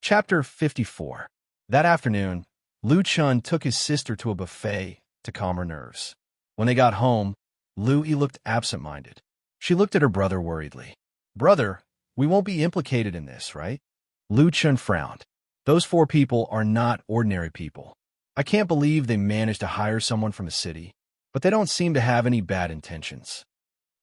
Chapter 54. That afternoon, Lu Chun took his sister to a buffet to calm her nerves. When they got home, Lu Yi looked absent-minded. She looked at her brother worriedly. "Brother, we won't be implicated in this, right?" Lu Chun frowned. "Those four people are not ordinary people. I can't believe they managed to hire someone from a city, but they don't seem to have any bad intentions."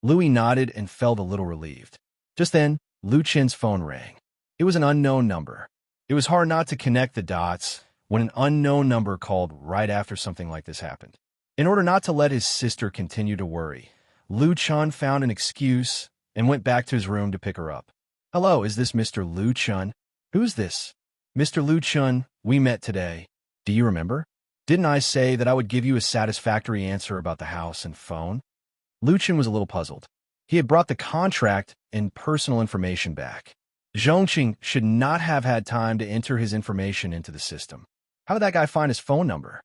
Lu Yi nodded and felt a little relieved. Just then, Lu Chen's phone rang. It was an unknown number. It was hard not to connect the dots when an unknown number called right after something like this happened. In order not to let his sister continue to worry, Lu Chun found an excuse and went back to his room to pick her up. "Hello, is this Mr. Lu Chun?" "Who's this?" "Mr. Lu Chun, we met today. Do you remember? Didn't I say that I would give you a satisfactory answer about the house and phone?" Lu Chun was a little puzzled. He had brought the contract and personal information back. Zhongqing should not have had time to enter his information into the system. How did that guy find his phone number?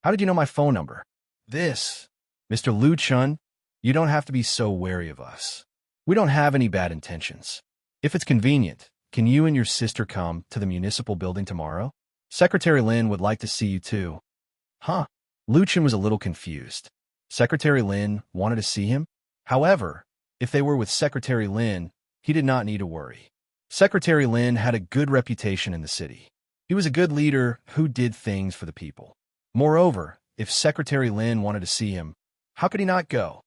"How did you know my phone number?" "This. Mr. Lu Chun, you don't have to be so wary of us. We don't have any bad intentions. If it's convenient, can you and your sister come to the municipal building tomorrow? Secretary Lin would like to see you too." "Huh?" Lu Chun was a little confused. Secretary Lin wanted to see him? However, if they were with Secretary Lin, he did not need to worry. Secretary Lin had a good reputation in the city. He was a good leader who did things for the people. Moreover, if Secretary Lin wanted to see him, how could he not go?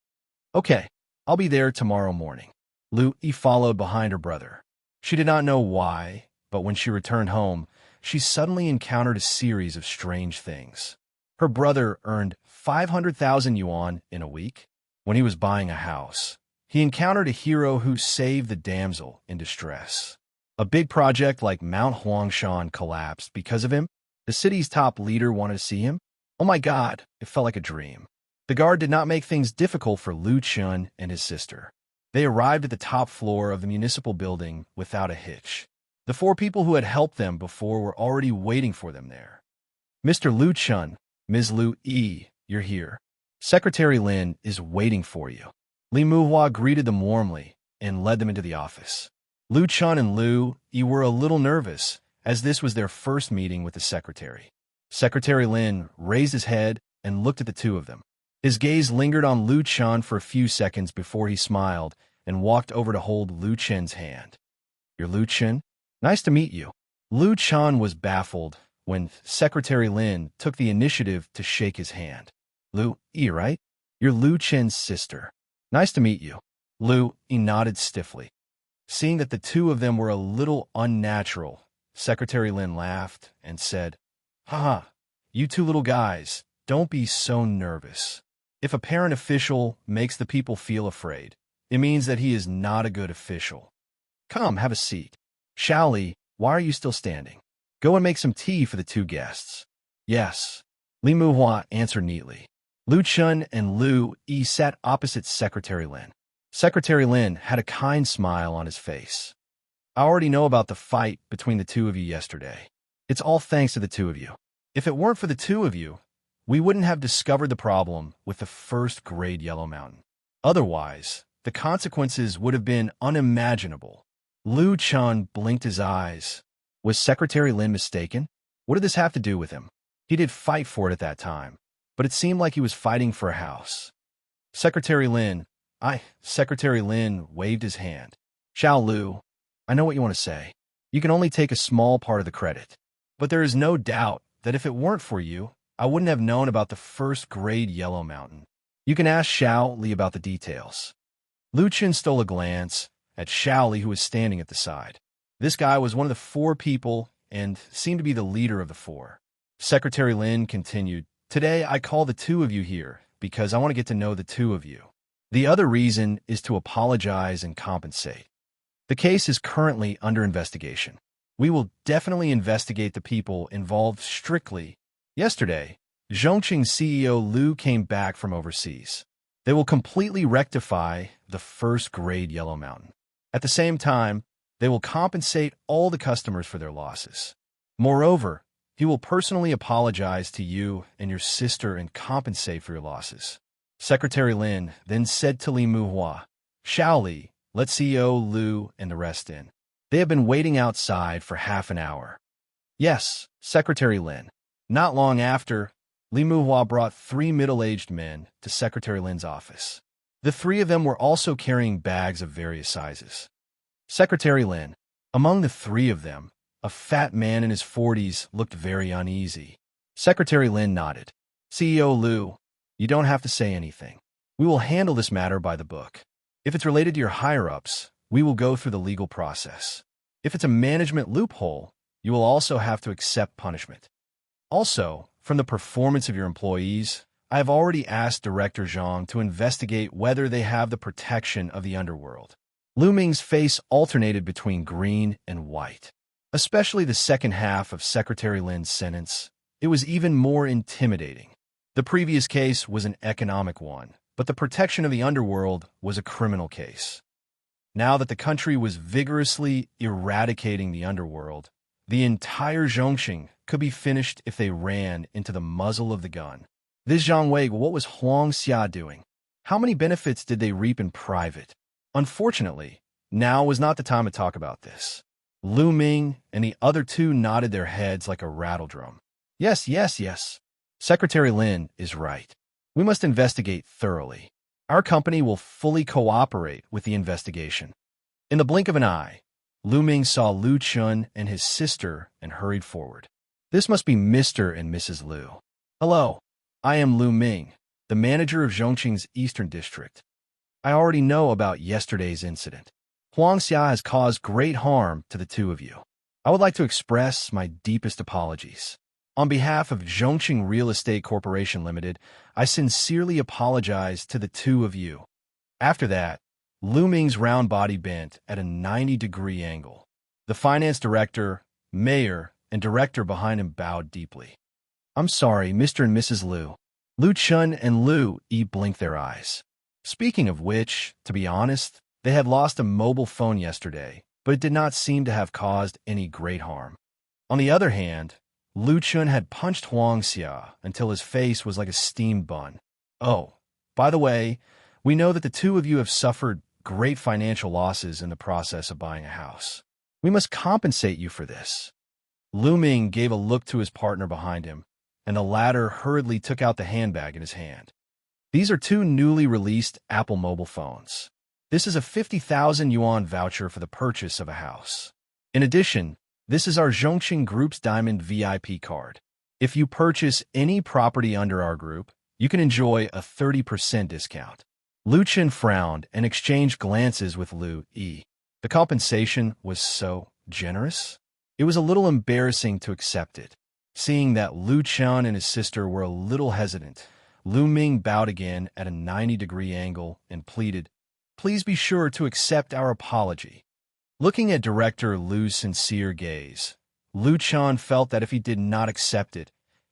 "Okay, I'll be there tomorrow morning." Lu Yi followed behind her brother. She did not know why, but when she returned home, she suddenly encountered a series of strange things. Her brother earned 500,000 yuan in a week. When he was buying a house, he encountered a hero who saved the damsel in distress. A big project like Mount Huangshan collapsed because of him. The city's top leader wanted to see him. Oh my God, it felt like a dream. The guard did not make things difficult for Lu Chun and his sister. They arrived at the top floor of the municipal building without a hitch. The four people who had helped them before were already waiting for them there. "Mr. Lu Chun, Ms. Lu Yi, you're here. Secretary Lin is waiting for you." Li Muhua greeted them warmly and led them into the office. Lu Chun and Lu Yi were a little nervous, as this was their first meeting with the secretary. Secretary Lin raised his head and looked at the two of them. His gaze lingered on Lu Chun for a few seconds before he smiled and walked over to hold Lu Chen's hand. "You're Lu Chun? Nice to meet you." Lu Chun was baffled when Secretary Lin took the initiative to shake his hand. "Lu Yi, right? You're Lu Chen's sister. Nice to meet you." Lu Yi nodded stiffly. Seeing that the two of them were a little unnatural, Secretary Lin laughed and said, "Haha, you two little guys, don't be so nervous. If a parent official makes the people feel afraid, it means that he is not a good official. Come, have a seat. Xiaoli, why are you still standing? Go and make some tea for the two guests." "Yes," Li Muhua answered neatly. Lu Chun and Lu Yi sat opposite Secretary Lin. Secretary Lin had a kind smile on his face. "I already know about the fight between the two of you yesterday. It's all thanks to the two of you. If it weren't for the two of you, we wouldn't have discovered the problem with the first-grade Yellow Mountain. Otherwise, the consequences would have been unimaginable." Lu Chun blinked his eyes. Was Secretary Lin mistaken? What did this have to do with him? He did fight for it at that time, but it seemed like he was fighting for a house. Secretary Lin waved his hand. "Xiao Lu, I know what you want to say. You can only take a small part of the credit. But there is no doubt that if it weren't for you, I wouldn't have known about the first-grade Yellow Mountain. You can ask Xiao Li about the details." Lu Chun stole a glance at Xiao Li, who was standing at the side. This guy was one of the four people and seemed to be the leader of the four. Secretary Lin continued, "Today I call the two of you here because I want to get to know the two of you. The other reason is to apologize and compensate. The case is currently under investigation. We will definitely investigate the people involved strictly. Yesterday, Zhongqing CEO Lu came back from overseas. They will completely rectify the first-grade Yellow Mountain. At the same time, they will compensate all the customers for their losses. Moreover, he will personally apologize to you and your sister and compensate for your losses." Secretary Lin then said to Li Muhua, "Xiaoli, let CEO Lu and the rest in. They have been waiting outside for half an hour." Yes, Secretary Lin. Not long after, Li Muhua brought 3 middle-aged men to Secretary Lin's office. The 3 of them were also carrying bags of various sizes. Secretary Lin. Among the 3 of them, a fat man in his 40s looked very uneasy. Secretary Lin nodded. CEO Liu, you don't have to say anything. We will handle this matter by the book. If it's related to your higher-ups, we will go through the legal process. If it's a management loophole, you will also have to accept punishment. Also, from the performance of your employees, I have already asked Director Zhang to investigate whether they have the protection of the underworld. Lu Ming's face alternated between green and white. Especially the second half of Secretary Lin's sentence. It was even more intimidating. The previous case was an economic one, but the protection of the underworld was a criminal case. Now that the country was vigorously eradicating the underworld, the entire Zhongqing could be finished if they ran into the muzzle of the gun. This Zhang Wei, what was Huang Xia doing? How many benefits did they reap in private? Unfortunately, now was not the time to talk about this. Lu Ming and the other 2 nodded their heads like a rattledrum. Yes. Secretary Lin is right. We must investigate thoroughly. Our company will fully cooperate with the investigation. In the blink of an eye, Lu Ming saw Lu Chun and his sister and hurried forward. This must be Mr. and Mrs. Lu. Hello, I am Lu Ming, the manager of Zhongqing's Eastern District. I already know about yesterday's incident. Huang Xia has caused great harm to the 2 of you. I would like to express my deepest apologies. On behalf of Zhongqing Real Estate Corporation Limited, I sincerely apologize to the 2 of you. After that, Lu Ming's round body bent at a 90-degree angle. The finance director, mayor, and director behind him bowed deeply. I'm sorry, Mr. and Mrs. Lu. Lu Chun and Lu Yi blinked their eyes. Speaking of which, to be honest, they had lost a mobile phone yesterday, but it did not seem to have caused any great harm. On the other hand, Lu Chun had punched Huang Xia until his face was like a steamed bun. Oh, by the way, we know that the 2 of you have suffered great financial losses in the process of buying a house. We must compensate you for this. Lu Ming gave a look to his partner behind him, and the latter hurriedly took out the handbag in his hand. These are 2 newly released Apple mobile phones. This is a 50,000 yuan voucher for the purchase of a house. In addition, this is our Zhongqing Group's Diamond VIP card. If you purchase any property under our group, you can enjoy a 30% discount. Lu Chen frowned and exchanged glances with Lu Yi. The compensation was so generous. It was a little embarrassing to accept it. Seeing that Lu Chen and his sister were a little hesitant, Lu Ming bowed again at a 90-degree angle and pleaded, "Please be sure to accept our apology." Looking at Director Lu's sincere gaze, Lu Chen felt that if he did not accept it,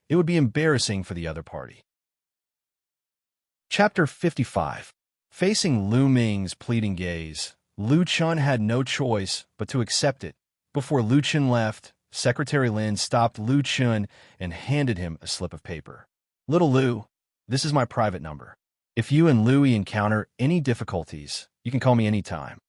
it would be embarrassing for the other party. Chapter 55. Facing Lu Ming's pleading gaze, Lu Chen had no choice but to accept it. Before Lu Chen left, Secretary Lin stopped Lu Chen and handed him a slip of paper. "Little Lu, this is my private number. If you and Louie encounter any difficulties, you can call me anytime."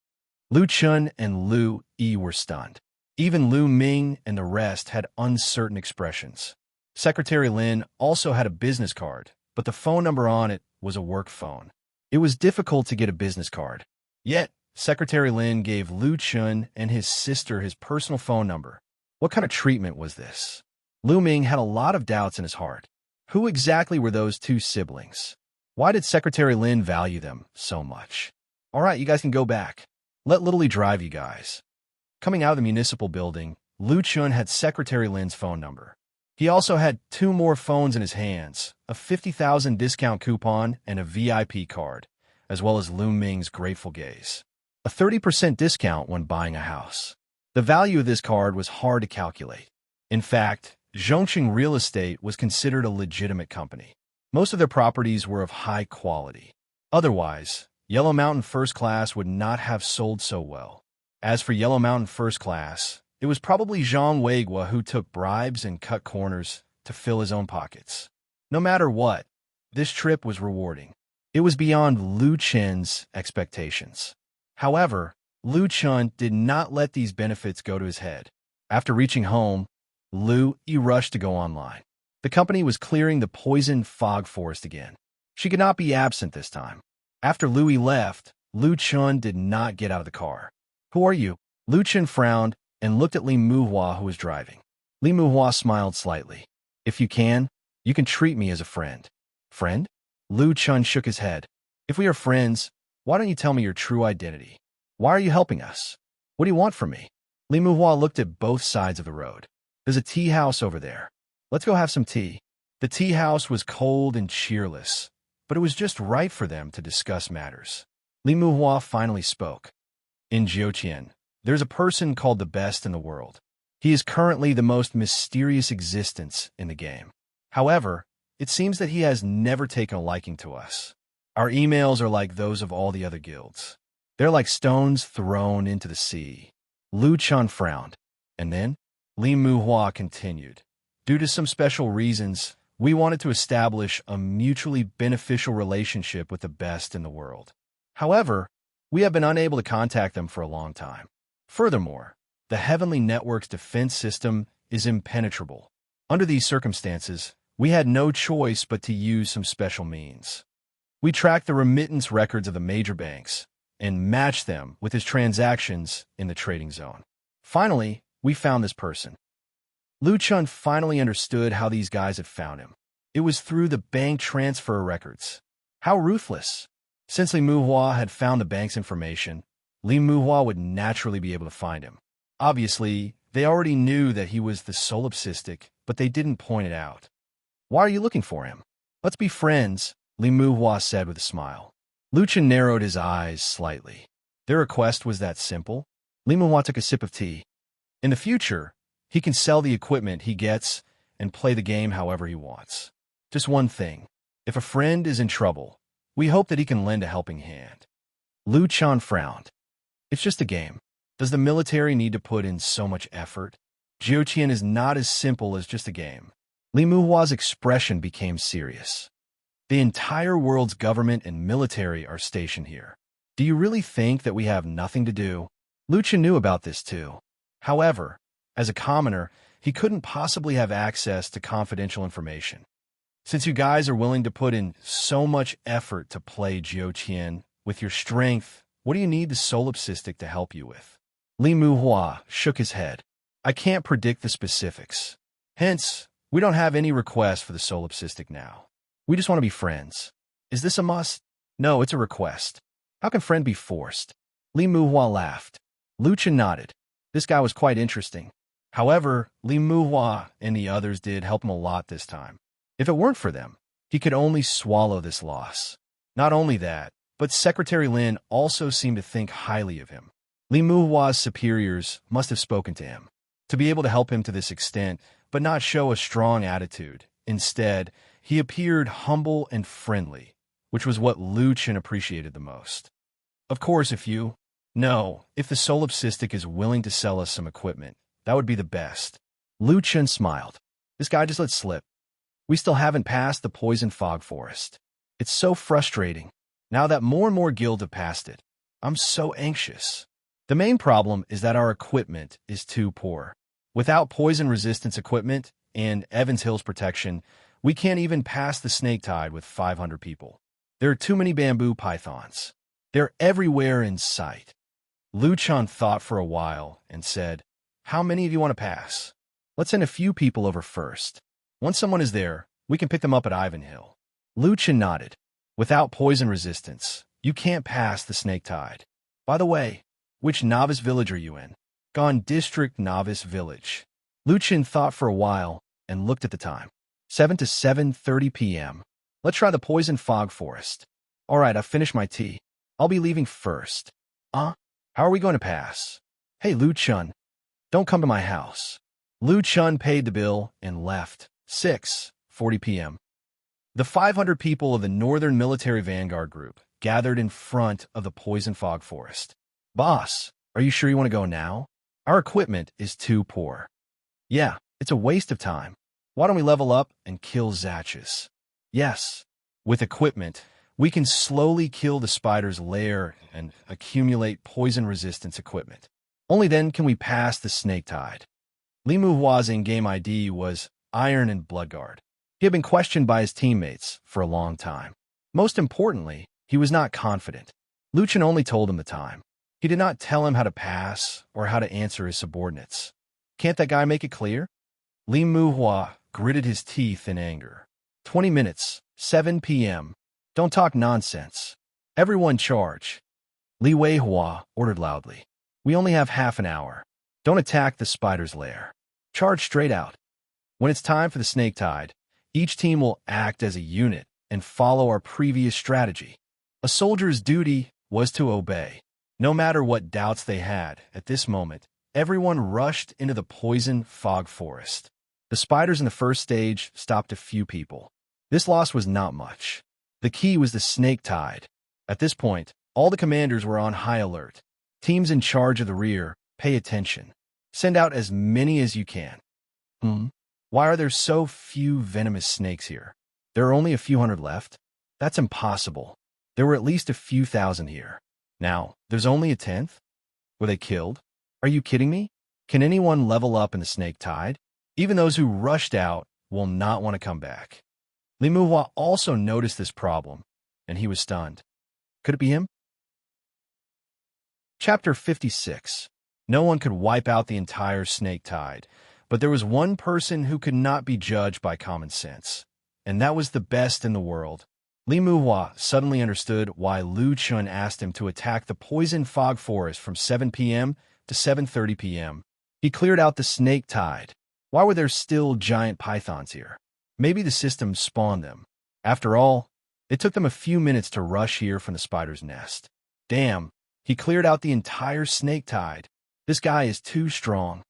Lu Chen and Lu Yi were stunned. Even Lu Ming and the rest had uncertain expressions. Secretary Lin also had a business card, but the phone number on it was a work phone. It was difficult to get a business card. Yet, Secretary Lin gave Lu Chen and his sister his personal phone number. What kind of treatment was this? Lu Ming had a lot of doubts in his heart. Who exactly were those 2 siblings? Why did Secretary Lin value them so much? All right, you guys can go back. Let Little Lee drive you guys. Coming out of the municipal building, Lu Chun had Secretary Lin's phone number. He also had 2 more phones in his hands, a 50,000 discount coupon and a VIP card, as well as Lu Ming's grateful gaze. A 30% discount when buying a house. The value of this card was hard to calculate. In fact, Zhongqing Real Estate was considered a legitimate company. Most of their properties were of high quality. Otherwise, Yellow Mountain First Class would not have sold so well. As for Yellow Mountain First Class, it was probably Zhang Weigua who took bribes and cut corners to fill his own pockets. No matter what, this trip was rewarding. It was beyond Lu Chen's expectations. However, Lu Chen did not let these benefits go to his head. After reaching home, Lu rushed to go online. The company was clearing the poison fog forest again. She could not be absent this time. After Louis left, Lu Chun did not get out of the car. "Who are you?" Lu Chun frowned and looked at Li Muhua, who was driving. Li Muhua smiled slightly. "If you can treat me as a friend." "Friend?" Lu Chun shook his head. "If we are friends, why don't you tell me your true identity? Why are you helping us? What do you want from me?" Li Muhua looked at both sides of the road. "There's a tea house over there. Let's go have some tea." The tea house was cold and cheerless, but it was just right for them to discuss matters. Li Muhua finally spoke. "In Jiuqian, there's a person called the best in the world. He is currently the most mysterious existence in the game. However, it seems that he has never taken a liking to us. Our emails are like those of all the other guilds. They're like stones thrown into the sea." Lu Chun frowned. "And then?" Li Muhua continued. "Due to some special reasons, we wanted to establish a mutually beneficial relationship with the best in the world. However, we have been unable to contact them for a long time. Furthermore, the Heavenly Network's defense system is impenetrable. Under these circumstances, we had no choice but to use some special means. We tracked the remittance records of the major banks and matched them with his transactions in the trading zone. Finally, we found this person." Lu Chun finally understood how these guys had found him. It was through the bank transfer records. How ruthless! Since Li Muhua had found the bank's information, Li Muhua would naturally be able to find him. Obviously, they already knew that he was the solipsistic, but they didn't point it out. "Why are you looking for him?" "Let's be friends," Li Muhua said with a smile. Lu Chun narrowed his eyes slightly. Their request was that simple. Li Muhua took a sip of tea. In the future, he can sell the equipment he gets and play the game however he wants. Just one thing. If a friend is in trouble, we hope that he can lend a helping hand. Lu Chun frowned. "It's just a game. Does the military need to put in so much effort? Jiuqian is not as simple as just a game." Li Muhua's expression became serious. "The entire world's government and military are stationed here. Do you really think that we have nothing to do?" Lu Chun knew about this too. However, as a commoner, he couldn't possibly have access to confidential information. "Since you guys are willing to put in so much effort to play Jiuqian with your strength, what do you need the solipsistic to help you with?" Li Muhua shook his head. "I can't predict the specifics. Hence, we don't have any requests for the solipsistic now. We just want to be friends." "Is this a must?" "No, it's a request." "How can friend be forced?" Li Muhua laughed. Lu Chun nodded. This guy was quite interesting. However, Li Muhua and the others did help him a lot this time. If it weren't for them, he could only swallow this loss. Not only that, but Secretary Lin also seemed to think highly of him. Li Muhua's superiors must have spoken to him to be able to help him to this extent, but not show a strong attitude. Instead, he appeared humble and friendly, which was what Lu Chun appreciated the most. "Of course, if the solipsistic is willing to sell us some equipment, that would be the best." Lu Chun smiled. This guy just let slip. "We still haven't passed the poison fog forest. It's so frustrating. Now that more and more guilds have passed it, I'm so anxious. The main problem is that our equipment is too poor. Without poison resistance equipment and Evans Hill's protection, we can't even pass the snake tide with 500 people. There are too many bamboo pythons. They're everywhere in sight." Lu Chun thought for a while and said, "How many of you want to pass? Let's send a few people over first. Once someone is there, we can pick them up at Ivanhill." Lu Chun nodded. "Without poison resistance, you can't pass the snake tide. By the way, which novice village are you in?" "Gone District Novice Village." Lu Chun thought for a while and looked at the time. 7 to 7:30 p.m. "Let's try the poison fog forest." "All right, I've finished my tea. I'll be leaving first." How are we going to pass?" "Hey, Lu Chun, don't come to my house." Lu Chun paid the bill and left. 6:40 p.m. The 500 people of the Northern Military Vanguard Group gathered in front of the poison fog forest. "Boss, are you sure you want to go now? Our equipment is too poor." "Yeah, it's a waste of time. Why don't we level up and kill Zatches?" "Yes. With equipment, we can slowly kill the spider's lair and accumulate poison resistance equipment. Only then can we pass the snake tide." Li Muhua's in-game ID was Iron and Bloodguard. He had been questioned by his teammates for a long time. Most importantly, he was not confident. Lu Chen only told him the time. He did not tell him how to pass or how to answer his subordinates. Can't that guy make it clear? Li Muhua gritted his teeth in anger. 20 minutes, 7 p.m. Don't talk nonsense. Everyone charge. Li Weihua ordered loudly. We only have half an hour. Don't attack the spider's lair. Charge straight out. When it's time for the snake tide, each team will act as a unit and follow our previous strategy. A soldier's duty was to obey. No matter what doubts they had at this moment, everyone rushed into the poison fog forest. The spiders in the first stage stopped a few people. This loss was not much. The key was the snake tide. At this point, all the commanders were on high alert. Teams in charge of the rear, pay attention. Send out as many as you can. Why are there so few venomous snakes here? There are only a few hundred left? That's impossible. There were at least a few thousand here. Now, there's only a tenth? Were they killed? Are you kidding me? Can anyone level up in the snake tide? Even those who rushed out will not want to come back. Li Muhua also noticed this problem, and he was stunned. Could it be him? Chapter 56. No one could wipe out the entire snake tide, but there was one person who could not be judged by common sense, and that was the best in the world. Li Muhua suddenly understood why Lu Chun asked him to attack the poison fog forest from 7 p.m. to 7:30 p.m. He cleared out the snake tide. Why were there still giant pythons here? Maybe the system spawned them. After all, it took them a few minutes to rush here from the spider's nest. Damn, he cleared out the entire snake tide. This guy is too strong.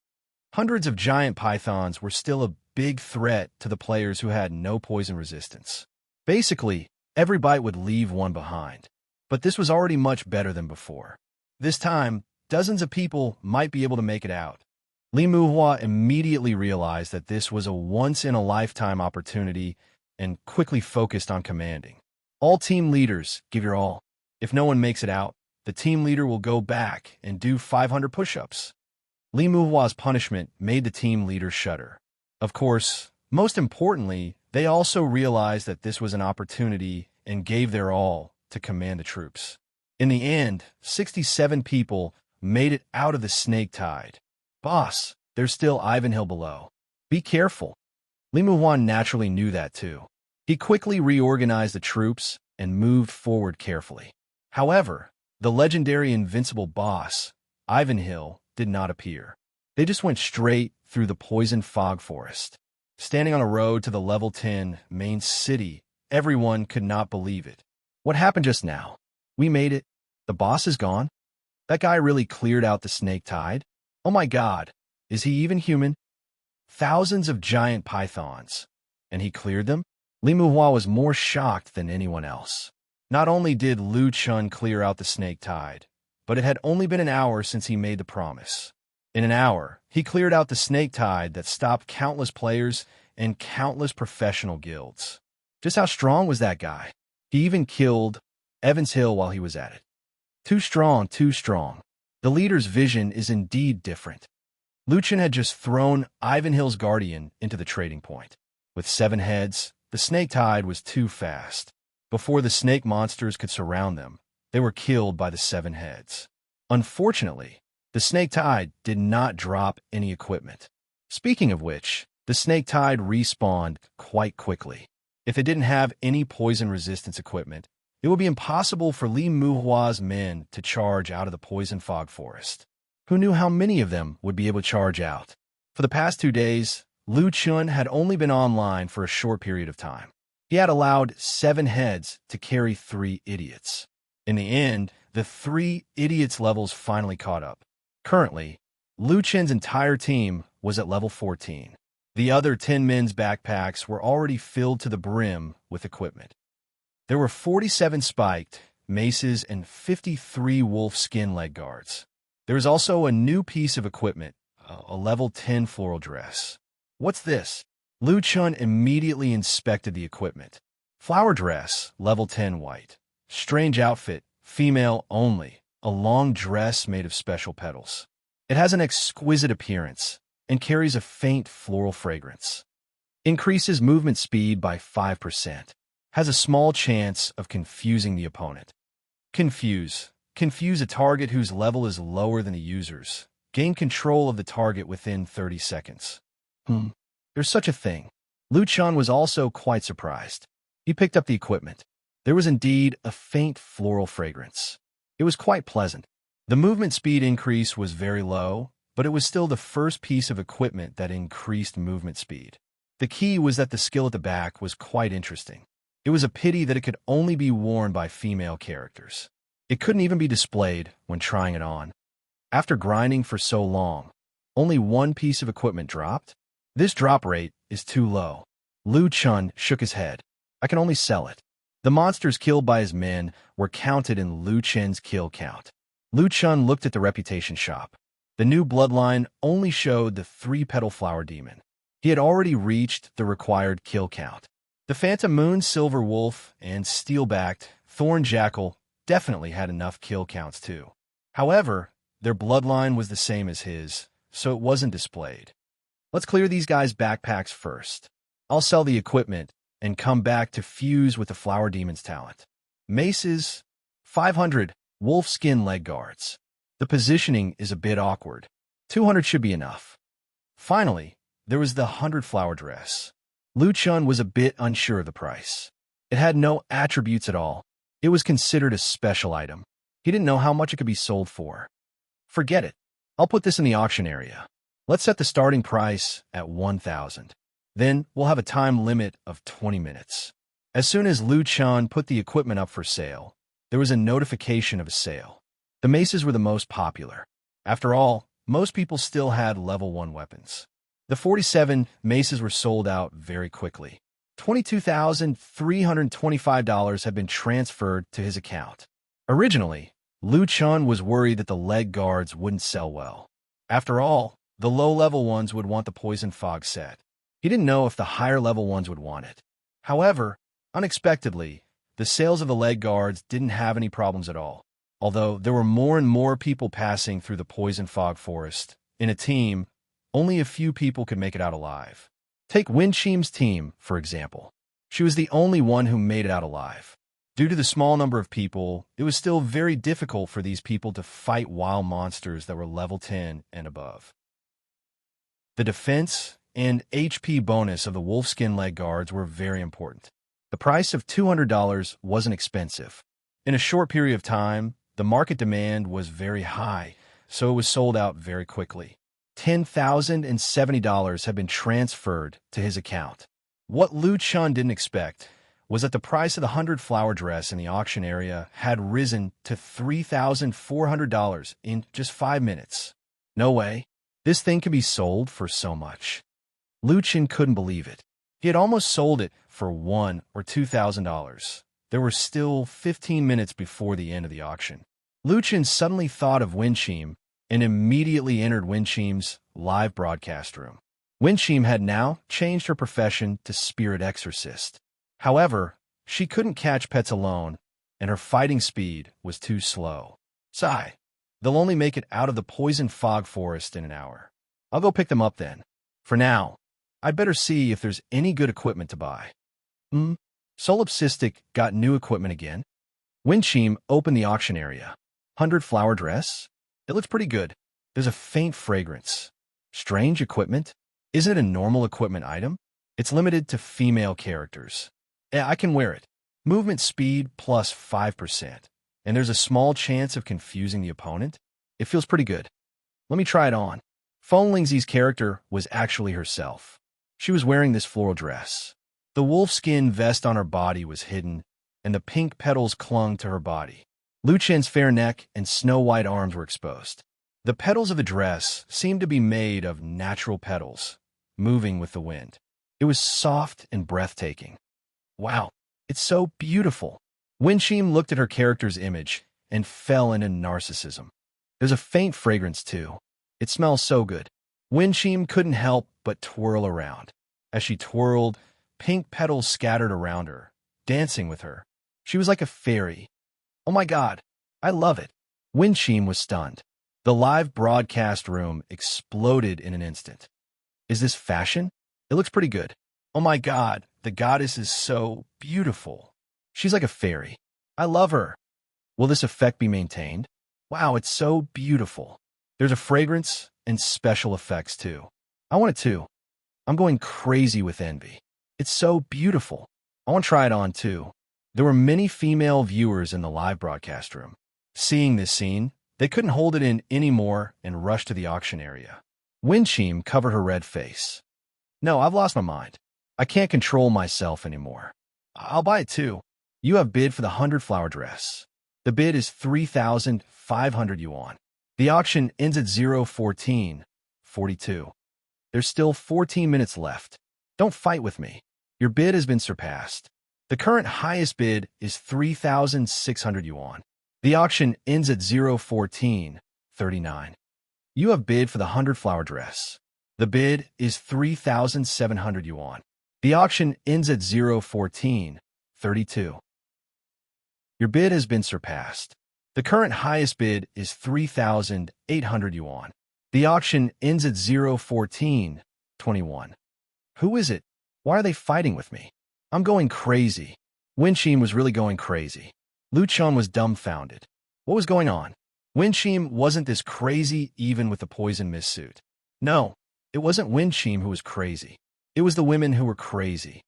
Hundreds of giant pythons were still a big threat to the players who had no poison resistance. Basically, every bite would leave one behind. But this was already much better than before. This time, dozens of people might be able to make it out. Li Muhua immediately realized that this was a once-in-a-lifetime opportunity and quickly focused on commanding. All team leaders, give your all. If no one makes it out, the team leader will go back and do 500 push-ups. Li Muhua's punishment made the team leader shudder. Of course, most importantly, they also realized that this was an opportunity and gave their all to command the troops. In the end, 67 people made it out of the snake tide. Boss, there's still Ivanhill below. Be careful. Li Muhuan naturally knew that too. He quickly reorganized the troops and moved forward carefully. However, the legendary invincible boss, Ivanhill, did not appear. They just went straight through the poison fog forest. Standing on a road to the level 10 main city, everyone could not believe it. What happened just now? We made it. The boss is gone. That guy really cleared out the snake tide. Oh my god, is he even human? Thousands of giant pythons. And he cleared them? Li Muhua was more shocked than anyone else. Not only did Lu Chun clear out the snake tide, but it had only been an hour since he made the promise. In an hour, he cleared out the snake tide that stopped countless players and countless professional guilds. Just how strong was that guy? He even killed Evans Hill while he was at it. Too strong, too strong. The leader's vision is indeed different. Lu Chen had just thrown Ivanhill's guardian into the trading point. With 7 heads, the snake tide was too fast. Before the snake monsters could surround them, they were killed by the 7 heads. Unfortunately, the snake tide did not drop any equipment. Speaking of which, the snake tide respawned quite quickly. If it didn't have any poison resistance equipment, it would be impossible for Li Muhua's men to charge out of the poison fog forest. Who knew how many of them would be able to charge out? For the past 2 days, Lu Chun had only been online for a short period of time. He had allowed 7 heads to carry 3 idiots. In the end, the 3 idiots levels finally caught up. Currently, Lu Chen's entire team was at level 14. The other 10 men's backpacks were already filled to the brim with equipment. There were 47 spiked maces and 53 wolf skin leg guards. There was also a new piece of equipment, a level 10 floral dress. What's this? Lu Chun immediately inspected the equipment. Flower dress, level 10 white. Strange outfit, female only, a long dress made of special petals. It has an exquisite appearance, and carries a faint floral fragrance. Increases movement speed by 5%. Has a small chance of confusing the opponent. Confuse. Confuse a target whose level is lower than the user's. Gain control of the target within 30 seconds. There's such a thing. Lu Chun was also quite surprised. He picked up the equipment. There was indeed a faint floral fragrance. It was quite pleasant. The movement speed increase was very low, but it was still the first piece of equipment that increased movement speed. The key was that the skill at the back was quite interesting. It was a pity that it could only be worn by female characters. It couldn't even be displayed when trying it on. After grinding for so long, only one piece of equipment dropped? This drop rate is too low. Lu Chun shook his head. I can only sell it. The monsters killed by his men were counted in Lu Chun's kill count. Lu Chun looked at the reputation shop. The new bloodline only showed the 3-petal flower demon. He had already reached the required kill count. The Phantom Moon Silver Wolf and Steel-backed Thorn Jackal definitely had enough kill counts too. However, their bloodline was the same as his, so it wasn't displayed. Let's clear these guys' backpacks first. I'll sell the equipment and come back to fuse with the Flower Demon's talent. Maces, 500 wolf skin leg guards. The positioning is a bit awkward. 200 should be enough. Finally, there was the 100 flower dress. Lu Chun was a bit unsure of the price. It had no attributes at all. It was considered a special item. He didn't know how much it could be sold for. Forget it. I'll put this in the auction area. Let's set the starting price at 1,000. Then we'll have a time limit of 20 minutes. As soon as Lu Chun put the equipment up for sale, there was a notification of a sale. The maces were the most popular. After all, most people still had level 1 weapons. The 47 maces were sold out very quickly. $22,325 had been transferred to his account. Originally, Lu Chun was worried that the leg guards wouldn't sell well. After all, the low-level ones would want the Poison Fog set. He didn't know if the higher-level ones would want it. However, unexpectedly, the sales of the leg guards didn't have any problems at all. Although there were more and more people passing through the Poison Fog Forest, in a team, only a few people could make it out alive. Take Winchim's team, for example. She was the only one who made it out alive. Due to the small number of people, it was still very difficult for these people to fight wild monsters that were level 10 and above. The defense and HP bonus of the wolfskin leg guards were very important. The price of $200 wasn't expensive. In a short period of time, the market demand was very high, so it was sold out very quickly. $10,070 had been transferred to his account. What Lu Chun didn't expect was that the price of the 100 flower dress in the auction area had risen to $3,400 in just 5 minutes. No way. This thing can be sold for so much. Lu Chun couldn't believe it. He had almost sold it for $1,000 or $2,000. There were still 15 minutes before the end of the auction. Lu Chun suddenly thought of Winchim and immediately entered Winchim's live broadcast room. Winchim had now changed her profession to spirit exorcist. However, she couldn't catch pets alone, and her fighting speed was too slow. Sigh. They'll only make it out of the poison fog forest in an hour. I'll go pick them up then. For now, I'd better see if there's any good equipment to buy. Solipsistic got new equipment again. Winchim opened the auction area. 100 flower dress? It looks pretty good. There's a faint fragrance. Strange equipment? Isn't it a normal equipment item? It's limited to female characters. Yeah, I can wear it. Movement speed plus 5%. And there's a small chance of confusing the opponent. It feels pretty good. Let me try it on. Feng Lingzi's character was actually herself. She was wearing this floral dress. The wolfskin vest on her body was hidden, and the pink petals clung to her body. Lu Chen's fair neck and snow-white arms were exposed. The petals of the dress seemed to be made of natural petals, moving with the wind. It was soft and breathtaking. Wow, it's so beautiful. Winchim looked at her character's image and fell into narcissism. There's a faint fragrance, too. It smells so good. Winchim couldn't help but twirl around. As she twirled, pink petals scattered around her, dancing with her. She was like a fairy. Oh my God, I love it. Winchim was stunned. The live broadcast room exploded in an instant. Is this fashion? It looks pretty good. Oh my God, the goddess is so beautiful. She's like a fairy. I love her. Will this effect be maintained? Wow, it's so beautiful. There's a fragrance and special effects too. I want it too. I'm going crazy with envy. It's so beautiful. I want to try it on too. There were many female viewers in the live broadcast room. Seeing this scene, they couldn't hold it in anymore and rushed to the auction area. Winchim covered her red face. No, I've lost my mind. I can't control myself anymore. I'll buy it too. You have bid for the 100-flower dress. The bid is 3,500 yuan. The auction ends at 0:14:42. There's still 14 minutes left. Don't fight with me. Your bid has been surpassed. The current highest bid is 3,600 yuan. The auction ends at 0:14:39. You have bid for the 100-flower dress. The bid is 3,700 yuan. The auction ends at 0:14:32. Your bid has been surpassed. The current highest bid is 3,800 yuan. The auction ends at 0:14:21. Who is it? Why are they fighting with me? I'm going crazy. Winchim was really going crazy. Luchon was dumbfounded. What was going on? Winchim wasn't this crazy even with the poison mist suit. No, it wasn't Winchim who was crazy. It was the women who were crazy.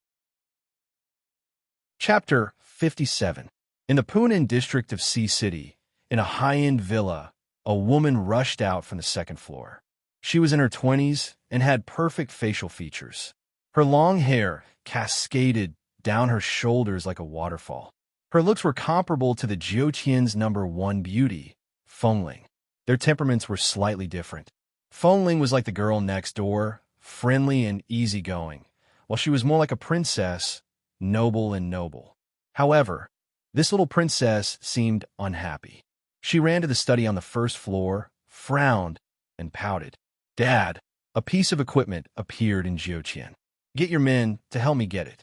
Chapter 57. In the Punan district of Sea City, in a high-end villa, a woman rushed out from the second floor. She was in her 20s and had perfect facial features. Her long hair cascaded down her shoulders like a waterfall. Her looks were comparable to the Jiuqian's #1 beauty, Fengling. Their temperaments were slightly different. Fengling was like the girl next door, friendly and easygoing, while she was more like a princess, noble and noble. However, this little princess seemed unhappy. She ran to the study on the first floor, frowned, and pouted. Dad, a piece of equipment appeared in Jiuqian. Get your men to help me get it.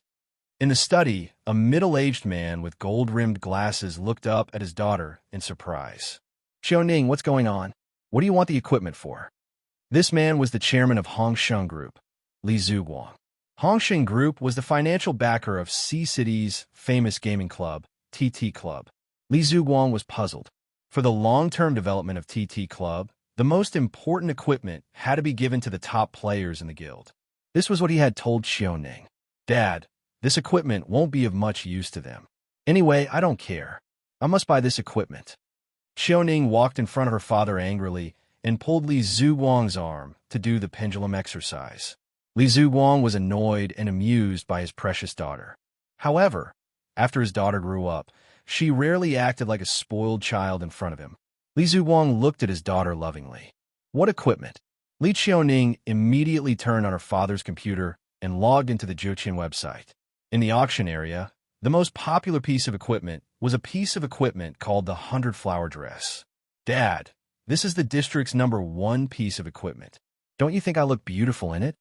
In the study, a middle-aged man with gold-rimmed glasses looked up at his daughter in surprise. Xiaoning, what's going on? What do you want the equipment for? This man was the chairman of Hongsheng Group, Li Zhuguang. Hongsheng Group was the financial backer of Sea City's famous gaming club, TT Club. Li Zhuguang was puzzled. For the long-term development of TT Club, the most important equipment had to be given to the top players in the guild. This was what he had told Xiaoning. Dad, this equipment won't be of much use to them. Anyway, I don't care. I must buy this equipment. Xiaoning walked in front of her father angrily and pulled Li Zhuguang's arm to do the pendulum exercise. Li Zhuguang was annoyed and amused by his precious daughter. However, after his daughter grew up, she rarely acted like a spoiled child in front of him. Li Zhuguang looked at his daughter lovingly. What equipment? Li Xiaoning immediately turned on her father's computer and logged into the Jiuqian website. In the auction area, the most popular piece of equipment was a piece of equipment called the 100-flower dress. Dad, this is the district's #1 piece of equipment. Don't you think I look beautiful in it?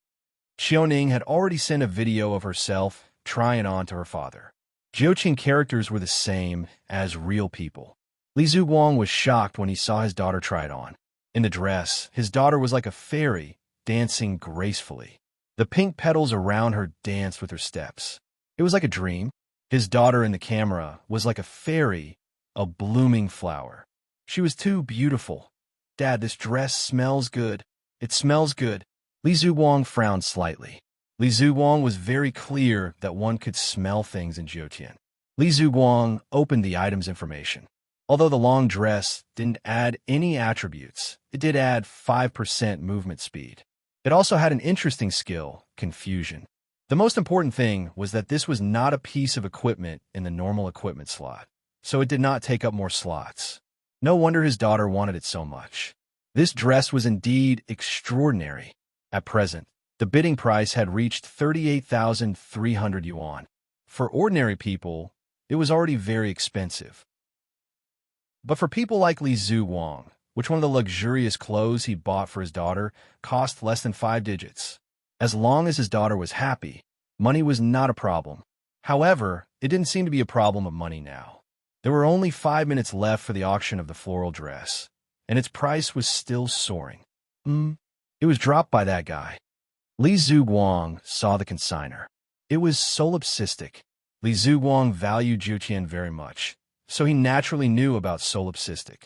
Xiaoning had already sent a video of herself trying on to her father. Jiuqian characters were the same as real people. Li Zhuguang was shocked when he saw his daughter try it on. In the dress, his daughter was like a fairy, dancing gracefully. The pink petals around her danced with her steps. It was like a dream. His daughter in the camera was like a fairy, a blooming flower. She was too beautiful. Dad, this dress smells good. It smells good. Li Zhuguang frowned slightly. Li Zhuguang was very clear that one could smell things in Jiuqian. Li Zhuguang opened the item's information. Although the long dress didn't add any attributes, it did add 5% movement speed. It also had an interesting skill, confusion. The most important thing was that this was not a piece of equipment in the normal equipment slot, so it did not take up more slots. No wonder his daughter wanted it so much. This dress was indeed extraordinary. At present, the bidding price had reached 38,300 yuan. For ordinary people, it was already very expensive. But for people like Li Zhuguang, which one of the luxurious clothes he bought for his daughter cost less than 5 digits. As long as his daughter was happy, money was not a problem. However, it didn't seem to be a problem of money now. There were only 5 minutes left for the auction of the floral dress, and its price was still soaring. It was dropped by that guy. Li Zhuguang saw the consignor. It was solipsistic. Li Zhuguang valued Juqian very much, so he naturally knew about solipsistic.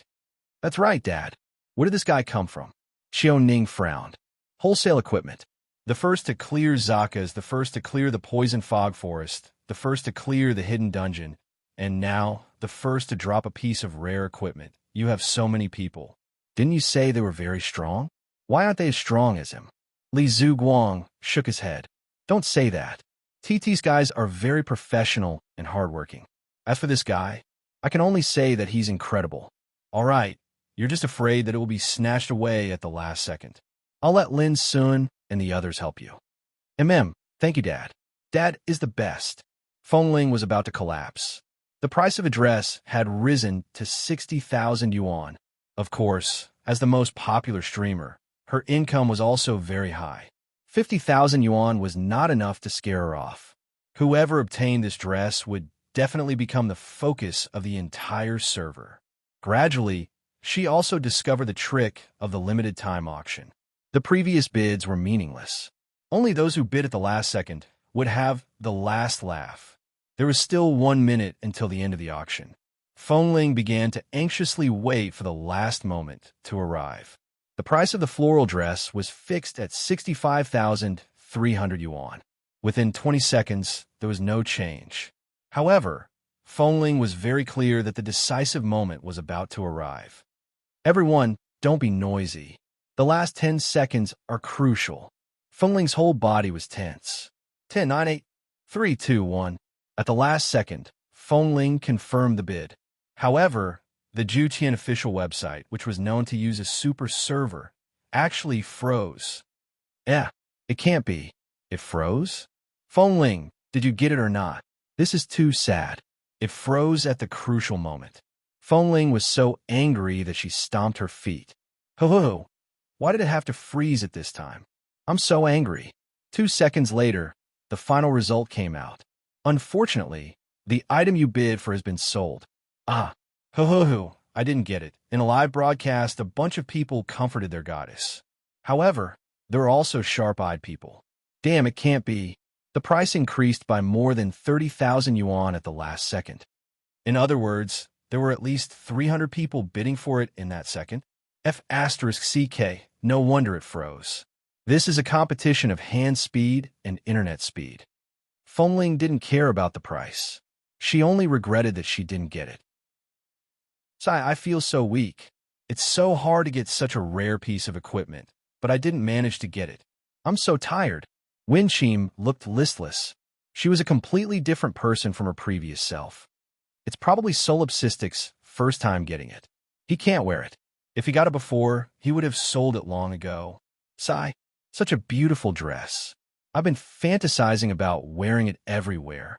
That's right, Dad. Where did this guy come from? Xiao Ning frowned. Wholesale equipment. The first to clear Zakas, the first to clear the poison fog forest, the first to clear the hidden dungeon, and now the first to drop a piece of rare equipment. You have so many people. Didn't you say they were very strong? Why aren't they as strong as him? Li Zhuguang shook his head. Don't say that. TT's guys are very professional and hardworking. As for this guy, I can only say that he's incredible. All right, you're just afraid that it will be snatched away at the last second. I'll let Lin Sun and the others help you. Thank you, Dad. Dad is the best. Fengling was about to collapse. The price of a dress had risen to 60,000 yuan. Of course, as the most popular streamer, her income was also very high. 50,000 yuan was not enough to scare her off. Whoever obtained this dress would definitely become the focus of the entire server. Gradually, she also discovered the trick of the limited time auction. The previous bids were meaningless. Only those who bid at the last second would have the last laugh. There was still 1 minute until the end of the auction. Fengling began to anxiously wait for the last moment to arrive. The price of the floral dress was fixed at 65,300 yuan. Within 20 seconds, there was no change. However, Fengling was very clear that the decisive moment was about to arrive. Everyone, don't be noisy. The last 10 seconds are crucial. Fengling's whole body was tense. 10, 9, 8, 3, 2, 1. At the last second, Fengling confirmed the bid. However, the Juqian official website, which was known to use a super server, actually froze. It can't be. It froze? Fengling, did you get it or not? This is too sad. It froze at the crucial moment. Fengling was so angry that she stomped her feet. Ho, why did it have to freeze at this time? I'm so angry. 2 seconds later, the final result came out. Unfortunately, the item you bid for has been sold. I didn't get it. In a live broadcast, a bunch of people comforted their goddess. However, there were also sharp-eyed people. Damn, it can't be. The price increased by more than 30,000 yuan at the last second. In other words, there were at least 300 people bidding for it in that second. F***CK, no wonder it froze. This is a competition of hand speed and internet speed. Fengling didn't care about the price. She only regretted that she didn't get it. I feel so weak. It's so hard to get such a rare piece of equipment, but I didn't manage to get it. I'm so tired. Winchim looked listless. She was a completely different person from her previous self. It's probably Solipsistic's first time getting it. He can't wear it. If he got it before, he would have sold it long ago. Such a beautiful dress. I've been fantasizing about wearing it everywhere.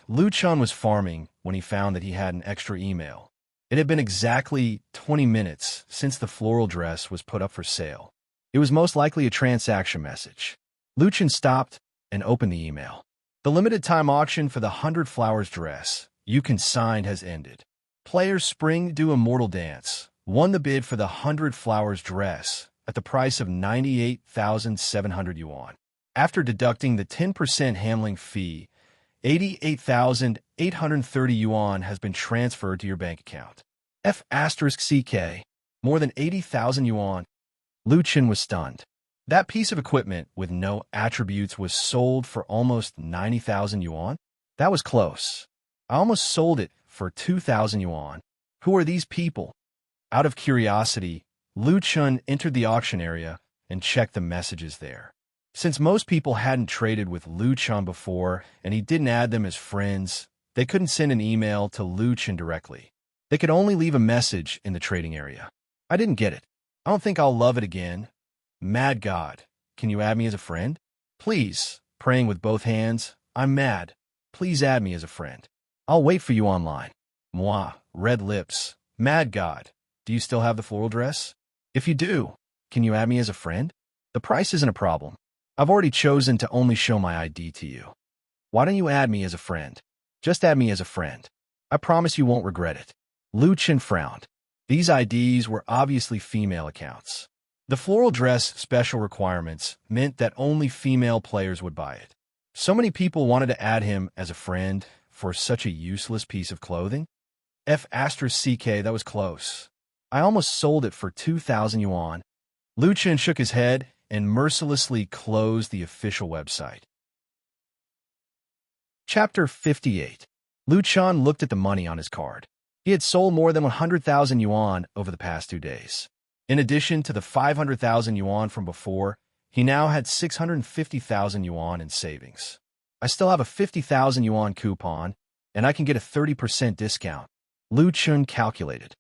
Lu Chun was farming when he found that he had an extra email. It had been exactly 20 minutes since the floral dress was put up for sale. It was most likely a transaction message. Lu Chun stopped and opened the email. The limited time auction for the 100 flowers dress you consigned has ended. Players Spring Do Immortal Dance won the bid for the 100 flowers dress at the price of 98,700 yuan. After deducting the 10% handling fee, 88,830 yuan has been transferred to your bank account. F***CK, more than 80,000 yuan. Lu Chun was stunned. That piece of equipment with no attributes was sold for almost 90,000 yuan? That was close. I almost sold it for 2,000 yuan. Who are these people? Out of curiosity, Lu Chun entered the auction area and checked the messages there. Since most people hadn't traded with Lu Chun before and he didn't add them as friends, they couldn't send an email to Lu Chun directly. They could only leave a message in the trading area. I didn't get it. I don't think I'll love it again. Mad God, can you add me as a friend? Please, praying with both hands, I'm mad. Please add me as a friend. I'll wait for you online. Moi, red lips. Mad God, do you still have the floral dress? If you do, can you add me as a friend? The price isn't a problem. I've already chosen to only show my ID to you. Why don't you add me as a friend? Just add me as a friend. I promise you won't regret it. Lu Chun frowned. These IDs were obviously female accounts. The floral dress special requirements meant that only female players would buy it. So many people wanted to add him as a friend for such a useless piece of clothing. F***CK, that was close. I almost sold it for 2,000 yuan. Lu Chen shook his head and mercilessly closed the official website. Chapter 58. Lu Chen looked at the money on his card. He had sold more than 100,000 yuan over the past 2 days. In addition to the 500,000 yuan from before, he now had 650,000 yuan in savings. I still have a 50,000 yuan coupon, and I can get a 30% discount. Lu Chen calculated.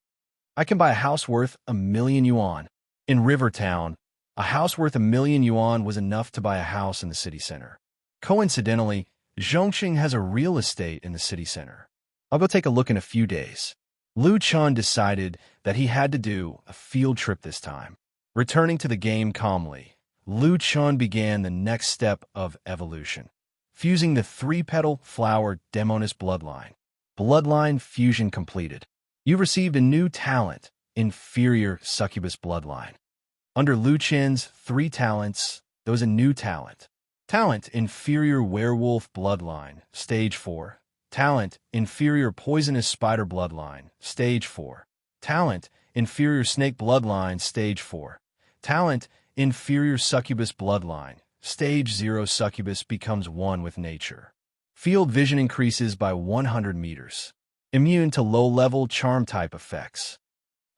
I can buy a house worth 1,000,000 yuan. In Rivertown, a house worth 1,000,000 yuan was enough to buy a house in the city center. Coincidentally, Zhongqing has a real estate in the city center. I'll go take a look in a few days. Lu Chen decided that he had to do a field trip this time. Returning to the game calmly, Lu Chen began the next step of evolution, fusing the 3-petal flower Demoness bloodline. Bloodline fusion completed. You've received a new talent, inferior succubus bloodline. Under Lu Chen's 3 talents, there was a new talent. Talent, inferior werewolf bloodline, stage 4. Talent, inferior poisonous spider bloodline, stage 4. Talent, inferior snake bloodline, stage 4. Talent, inferior succubus bloodline, stage 0. Succubus becomes one with nature. Field vision increases by 100 meters. Immune to low-level charm-type effects.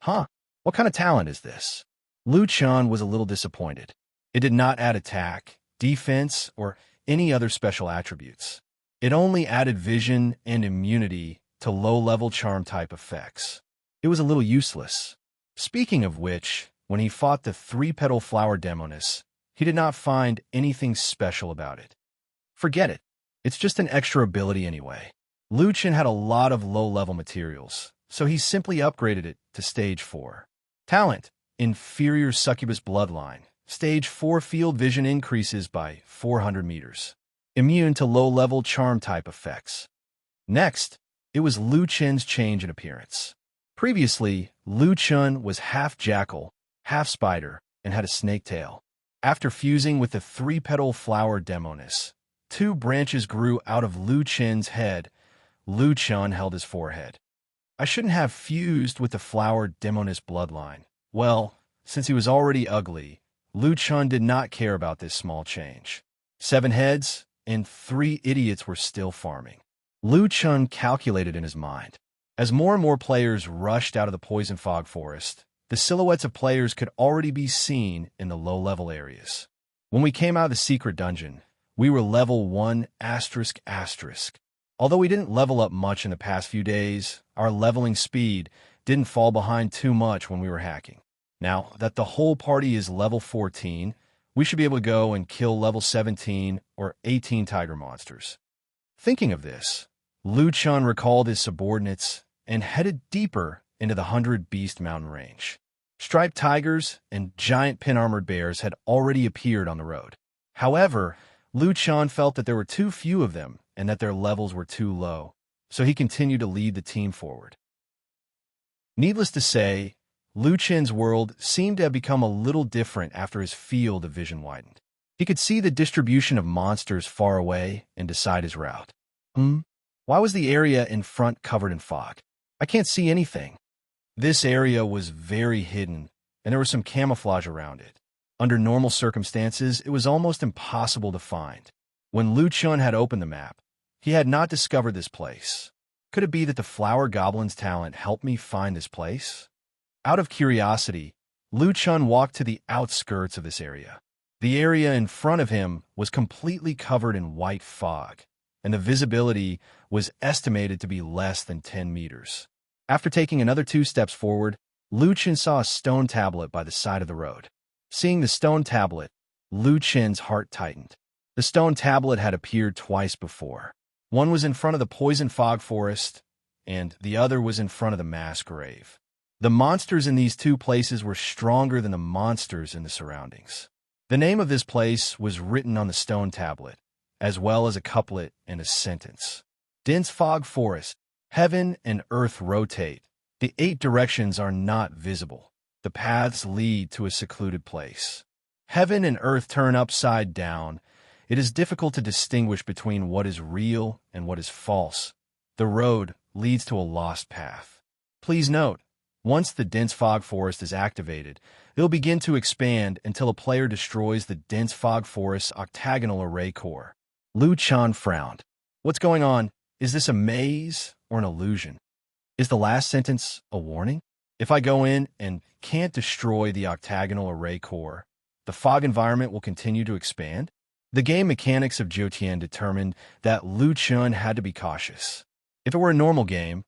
Huh, what kind of talent is this? Lu Chen was a little disappointed. It did not add attack, defense, or any other special attributes. It only added vision and immunity to low-level charm-type effects. It was a little useless. Speaking of which, when he fought the 3-petal flower Demoness, he did not find anything special about it. Forget it. It's just an extra ability anyway. Lu Chen had a lot of low-level materials, so he simply upgraded it to stage 4. Talent, inferior succubus bloodline. Stage 4 field vision increases by 400 meters. Immune to low-level charm-type effects. Next, it was Lu Chen's change in appearance. Previously, Lu Chen was half jackal, half spider, and had a snake tail. After fusing with the 3-petal flower Demoness, 2 branches grew out of Lu Chen's head. Lu Chen held his forehead. I shouldn't have fused with the flower Demoness bloodline. Well, since he was already ugly, Lu Chen did not care about this small change. 7 heads and 3 idiots were still farming. Lu Chen calculated in his mind. As more and more players rushed out of the poison fog forest, the silhouettes of players could already be seen in the low-level areas. When we came out of the secret dungeon, we were level 1 ***. Although we didn't level up much in the past few days, our leveling speed didn't fall behind too much when we were hacking. Now that the whole party is level 14, we should be able to go and kill level 17 or 18 tiger monsters. Thinking of this, Lu Chen recalled his subordinates and headed deeper into the 100 Beast Mountain range. Striped tigers and giant pin-armored bears had already appeared on the road. However, Lu Chen felt that there were too few of them and that their levels were too low, so he continued to lead the team forward. Needless to say, Lu Chen's world seemed to have become a little different after his field of vision widened. He could see the distribution of monsters far away and decide his route. Why was the area in front covered in fog? I can't see anything. This area was very hidden, and there was some camouflage around it. Under normal circumstances, it was almost impossible to find. When Lu Chen had opened the map, he had not discovered this place. Could it be that the Flower Goblin's talent helped me find this place? Out of curiosity, Lu Chen walked to the outskirts of this area. The area in front of him was completely covered in white fog, and the visibility was estimated to be less than 10 meters. After taking another 2 steps forward, Lu Chen saw a stone tablet by the side of the road. Seeing the stone tablet, Lu Chen's heart tightened. The stone tablet had appeared twice before. One was in front of the poison fog forest, and the other was in front of the mass grave. The monsters in these 2 places were stronger than the monsters in the surroundings. The name of this place was written on the stone tablet, as well as a couplet and a sentence. Dense fog forest, heaven and earth rotate. The 8 directions are not visible. The paths lead to a secluded place. Heaven and earth turn upside down. It is difficult to distinguish between what is real and what is false. The road leads to a lost path. Please note, once the dense fog forest is activated, it'll begin to expand until a player destroys the dense fog forest's octagonal array core. Lu Chan frowned. What's going on? Is this a maze or an illusion? Is the last sentence a warning? If I go in and can't destroy the octagonal array core, the fog environment will continue to expand? The game mechanics of Jiutian determined that Lu Chun had to be cautious. If it were a normal game,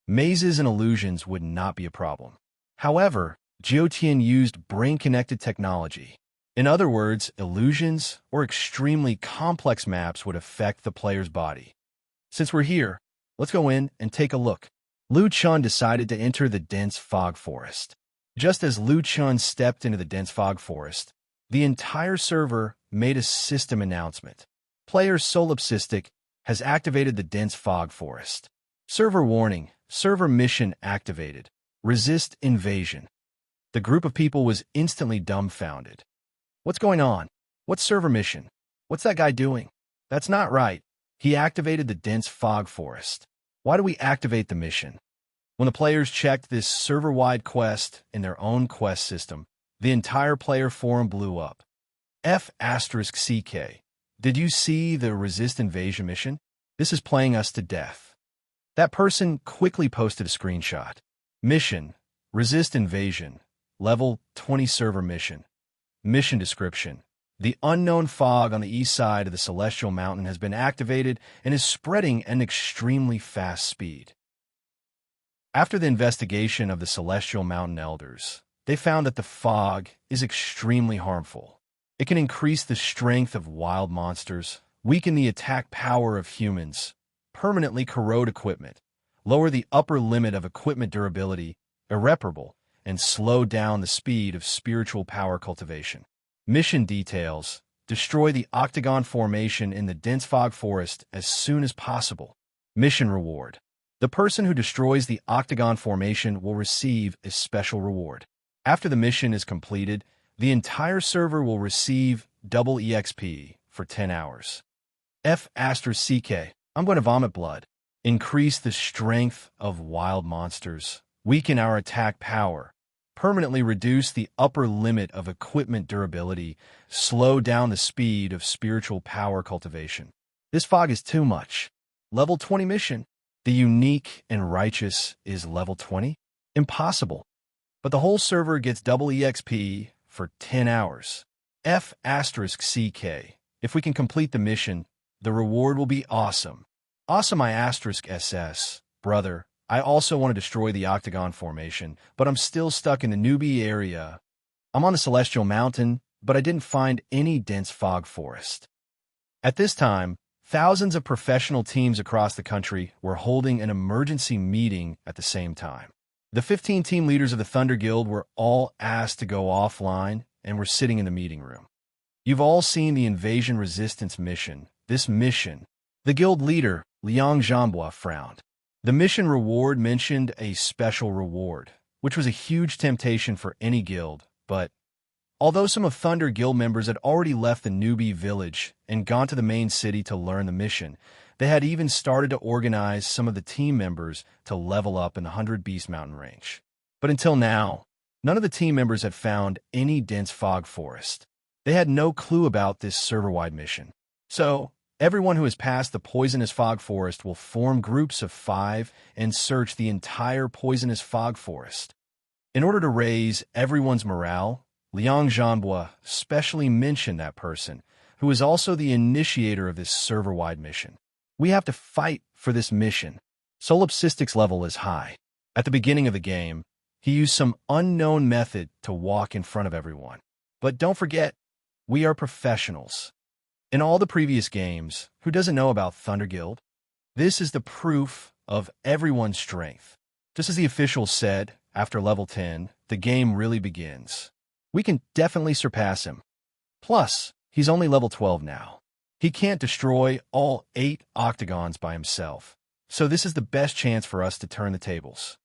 mazes and illusions would not be a problem. However, Jiutian used brain-connected technology. In other words, illusions or extremely complex maps would affect the player's body. Since we're here, let's go in and take a look. Lu Chun decided to enter the dense fog forest. Just as Lu Chun stepped into the dense fog forest, the entire server made a system announcement. Player Solipsistic has activated the dense fog forest. Server warning, server mission activated. Resist invasion. The group of people was instantly dumbfounded. What's going on? What's server mission? What's that guy doing? That's not right. He activated the dense fog forest. Why do we activate the mission? When the players checked this server-wide quest in their own quest system, the entire player forum blew up. F*CK. Did you see the resist invasion mission? This is playing us to death. That person quickly posted a screenshot. Mission, resist invasion, level 20 server mission. Mission description. The unknown fog on the east side of the Celestial Mountain has been activated and is spreading at an extremely fast speed. After the investigation of the Celestial Mountain Elders, they found that the fog is extremely harmful. It can increase the strength of wild monsters, weaken the attack power of humans, permanently corrode equipment, lower the upper limit of equipment durability, irreparable, and slow down the speed of spiritual power cultivation. Mission details: destroy the octagon formation in the dense fog forest as soon as possible. Mission reward: the person who destroys the octagon formation will receive a special reward. After the mission is completed, the entire server will receive double EXP for 10 hours. F*CK. I'm going to vomit blood. Increase the strength of wild monsters. Weaken our attack power. Permanently reduce the upper limit of equipment durability. Slow down the speed of spiritual power cultivation. This fog is too much. Level 20 mission. The unique and righteous is level 20? Impossible. But the whole server gets double EXP for 10 hours. F*CK. If we can complete the mission, the reward will be awesome. Awesome I*SS. Brother, I also want to destroy the octagon formation, but I'm still stuck in the newbie area. I'm on the Celestial Mountain, but I didn't find any dense fog forest. At this time, thousands of professional teams across the country were holding an emergency meeting at the same time. The 15 team leaders of the Thunder Guild were all asked to go offline and were sitting in the meeting room. You've all seen the invasion resistance mission. This mission, the guild leader, Liang Zhanghua, frowned. The mission reward mentioned a special reward, which was a huge temptation for any guild, but although some of Thunder Guild members had already left the newbie village and gone to the main city to learn the mission, they had even started to organize some of the team members to level up in the 100 Beast Mountain range. But until now, none of the team members had found any dense fog forest. They had no clue about this server-wide mission. So, everyone who has passed the poisonous fog forest will form groups of 5 and search the entire poisonous fog forest. In order to raise everyone's morale, Liang Zhanghua specially mentioned that person, who is also the initiator of this server-wide mission. We have to fight for this mission. Solipsistic's level is high. At the beginning of the game, he used some unknown method to walk in front of everyone. But don't forget, we are professionals. In all the previous games, who doesn't know about Thunder Guild? This is the proof of everyone's strength. Just as the officials said, after level 10, the game really begins. We can definitely surpass him. Plus, he's only level 12 now. He can't destroy all 8 octagons by himself, so this is the best chance for us to turn the tables.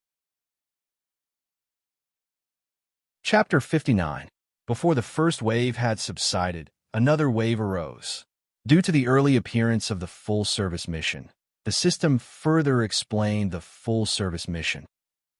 Chapter 59. Before the first wave had subsided, another wave arose. Due to the early appearance of the full-service mission, the system further explained the full-service mission.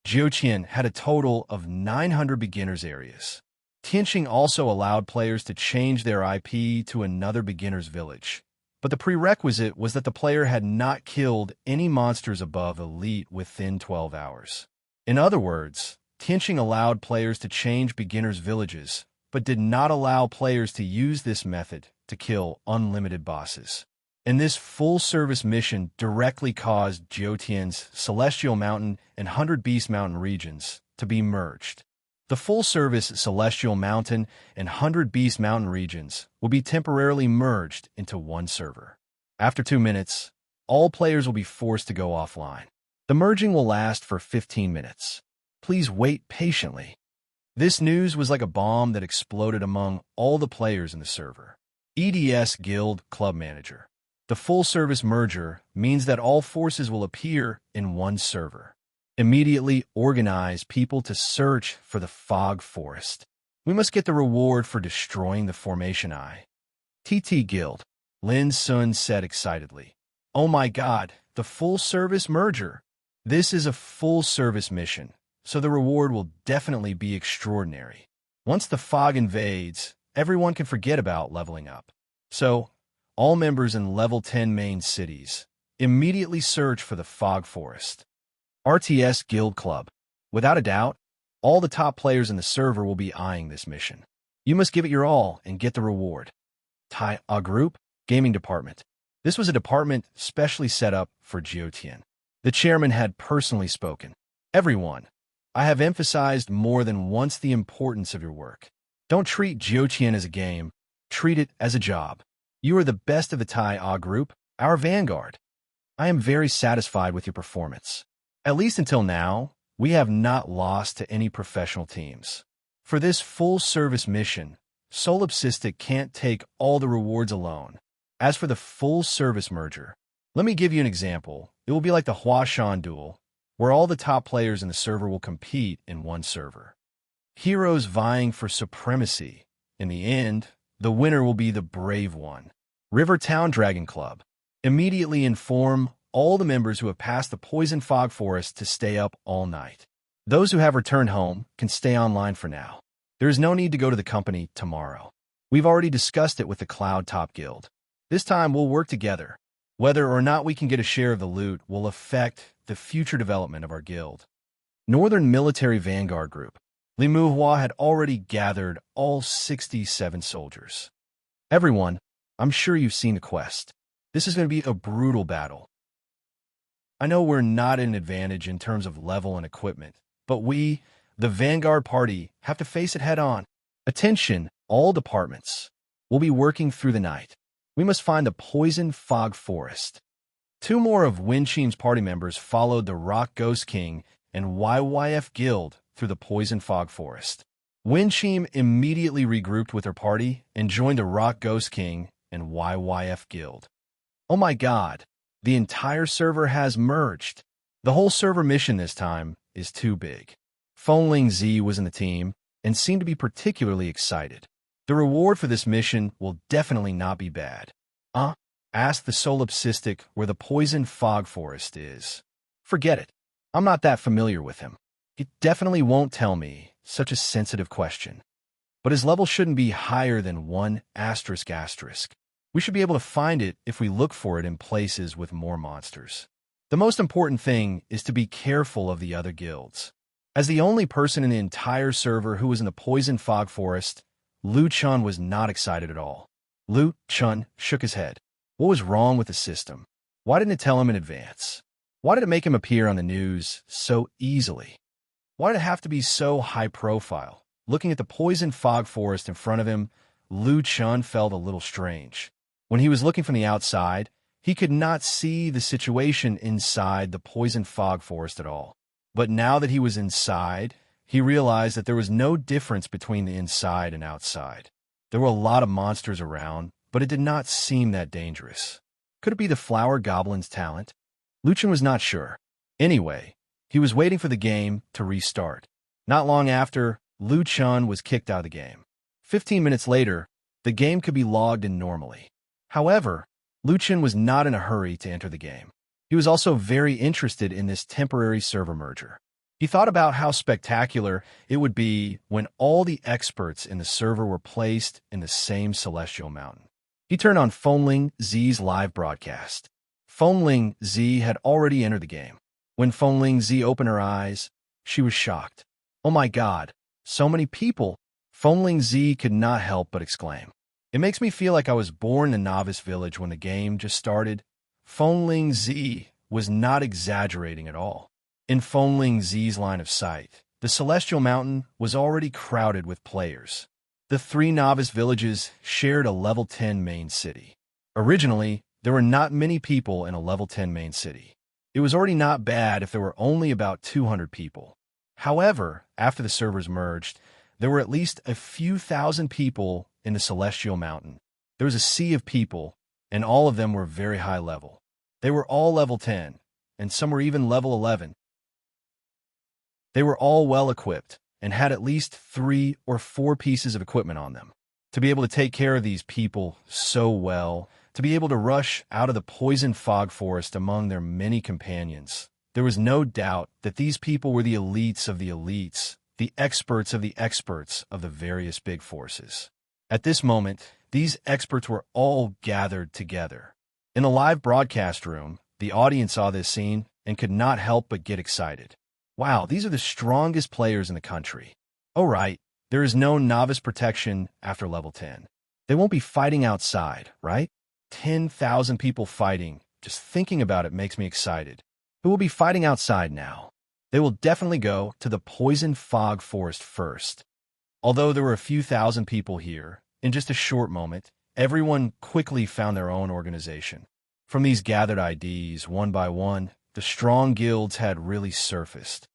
Jiuqian had a total of 900 beginners areas. Tianqing also allowed players to change their IP to another beginner's village, but the prerequisite was that the player had not killed any monsters above Elite within 12 hours. In other words, Tianqing allowed players to change beginners' villages, but did not allow players to use this method to kill unlimited bosses. And this full-service mission directly caused Jiutian's Celestial Mountain and 100 Beast Mountain regions to be merged. The full-service Celestial Mountain and 100 Beast Mountain regions will be temporarily merged into one server. After 2 minutes, all players will be forced to go offline. The merging will last for 15 minutes. Please wait patiently. This news was like a bomb that exploded among all the players in the server. EDS Guild Club Manager. The full-service merger means that all forces will appear in one server. Immediately organize people to search for the Fog Forest. We must get the reward for destroying the Formation Eye. TT Guild. Lin Sun said excitedly. Oh my god, the full-service merger. This is a full-service mission, so the reward will definitely be extraordinary. Once the fog invades, everyone can forget about leveling up. So, all members in level 10 main cities immediately search for the Fog Forest. RTS Guild Club. Without a doubt, all the top players in the server will be eyeing this mission. You must give it your all and get the reward. Tai A Group Gaming Department. This was a department specially set up for Jiutian. The chairman had personally spoken. Everyone, I have emphasized more than once the importance of your work. Don't treat Jiutian as a game, treat it as a job. You are the best of the Tai A Group, our vanguard. I am very satisfied with your performance. At least until now, we have not lost to any professional teams. For this full-service mission, Solipsistic can't take all the rewards alone. As for the full-service merger, let me give you an example. It will be like the Huashan duel, where all the top players in the server will compete in one server. Heroes vying for supremacy. In the end, the winner will be the brave one. River Town Dragon Club. Immediately inform all the members who have passed the Poison Fog Forest to stay up all night. Those who have returned home can stay online for now. There is no need to go to the company tomorrow. We've already discussed it with the Cloud Top Guild. This time we'll work together. Whether or not we can get a share of the loot will affect the future development of our guild. Northern Military Vanguard Group. Li Muhua had already gathered all 67 soldiers. Everyone, I'm sure you've seen the quest. This is going to be a brutal battle. I know we're not at an advantage in terms of level and equipment, but we, the Vanguard Party, have to face it head-on. Attention, all departments. We'll be working through the night. We must find the Poison Fog Forest. 2 more of Winchim's party members followed the Rock Ghost King and YYF Guild through the Poison Fog Forest. Winchim immediately regrouped with her party and joined the Rock Ghost King and YYF Guild. Oh my god, the entire server has merged. The whole server mission this time is too big. Fengling Z was in the team and seemed to be particularly excited. The reward for this mission will definitely not be bad. Ask the Solipsistic where the Poison Fog Forest is. Forget it. I'm not that familiar with him. He definitely won't tell me such a sensitive question. But his level shouldn't be higher than 1 ***. We should be able to find it if we look for it in places with more monsters. The most important thing is to be careful of the other guilds. As the only person in the entire server who was in the Poison Fog Forest, Lu Chun was not excited at all. Lu Chun shook his head. What was wrong with the system? Why didn't it tell him in advance? Why did it make him appear on the news so easily? Why did it have to be so high profile? Looking at the Poison Fog Forest in front of him, Lu Chun felt a little strange. When he was looking from the outside, he could not see the situation inside the Poison Fog Forest at all. But now that he was inside, he realized that there was no difference between the inside and outside. There were a lot of monsters around, but it did not seem that dangerous. Could it be the Flower Goblin's talent? Luchan was not sure. Anyway, he was waiting for the game to restart. Not long after, Lu Chun was kicked out of the game. 15 minutes later, the game could be logged in normally. However, Lu Chun was not in a hurry to enter the game. He was also very interested in this temporary server merger. He thought about how spectacular it would be when all the experts in the server were placed in the same celestial mountain. He turned on Fengling Z's live broadcast. Fengling Z had already entered the game. When Fengling Z opened her eyes, she was shocked. "Oh my God, so many people!" Fengling Z could not help but exclaim. "It makes me feel like I was born in a novice village when the game just started." Fengling Z was not exaggerating at all. In Fengling Z's line of sight, the Celestial Mountain was already crowded with players. The three novice villages shared a level 10 main city. Originally, there were not many people in a level 10 main city. It was already not bad if there were only about 200 people. However, after the servers merged, there were at least a few thousand people in the Celestial Mountain. There was a sea of people, and all of them were very high level. They were all level 10, and some were even level 11. They were all well equipped and had at least 3 or 4 pieces of equipment on them. To be able to take care of these people so well, to be able to rush out of the poison fog forest among their many companions, there was no doubt that these people were the elites of the elites, the experts of the various big forces. At this moment, these experts were all gathered together. In the live broadcast room, the audience saw this scene and could not help but get excited. Wow, these are the strongest players in the country. Oh right, there is no novice protection after level 10. They won't be fighting outside, right? 10,000 people fighting. Just thinking about it makes me excited. Who will be fighting outside now? They will definitely go to the poison fog forest first. Although there were a few thousand people here, in just a short moment, everyone quickly found their own organization. From these gathered IDs, one by one, the strong guilds had really surfaced.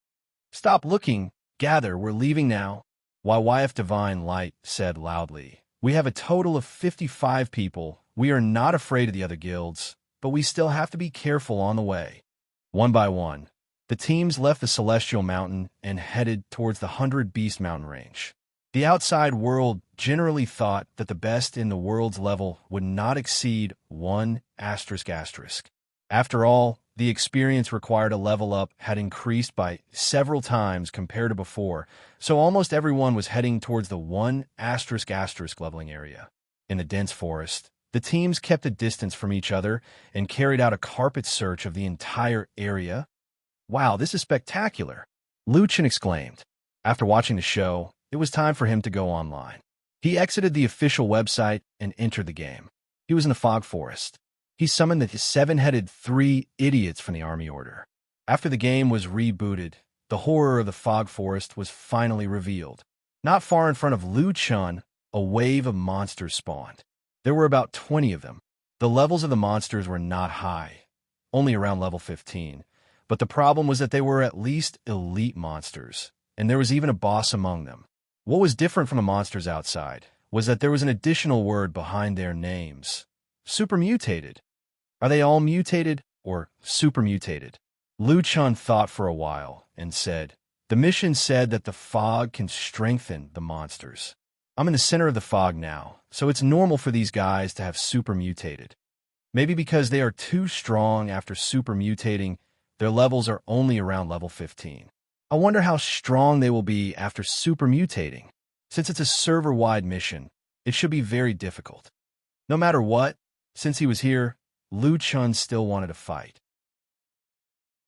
"Stop looking, gather, we're leaving now." YYF Divine Light said loudly, "We have a total of 55 people. We are not afraid of the other guilds, but we still have to be careful on the way." One by one, the teams left the Celestial Mountain and headed towards the 100 Beast Mountain range. The outside world generally thought that the best in the world's level would not exceed 1 ***. After all, the experience required to level up had increased by several times compared to before, so almost everyone was heading towards the 1 *** leveling area. In the dense forest, the teams kept a distance from each other and carried out a carpet search of the entire area. "Wow, this is spectacular!" Lu Chun exclaimed. After watching the show, it was time for him to go online. He exited the official website and entered the game. He was in the fog forest. He summoned the 7-headed 3 idiots from the army order. After the game was rebooted, the horror of the fog forest was finally revealed. Not far in front of Lu Chun, a wave of monsters spawned. There were about 20 of them. The levels of the monsters were not high, only around level 15. But the problem was that they were at least elite monsters, and there was even a boss among them. What was different from the monsters outside was that there was an additional word behind their names. Super mutated. Are they all mutated or super mutated? Lu Chun thought for a while and said, "The mission said that the fog can strengthen the monsters. I'm in the center of the fog now, so it's normal for these guys to have super mutated. Maybe because they are too strong after super mutating, their levels are only around level 15. I wonder how strong they will be after super mutating. Since it's a server-wide mission, it should be very difficult." No matter what, since he was here, Lu Chun still wanted to fight.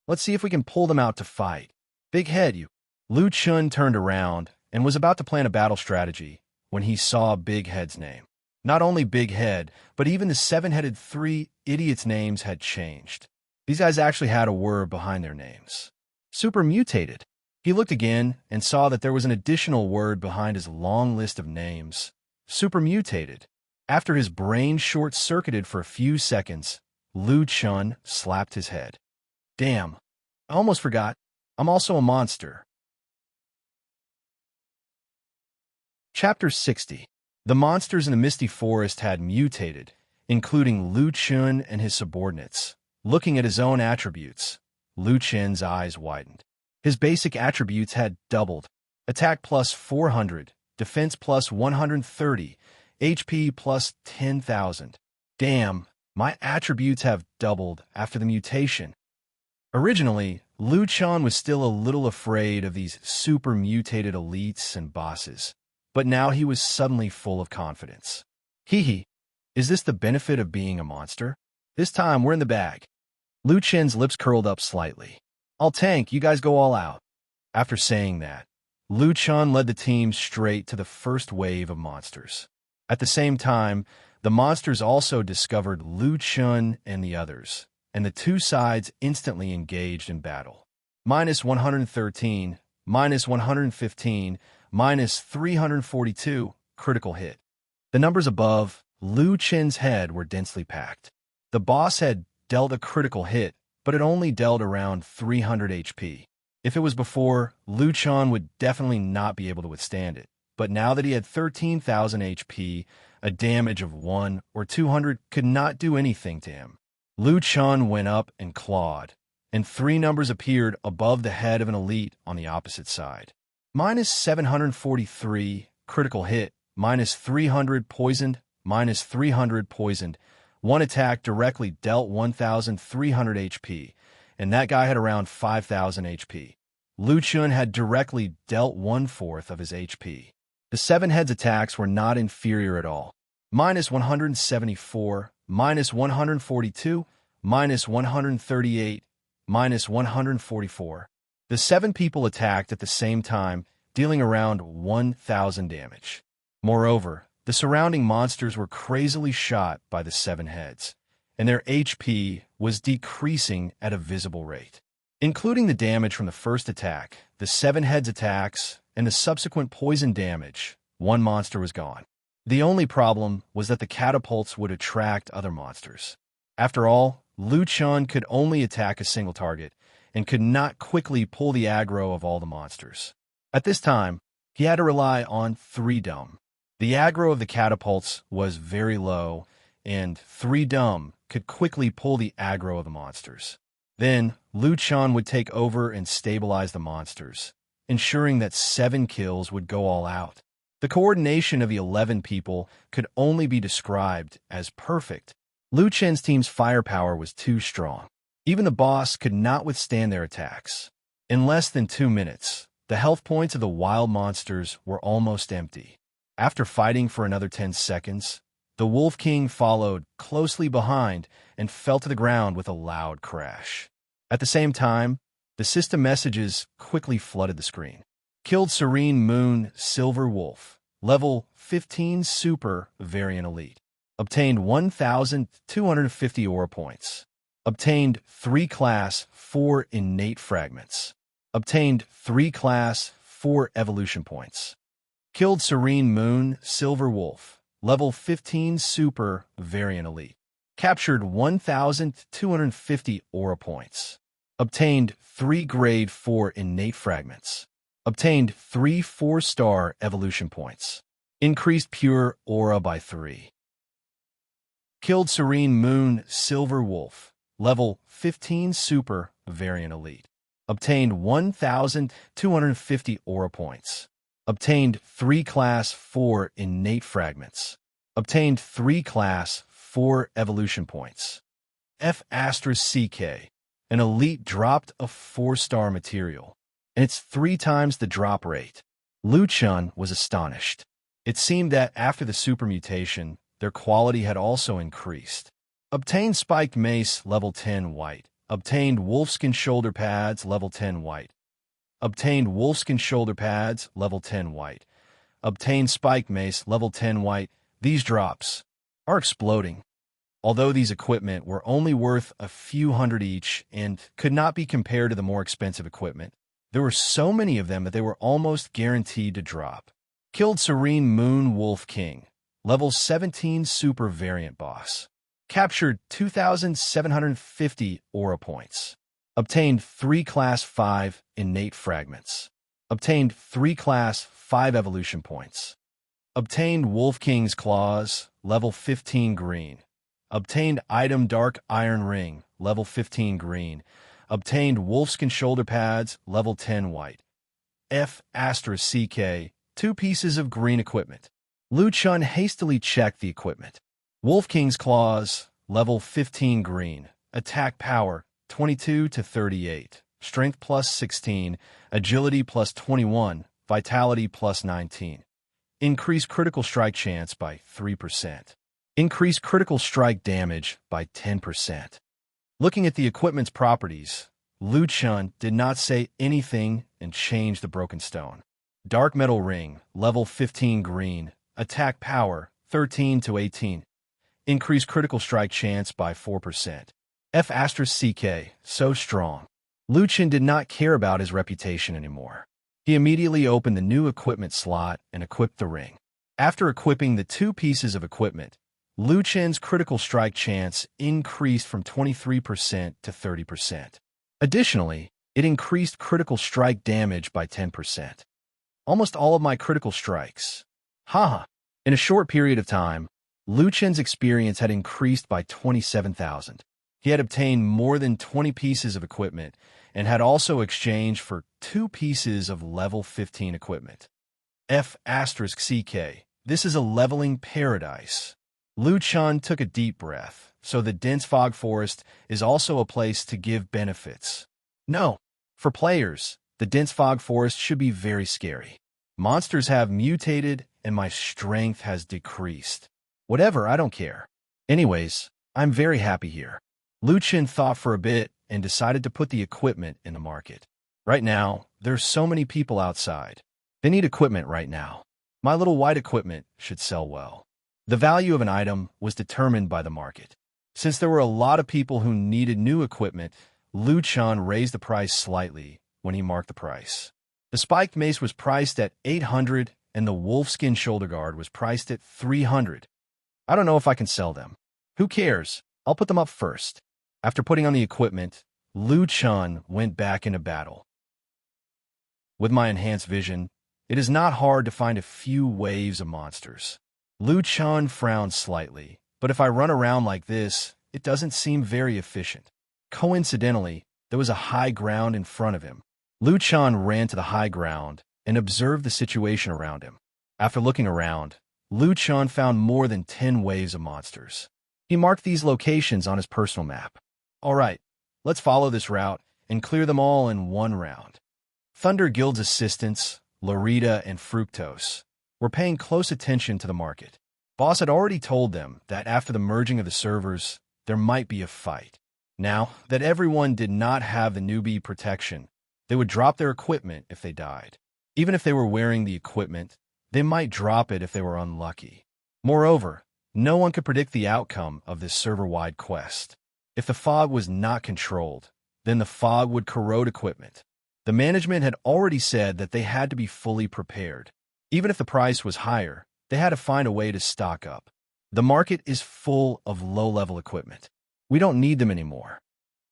"Let's see if we can pull them out to fight. Big head, you." Lu Chun turned around and was about to plan a battle strategy when he saw Big Head's name. Not only Big Head, but even the 7-headed 3 idiots' names had changed. These guys actually had a word behind their names. Super mutated. He looked again and saw that there was an additional word behind his long list of names. Super mutated. After his brain short-circuited for a few seconds, Lu Chun slapped his head. "Damn, I almost forgot. I'm also a monster." Chapter 60. The monsters in the Misty Forest had mutated, including Lu Chun and his subordinates. Looking at his own attributes, Lu Chun's eyes widened. His basic attributes had doubled. attack plus 400, defense plus 130, HP plus 10,000. Damn, my attributes have doubled after the mutation. Originally, Liu Chan was still a little afraid of these super mutated elites and bosses, but now he was suddenly full of confidence. Hee, is this the benefit of being a monster? This time we're in the bag. Liu Chen's lips curled up slightly. I'll tank, you guys go all out. After saying that, Liu Chan led the team straight to the first wave of monsters. At the same time, the monsters also discovered Liu Chan and the others, and the two sides instantly engaged in battle. Minus 113, minus 115, minus 342, critical hit. The numbers above Liu Chen's head were densely packed. The boss had dealt a critical hit, but it only dealt around 300 HP. If it was before, Liu Chan would definitely not be able to withstand it. But now that he had 13,000 HP, a damage of 1 or 200 could not do anything to him. Liu Chan went up and clawed, and 3 numbers appeared above the head of an elite on the opposite side. Minus 743, critical hit, minus 300 poisoned, minus 300 poisoned. One attack directly dealt 1,300 HP, and that guy had around 5,000 HP. Liu Chan had directly dealt 1/4 of his HP. The 7 heads attacks were not inferior at all. Minus 174, minus 142, minus 138, minus 144. The 7 people attacked at the same time, dealing around 1,000 damage. Moreover, the surrounding monsters were crazily shot by the 7 heads, and their HP was decreasing at a visible rate. Including the damage from the first attack, the 7 heads attacks, and the subsequent poison damage, 1 monster was gone. The only problem was that the catapults would attract other monsters. After all, Liu Chan could only attack a single target, and could not quickly pull the aggro of all the monsters. At this time, he had to rely on 3 dumb. The aggro of the catapults was very low, and 3 dumb could quickly pull the aggro of the monsters. Then, Liu Chan would take over and stabilize the monsters, ensuring that 7 kills would go all out. The coordination of the 11 people could only be described as perfect. Liu Chen's team's firepower was too strong. Even the boss could not withstand their attacks. In less than 2 minutes, the health points of the wild monsters were almost empty. After fighting for another 10 seconds, the Wolf King followed closely behind and fell to the ground with a loud crash. At the same time, the system messages quickly flooded the screen. Killed Serene Moon Silver Wolf, level 15 Super Variant Elite. Obtained 1,250 aura points. Obtained 3 class 4 innate fragments. Obtained 3 class 4 evolution points. Killed Serene Moon Silver Wolf, level 15 Super Variant Elite. Captured 1,250 aura points. Obtained 3 grade 4 innate fragments. Obtained 3 4-star evolution points. Increased pure aura by 3. Killed Serene Moon Silver Wolf, level 15 Super Variant Elite. Obtained 1,250 aura points. Obtained 3 class 4 innate fragments. Obtained 3 class 4 evolution points. F***CK. An elite dropped a 4-star material, and it's 3 times the drop rate. Liu Chan was astonished. It seemed that after the super mutation, their quality had also increased. Obtained spiked mace level 10 white. Obtained wolfskin shoulder pads level 10 white. Obtained wolfskin shoulder pads level 10 white. Obtained spiked mace level 10 white. These drops are exploding. Although these equipment were only worth a few hundred each and could not be compared to the more expensive equipment, there were so many of them that they were almost guaranteed to drop. Killed Serene Moon Wolf King, level 17 Super Variant Boss. Captured 2,750 aura points. Obtained 3 class 5 innate fragments. Obtained 3 class 5 evolution points. Obtained Wolf King's Claws, level 15 green. Obtained item Dark Iron Ring, level 15 green. Obtained Wolfskin Shoulder Pads, level 10 white. F asterisk CK, 2 pieces of green equipment. Lu Chun hastily checked the equipment. Wolf King's Claws, level 15 green. Attack power, 22 to 38. Strength plus 16. Agility plus 21. Vitality plus 19. Increase critical strike chance by 3%. Increase critical strike damage by 10%. Looking at the equipment's properties, Lu Chun did not say anything and changed the broken stone. Dark metal ring, level 15 green. Attack power, 13 to 18. Increase critical strike chance by 4%. F asterisk CK, so strong. Lu Chun did not care about his reputation anymore. He immediately opened the new equipment slot and equipped the ring. After equipping the 2 pieces of equipment, Lu Chun's critical strike chance increased from 23% to 30%. Additionally, it increased critical strike damage by 10%. Almost all of my critical strikes. Haha. In a short period of time, Lu Chun's experience had increased by 27,000. He had obtained more than 20 pieces of equipment and had also exchanged for 2 pieces of level 15 equipment. F asterisk CK. This is a leveling paradise. Lu Chun took a deep breath, so the dense fog forest is also a place to give benefits. No, for players, the dense fog forest should be very scary. Monsters have mutated and my strength has decreased. Whatever, I don't care. Anyways, I'm very happy here. Lu Chun thought for a bit and decided to put the equipment in the market. Right now, there's so many people outside. They need equipment right now. My little white equipment should sell well. The value of an item was determined by the market. Since there were a lot of people who needed new equipment, Lu Chun raised the price slightly when he marked the price. The spiked mace was priced at 800 and the wolfskin shoulder guard was priced at 300. I don't know if I can sell them. Who cares? I'll put them up first. After putting on the equipment, Lu Chun went back into battle. With my enhanced vision, it is not hard to find a few waves of monsters. Lu Chun frowned slightly, but if I run around like this, it doesn't seem very efficient. Coincidentally, there was a high ground in front of him. Lu Chun ran to the high ground and observed the situation around him. After looking around, Lu Chun found more than 10 waves of monsters. He marked these locations on his personal map. All right, let's follow this route and clear them all in one round. Thunder Guild's assistants, Lorita and Fructose, were paying close attention to the market. Boss had already told them that after the merging of the servers, there might be a fight. Now that everyone did not have the newbie protection, they would drop their equipment if they died. Even if they were wearing the equipment, they might drop it if they were unlucky. Moreover, no one could predict the outcome of this server-wide quest. If the fog was not controlled, then the fog would corrode equipment. The management had already said that they had to be fully prepared. Even if the price was higher, they had to find a way to stock up. The market is full of low-level equipment. We don't need them anymore.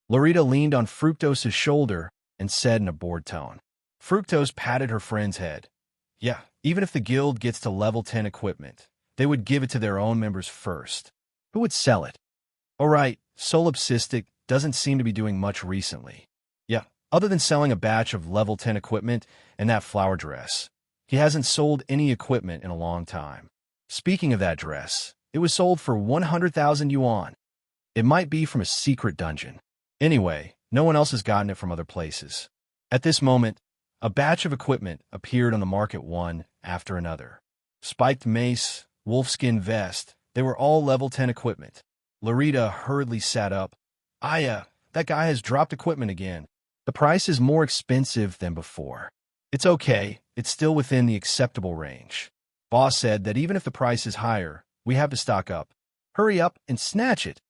Lorita leaned on Fructose's shoulder and said in a bored tone. Fructose patted her friend's head. Yeah, even if the guild gets to level 10 equipment, they would give it to their own members first. Who would sell it? All right, Solipsistic doesn't seem to be doing much recently. Yeah, other than selling a batch of level 10 equipment and that flower dress. He hasn't sold any equipment in a long time. Speaking of that dress, it was sold for 100,000 yuan. It might be from a secret dungeon. Anyway, no one else has gotten it from other places. At this moment, a batch of equipment appeared on the market one after another. Spiked mace, wolfskin vest, they were all level 10 equipment. Lorita hurriedly sat up. Aya, that guy has dropped equipment again. The price is more expensive than before. It's okay, it's still within the acceptable range. Boss said that even if the price is higher, we have to stock up. Hurry up and snatch it.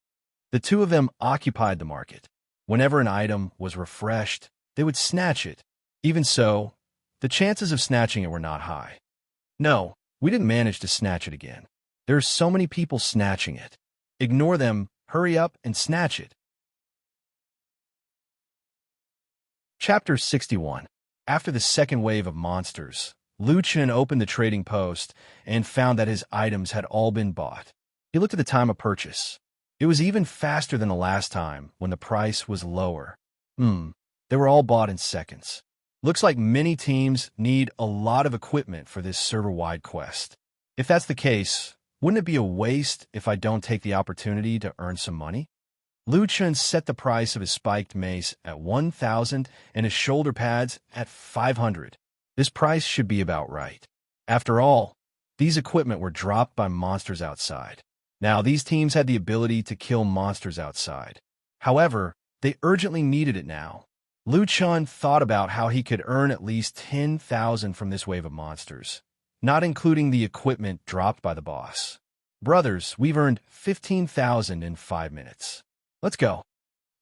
The two of them occupied the market. Whenever an item was refreshed, they would snatch it. Even so, the chances of snatching it were not high. No, we didn't manage to snatch it again. There are so many people snatching it. Ignore them, hurry up and snatch it. Chapter 61. After the second wave of monsters, Lu Chun opened the trading post and found that his items had all been bought. He looked at the time of purchase. It was even faster than the last time when the price was lower. They were all bought in seconds. Looks like many teams need a lot of equipment for this server-wide quest. If that's the case, wouldn't it be a waste if I don't take the opportunity to earn some money? Lu Chun set the price of his spiked mace at 1,000 and his shoulder pads at 500. This price should be about right. After all, these equipment were dropped by monsters outside. Now, these teams had the ability to kill monsters outside. However, they urgently needed it now. Lu Chun thought about how he could earn at least 10,000 from this wave of monsters, not including the equipment dropped by the boss. Brothers, we've earned 15,000 in 5 minutes. Let's go.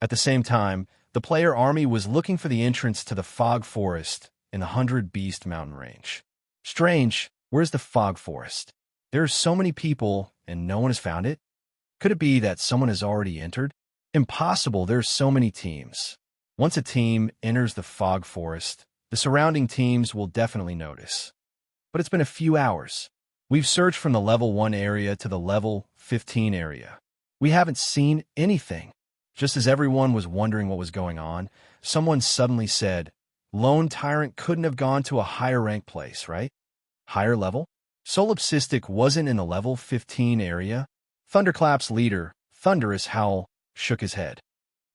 At the same time, the player army was looking for the entrance to the Fog Forest in the 100 Beast mountain range. Strange, where's the Fog Forest? There are so many people and no one has found it? Could it be that someone has already entered? Impossible, there are so many teams. Once a team enters the Fog Forest, the surrounding teams will definitely notice. But it's been a few hours. We've searched from the level 1 area to the level 15 area. We haven't seen anything. Just as everyone was wondering what was going on, someone suddenly said, Lone Tyrant couldn't have gone to a higher rank place, right? Higher level? Solipsistic wasn't in the level 15 area? Thunderclap's leader, Thunderous Howl, shook his head.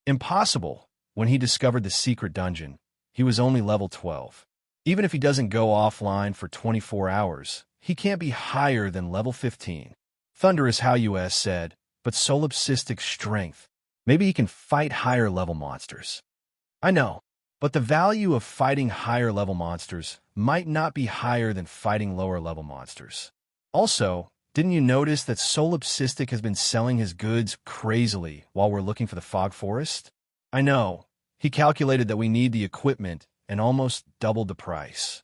Impossible. When he discovered the secret dungeon, he was only level 12. Even if he doesn't go offline for 24 hours, he can't be higher than level 15. Thunderous Howl US said, but Solipsistic's strength. Maybe he can fight higher level monsters. I know, but the value of fighting higher level monsters might not be higher than fighting lower level monsters. Also, didn't you notice that Solipsistic has been selling his goods crazily while we're looking for the Fog Forest? I know. He calculated that we need the equipment and almost doubled the price.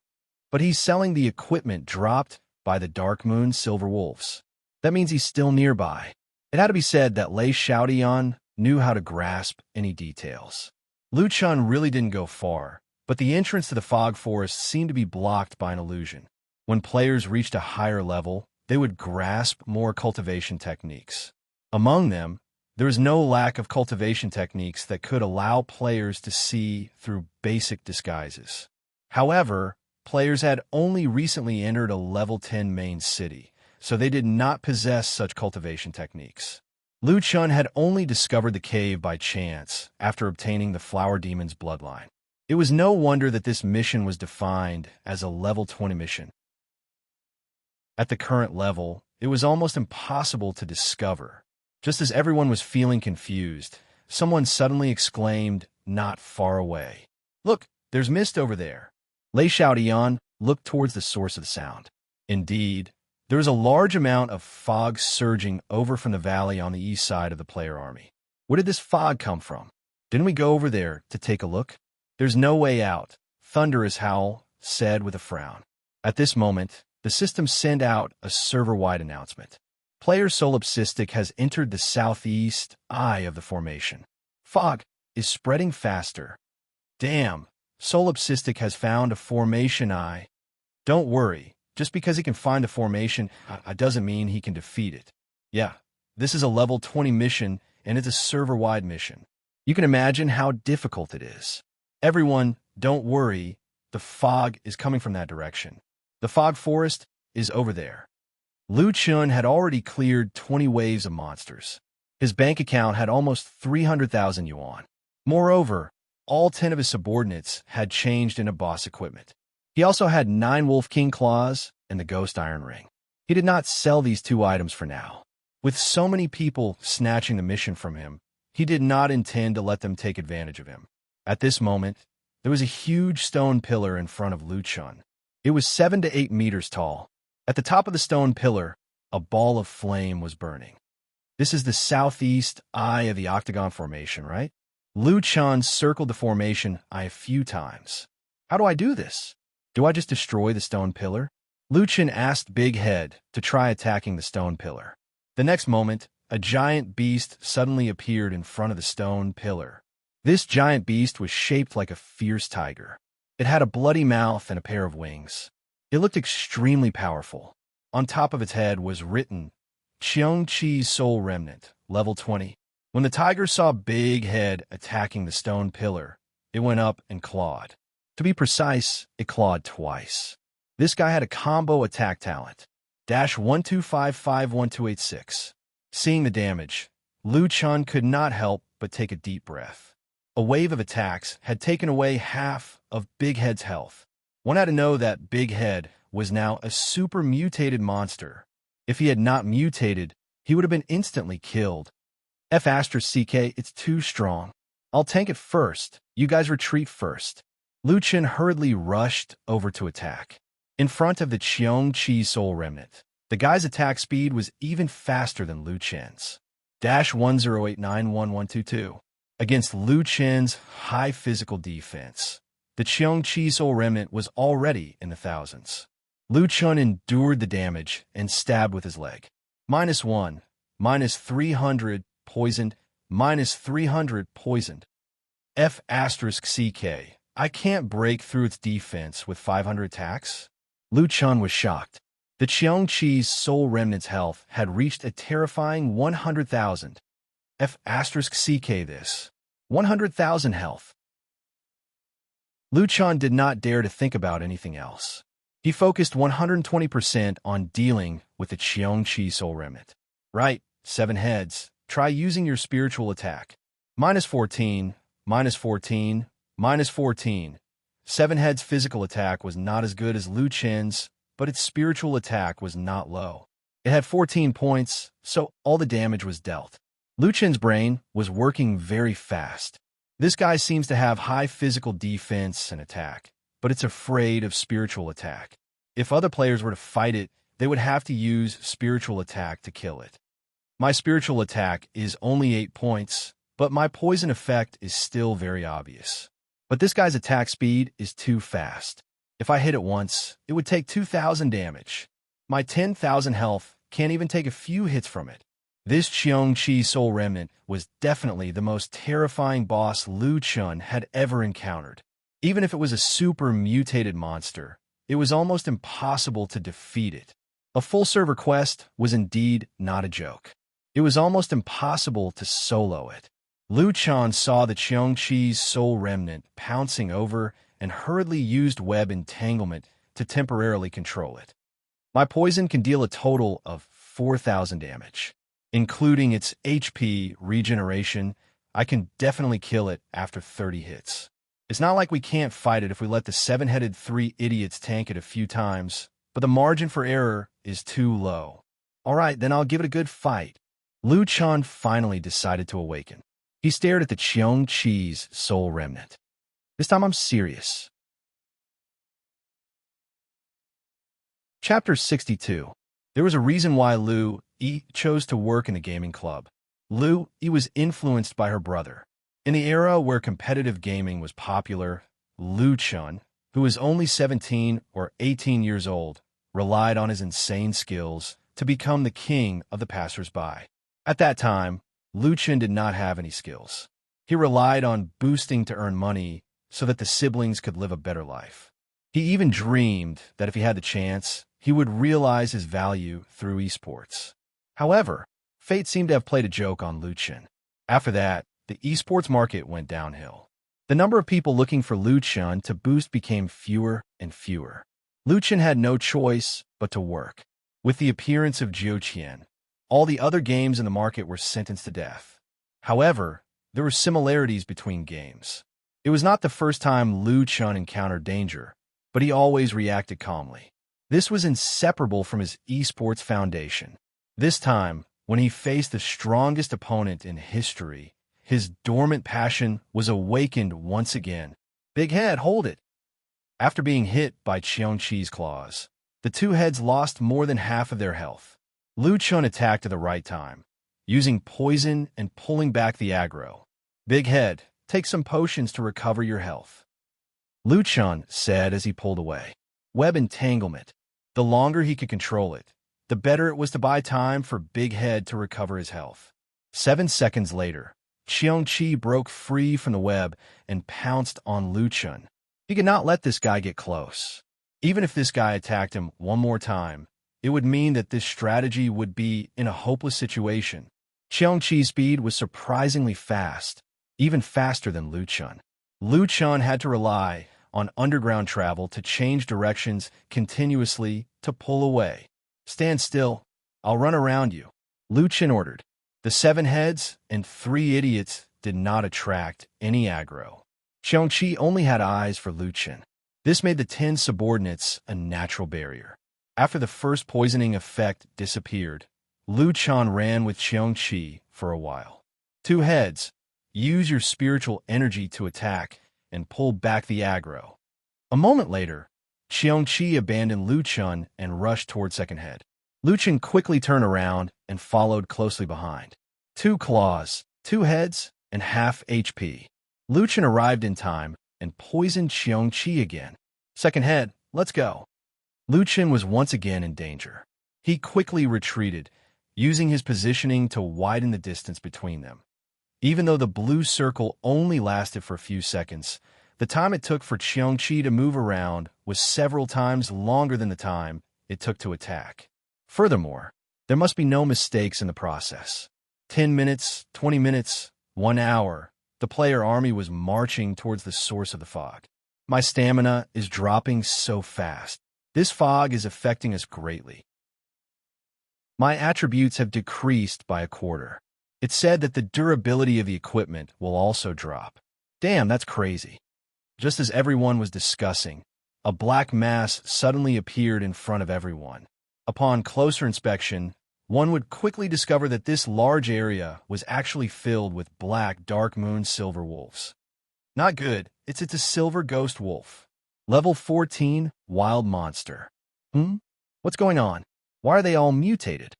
But he's selling the equipment dropped by the Dark Moon Silver Wolves. That means he's still nearby. It had to be said that Lei Xiaodian knew how to grasp any details. Lu Chun really didn't go far, but the entrance to the Fog Forest seemed to be blocked by an illusion. When players reached a higher level, they would grasp more cultivation techniques. Among them, there is no lack of cultivation techniques that could allow players to see through basic disguises. However, players had only recently entered a level 10 main city, so they did not possess such cultivation techniques. Lu Chun had only discovered the cave by chance after obtaining the Flower Demon's bloodline. It was no wonder that this mission was defined as a level 20 mission. At the current level, it was almost impossible to discover. Just as everyone was feeling confused, someone suddenly exclaimed, not far away. Look, there's mist over there. Lei Xiaodian looked towards the source of the sound. Indeed, there was a large amount of fog surging over from the valley on the east side of the player army. Where did this fog come from? Didn't we go over there to take a look? There's no way out, Thunderous Howl said with a frown. At this moment, the system sent out a server-wide announcement. Player Solipsistic has entered the southeast eye of the formation. Fog is spreading faster. Damn, Solipsistic has found a formation eye. Don't worry, just because he can find a formation doesn't mean he can defeat it. Yeah, this is a level 20 mission and it's a server-wide mission. You can imagine how difficult it is. Everyone, don't worry, the fog is coming from that direction. The Fog Forest is over there. Lu Chun had already cleared 20 waves of monsters. His bank account had almost 300,000 yuan. Moreover, all 10 of his subordinates had changed into boss equipment. He also had 9 Wolf King Claws and the Ghost Iron Ring. He did not sell these 2 items for now. With so many people snatching the mission from him, he did not intend to let them take advantage of him. At this moment, there was a huge stone pillar in front of Lu Chun. It was 7 to 8 meters tall. At the top of the stone pillar, a ball of flame was burning. This is the southeast eye of the octagon formation, right? Lu Chun circled the formation eye a few times. How do I do this? Do I just destroy the stone pillar? Lu Chun asked Big Head to try attacking the stone pillar. The next moment, a giant beast suddenly appeared in front of the stone pillar. This giant beast was shaped like a fierce tiger. It had a bloody mouth and a pair of wings. It looked extremely powerful. On top of its head was written, Qiang Chi's Soul Remnant, level 20. When the tiger saw Big Head attacking the stone pillar, it went up and clawed. To be precise, it clawed twice. This guy had a combo attack talent. -1255-1286. Seeing the damage, Lu Chun could not help but take a deep breath. A wave of attacks had taken away half of Big Head's health. One had to know that Big Head was now a super mutated monster. If he had not mutated, he would have been instantly killed. F***CK, it's too strong. I'll tank it first. You guys retreat first. Lu Chun hurriedly rushed over to attack. In front of the Qiong-Chi Soul Remnant, the guy's attack speed was even faster than Lu Chen's. -10891122. Against Lu Chen's high physical defense, the Qiong-Chi Soul Remnant was already in the thousands. Lu Chun endured the damage and stabbed with his leg. -1, -300, poisoned, -300, poisoned. F***CK, I can't break through its defense with 500 attacks? Lu Chun was shocked. The Qiong-Chi's Soul Remnant's health had reached a terrifying 100,000. F***CK this. 100,000 health. Lu Chun did not dare to think about anything else. He focused 120% on dealing with the Qiong-Chi Soul Remnant. Right, 7 heads. Try using your spiritual attack. -14, -14, -14. 7 heads' physical attack was not as good as Lu Chen's, but its spiritual attack was not low. It had 14 points, so all the damage was dealt. Lu Chen's brain was working very fast. This guy seems to have high physical defense and attack, but it's afraid of spiritual attack. If other players were to fight it, they would have to use spiritual attack to kill it. My spiritual attack is only 8 points, but my poison effect is still very obvious. But this guy's attack speed is too fast. If I hit it once, it would take 2,000 damage. My 10,000 health can't even take a few hits from it. This Qiong-Chi Soul Remnant was definitely the most terrifying boss Lu Chun had ever encountered. Even if it was a super mutated monster, it was almost impossible to defeat it. A full server quest was indeed not a joke. It was almost impossible to solo it. Lu Chun saw the Qiong-Chi's Soul Remnant pouncing over and hurriedly used web entanglement to temporarily control it. My poison can deal a total of 4,000 damage. Including its HP regeneration, I can definitely kill it after 30 hits. It's not like we can't fight it if we let the 7-headed 3 idiots tank it a few times, but the margin for error is too low. Alright, then I'll give it a good fight. Lu Chun finally decided to awaken. He stared at the Qiong-Chi's Soul Remnant. This time I'm serious. Chapter 62. There was a reason why Lu Yi chose to work in a gaming club. Lu Yi was influenced by her brother. In the era where competitive gaming was popular, Lu Chun, who was only 17 or 18 years old, relied on his insane skills to become the king of the passers-by. At that time, Lu Chun did not have any skills. He relied on boosting to earn money so that the siblings could live a better life. He even dreamed that if he had the chance, he would realize his value through esports. However, fate seemed to have played a joke on Lu Chun. After that, the esports market went downhill. The number of people looking for Lu Chun to boost became fewer and fewer. Lu Chun had no choice but to work. With the appearance of Jiuqian, all the other games in the market were sentenced to death. However, there were similarities between games. It was not the first time Lu Chun encountered danger, but he always reacted calmly. This was inseparable from his esports foundation. This time, when he faced the strongest opponent in history, his dormant passion was awakened once again. Big Head, hold it! After being hit by Qiong-Chi's claws, the two heads lost more than half of their health. Lu Chun attacked at the right time, using poison and pulling back the aggro. Big Head, take some potions to recover your health. Lu Chun said as he pulled away. Web entanglement. The longer he could control it, the better it was to buy time for Big Head to recover his health. 7 seconds later, Qiong-Chi broke free from the web and pounced on Lu Chun. He could not let this guy get close. Even if this guy attacked him one more time, it would mean that this strategy would be in a hopeless situation. Qiong-Chi's speed was surprisingly fast, even faster than Lu Chun. Lu Chun had to rely on underground travel to change directions continuously to pull away. Stand still. I'll run around you, Lu Chen ordered. The 7 heads and 3 idiots did not attract any aggro. Xiangqi only had eyes for Lu Chen. This made the 10 subordinates a natural barrier. After the first poisoning effect disappeared, Lu Chen ran with Xiangqi for a while. 2 heads, use your spiritual energy to attack and pull back the aggro. A moment later, Xiangqi abandoned Lu Chen and rushed toward second head. Lu Chen quickly turned around and followed closely behind. 2 claws, 2 heads, and half HP. Lu Chen arrived in time and poisoned Xiangqi again. Second head, let's go. Lu Chen was once again in danger. He quickly retreated, using his positioning to widen the distance between them. Even though the blue circle only lasted for a few seconds, the time it took for Xiangqi to move around was several times longer than the time it took to attack. Furthermore, there must be no mistakes in the process. 10 minutes, 20 minutes, 1 hour, the player army was marching towards the source of the fog. My stamina is dropping so fast. This fog is affecting us greatly. My attributes have decreased by 1/4. It's said that the durability of the equipment will also drop. Damn, that's crazy. Just as everyone was discussing, a black mass suddenly appeared in front of everyone. Upon closer inspection, one would quickly discover that this large area was actually filled with black dark moon silver wolves. Not good, it's a silver ghost wolf. Level 14, wild monster. What's going on? Why are they all mutated?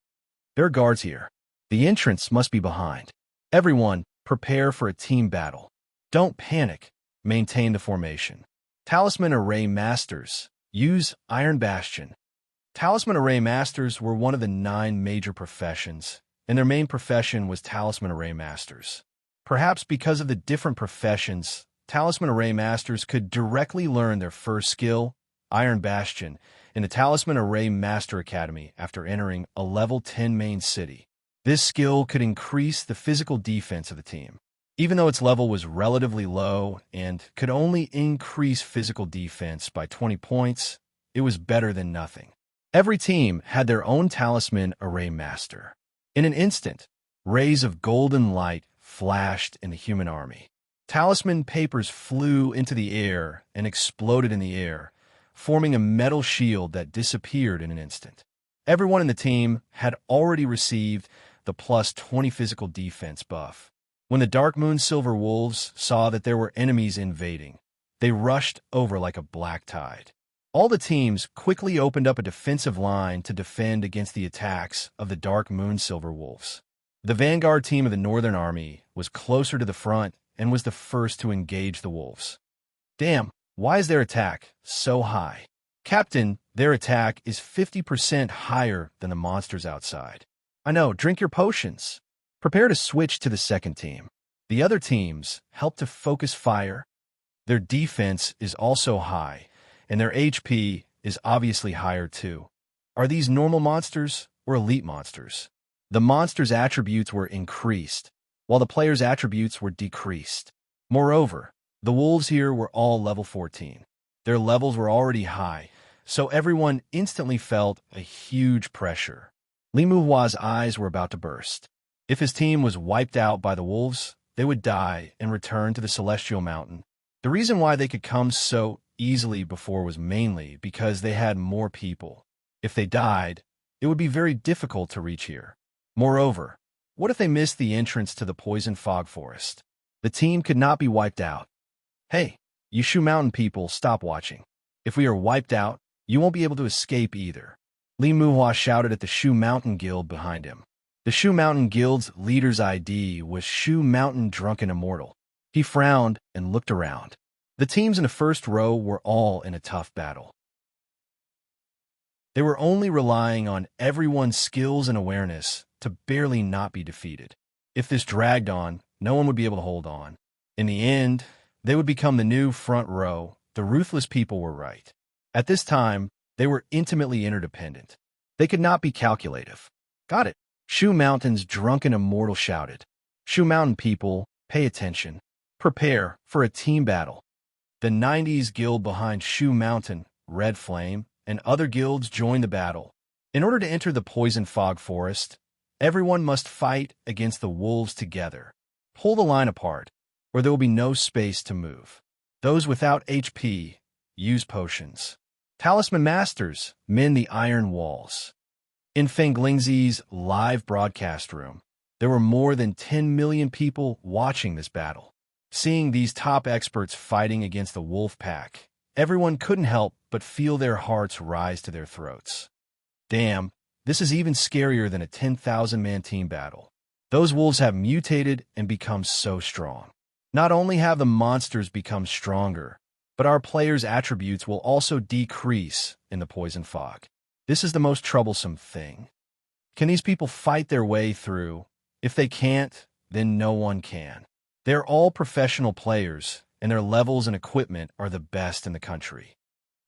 There are guards here. The entrance must be behind. Everyone, prepare for a team battle. Don't panic. Maintain the formation. Talisman Array Masters. Use Iron Bastion. Talisman Array Masters were one of the 9 major professions, and their main profession was Talisman Array Masters. Perhaps because of the different professions, Talisman Array Masters could directly learn their first skill, Iron Bastion, in the Talisman Array Master Academy after entering a level 10 main city. This skill could increase the physical defense of the team. Even though its level was relatively low and could only increase physical defense by 20 points, it was better than nothing. Every team had their own Talisman Array Master. In an instant, rays of golden light flashed in the human army. Talisman papers flew into the air and exploded in the air, forming a metal shield that disappeared in an instant. Everyone in the team had already received the plus 20 physical defense buff. When the Dark Moon Silver Wolves saw that there were enemies invading, they rushed over like a black tide. All the teams quickly opened up a defensive line to defend against the attacks of the Dark Moon Silver Wolves. The vanguard team of the Northern Army was closer to the front and was the first to engage the wolves. Damn, why is their attack so high? Captain, their attack is 50% higher than the monsters outside. I know, drink your potions. Prepare to switch to the second team. The other teams help to focus fire. Their defense is also high, and their HP is obviously higher too. Are these normal monsters or elite monsters? The monsters' attributes were increased, while the players' attributes were decreased. Moreover, the wolves here were all level 14. Their levels were already high, so everyone instantly felt a huge pressure. Li Muhua's eyes were about to burst. If his team was wiped out by the wolves, they would die and return to the Celestial Mountain. The reason why they could come so easily before was mainly because they had more people. If they died, it would be very difficult to reach here. Moreover, what if they missed the entrance to the Poison Fog Forest? The team could not be wiped out. Hey, you Shu Mountain people, stop watching. If we are wiped out, you won't be able to escape either. Li Muhua shouted at the Shu Mountain Guild behind him. The Shu Mountain Guild's leader's ID was Shu Mountain Drunken Immortal. He frowned and looked around. The teams in the first row were all in a tough battle. They were only relying on everyone's skills and awareness to barely not be defeated. If this dragged on, no one would be able to hold on. In the end, they would become the new front row. The ruthless people were right. At this time, they were intimately interdependent. They could not be calculative. Got it. Shu Mountain's Drunken Immortal shouted. Shu Mountain people, pay attention. Prepare for a team battle. The 90s guild behind Shoe Mountain, Red Flame, and other guilds joined the battle. In order to enter the poison fog forest, everyone must fight against the wolves together. Pull the line apart, or there will be no space to move. Those without HP, use potions. Talisman Masters, mend the iron walls. In Fenglingzi's live broadcast room, there were more than 10 million people watching this battle. Seeing these top experts fighting against the wolf pack, everyone couldn't help but feel their hearts rise to their throats. Damn, this is even scarier than a 10,000-man team battle. Those wolves have mutated and become so strong. Not only have the monsters become stronger, but our players' attributes will also decrease in the poison fog. This is the most troublesome thing. Can these people fight their way through? If they can't, then no one can. They're all professional players, and their levels and equipment are the best in the country.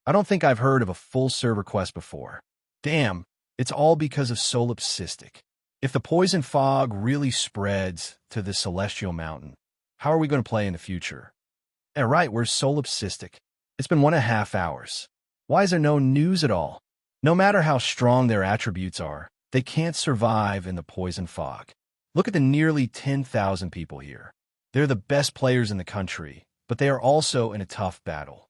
I don't think I've heard of a full server quest before. Damn, it's all because of Solipsistic. If the poison fog really spreads to the Celestial Mountain, how are we going to play in the future? Right, we're Solipsistic. It's been 1.5 hours. Why is there no news at all? No matter how strong their attributes are, they can't survive in the poison fog. Look at the nearly 10,000 people here. They're the best players in the country, but they are also in a tough battle.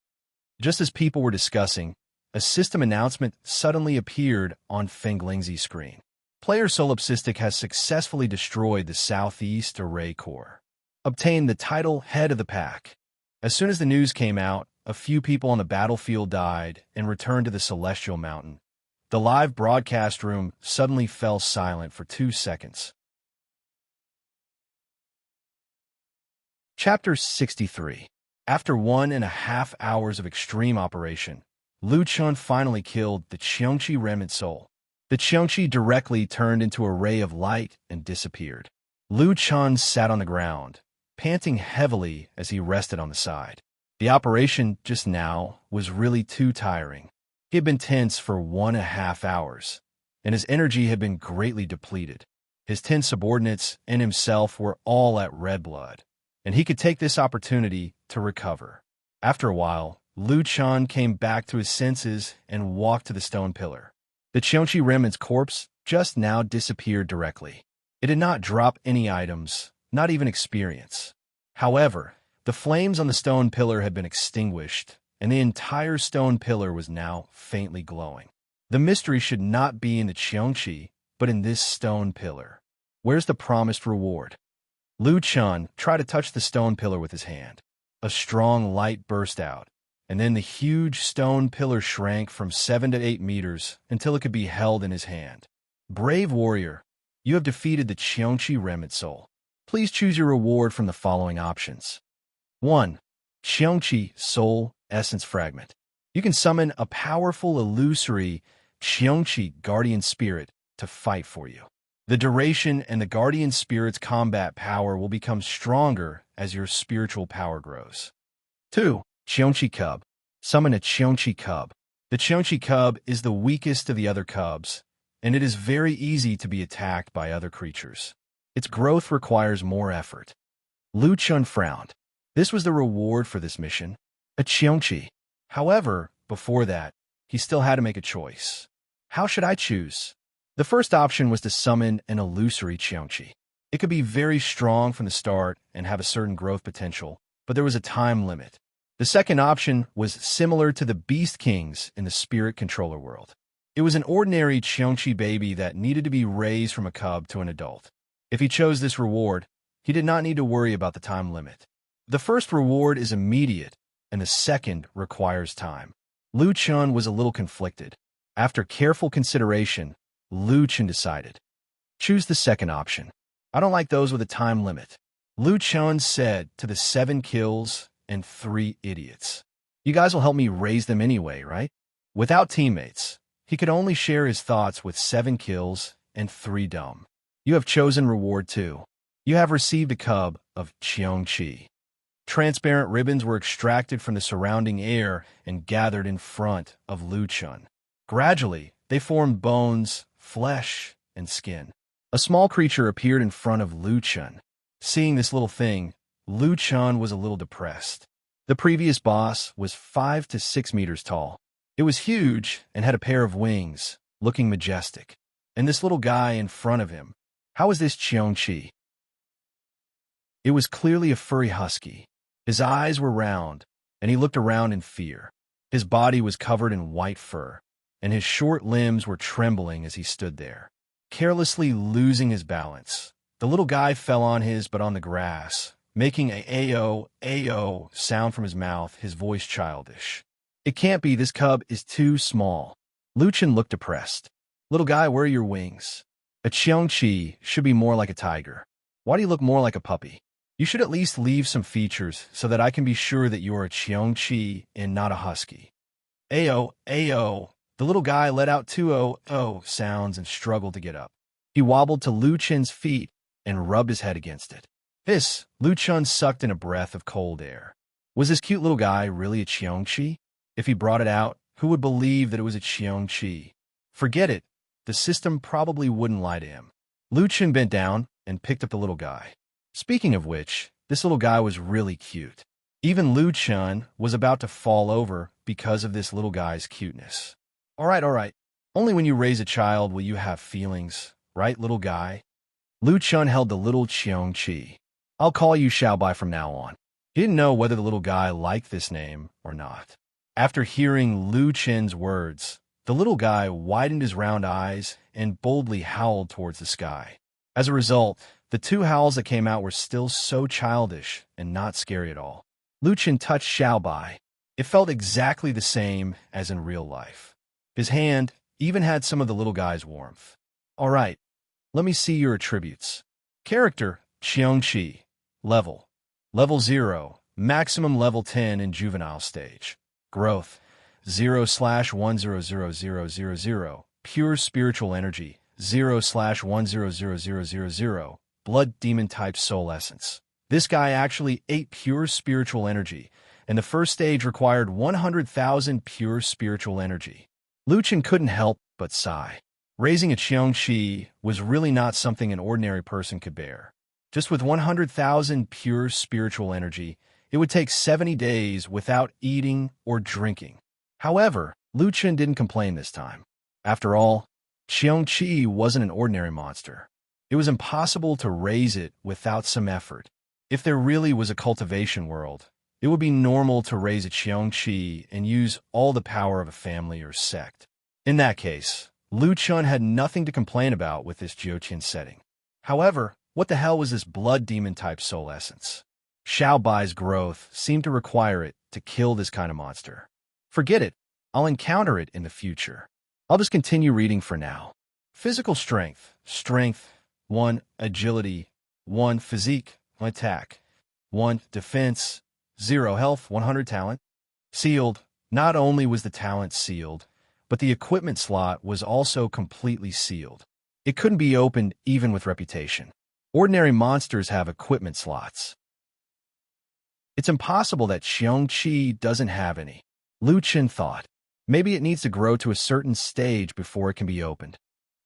Just as people were discussing, a system announcement suddenly appeared on Fenglingzi's screen. Player Solipsistic has successfully destroyed the Southeast Array Core. Obtained the title Head of the Pack. As soon as the news came out, a few people on the battlefield died and returned to the Celestial Mountain. The live broadcast room suddenly fell silent for 2 seconds. Chapter 63. After 1.5 hours of extreme operation, Lu Chun finally killed the Qiongqi remnant soul. The Qiongqi directly turned into a ray of light and disappeared. Lu Chun sat on the ground, panting heavily as he rested on the side. The operation just now was really too tiring. He had been tense for 1.5 hours, and his energy had been greatly depleted. His 10 subordinates and himself were all at red blood, and he could take this opportunity to recover. After a while, Lu Chun came back to his senses and walked to the stone pillar. The Qiongqi remnant's corpse just now disappeared directly. It did not drop any items, not even experience. However, the flames on the stone pillar had been extinguished, and the entire stone pillar was now faintly glowing. The mystery should not be in the Qiongqi, but in this stone pillar. Where's the promised reward? Lu Chun tried to touch the stone pillar with his hand. A strong light burst out, and then the huge stone pillar shrank from 7 to 8 meters until it could be held in his hand. Brave warrior, you have defeated the Qiongqi remnant soul. Please choose your reward from the following options. 1. Qiongqi Soul Essence Fragment. You can summon a powerful illusory Qiongqi Guardian Spirit to fight for you. The duration and the Guardian Spirit's combat power will become stronger as your spiritual power grows. 2. Qiongqi Cub. Summon a Qiongqi Cub. The Qiongqi Cub is the weakest of the other cubs, and it is very easy to be attacked by other creatures. Its growth requires more effort. Lu Chun frowned. This was the reward for this mission, a Qiongqi. However, before that, he still had to make a choice. How should I choose? The first option was to summon an illusory Qiongqi. It could be very strong from the start and have a certain growth potential, but there was a time limit. The second option was similar to the Beast Kings in the Spirit Controller world. It was an ordinary Qiongqi baby that needed to be raised from a cub to an adult. If he chose this reward, he did not need to worry about the time limit. The first reward is immediate, and the second requires time. Lu Chun was a little conflicted. After careful consideration, Lu Chun decided. Choose the second option. I don't like those with a time limit. Lu Chun said to the 7 kills and 3 idiots. You guys will help me raise them anyway, right? Without teammates, he could only share his thoughts with 7 kills and 3 dumb. You have chosen reward 2. You have received a cub of Qiongqi. Transparent ribbons were extracted from the surrounding air and gathered in front of Lu Chun. Gradually, they formed bones, flesh, and skin. A small creature appeared in front of Lu Chun. Seeing this little thing, Lu Chun was a little depressed. The previous boss was 5 to 6 meters tall. It was huge and had a pair of wings, looking majestic. And this little guy in front of him, how was this Qiongqi? It was clearly a furry husky. His eyes were round, and he looked around in fear. His body was covered in white fur, and his short limbs were trembling as he stood there, carelessly losing his balance. The little guy fell on his but on the grass, making a "ayo, ayo" sound from his mouth, his voice childish. It can't be, this cub is too small. Luchan looked depressed. Little guy, where are your wings? A Qiongqi should be more like a tiger. Why do you look more like a puppy? You should at least leave some features so that I can be sure that you're a Qiongqi and not a husky. Ayo, ayo. The little guy let out two "oh" sounds and struggled to get up. He wobbled to Luchan's feet and rubbed his head against it. Hiss! Luchan sucked in a breath of cold air. Was this cute little guy really a Qiongqi? If he brought it out, who would believe that it was a Qiongqi? Forget it. The system probably wouldn't lie to him. Luchan bent down and picked up the little guy. Speaking of which, this little guy was really cute. Even Luchan was about to fall over because of this little guy's cuteness. All right. Only when you raise a child will you have feelings, right, little guy? Luchan held the little Qiongqi. I'll call you Xiaobai from now on. He didn't know whether the little guy liked this name or not. After hearing Luchan's words, the little guy widened his round eyes and boldly howled towards the sky. As a result, the two howls that came out were still so childish and not scary at all. Luchan touched Xiaobai. It felt exactly the same as in real life. His hand even had some of the little guy's warmth. All right, let me see your attributes. Character, Qiongqi. Level 0, maximum level 10 in juvenile stage. Growth, 0/100000. Pure spiritual energy, 0/100000. Blood demon type soul essence. This guy actually ate pure spiritual energy, and the first stage required 100,000 pure spiritual energy. Luchan couldn't help but sigh. Raising a Qiongqi was really not something an ordinary person could bear. Just with 100,000 pure spiritual energy, it would take 70 days without eating or drinking. However, Luchan didn't complain this time. After all, Qiongqi wasn't an ordinary monster. It was impossible to raise it without some effort. If there really was a cultivation world, it would be normal to raise a Qiongqi and use all the power of a family or sect. In that case, Luchan had nothing to complain about with this Jiuqian setting. However, what the hell was this blood demon type soul essence? Xiaobai's growth seemed to require it to kill this kind of monster. Forget it. I'll encounter it in the future. I'll just continue reading for now. Physical strength. 1. Agility. 1. Physique. Attack. 1. Defense. 0. Health. 100 talent. Sealed. Not only was the talent sealed, but the equipment slot was also completely sealed. It couldn't be opened even with reputation. Ordinary monsters have equipment slots. It's impossible that Qiongqi doesn't have any. Luchan thought. Maybe it needs to grow to a certain stage before it can be opened.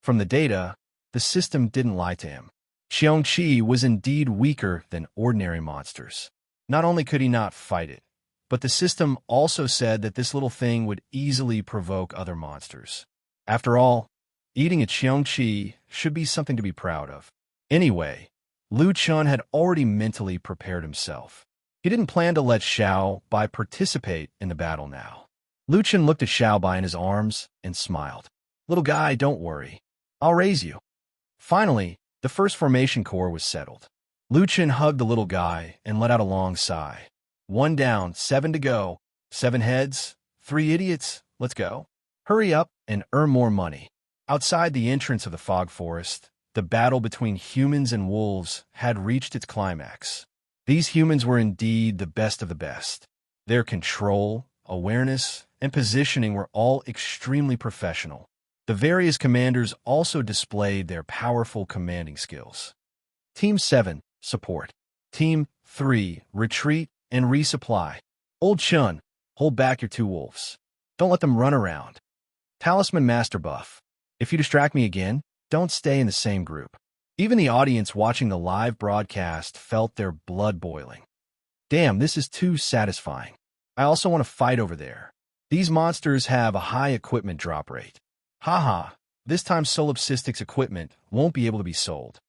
From the data, the system didn't lie to him. Qiongqi was indeed weaker than ordinary monsters. Not only could he not fight it, but the system also said that this little thing would easily provoke other monsters. After all, eating a Qiongqi should be something to be proud of. Anyway, Luchan had already mentally prepared himself. He didn't plan to let Xiaobai participate in the battle now. Luchan looked at Xiaobai in his arms and smiled. Little guy, don't worry. I'll raise you. Finally, the first formation core was settled. Luchan hugged the little guy and let out a long sigh. 1 down, 7 to go. 7 heads, 3 idiots, let's go. Hurry up and earn more money. Outside the entrance of the fog forest, the battle between humans and wolves had reached its climax. These humans were indeed the best of the best. Their control, awareness, and positioning were all extremely professional. The various commanders also displayed their powerful commanding skills. Team 7, support. Team 3, retreat and resupply. Old Chun, hold back your 2 wolves. Don't let them run around. Talisman Master buff. If you distract me again, don't stay in the same group. Even the audience watching the live broadcast felt their blood boiling. Damn, this is too satisfying. I also want to fight over there. These monsters have a high equipment drop rate. Haha, this time solipsistic's equipment won't be able to be sold.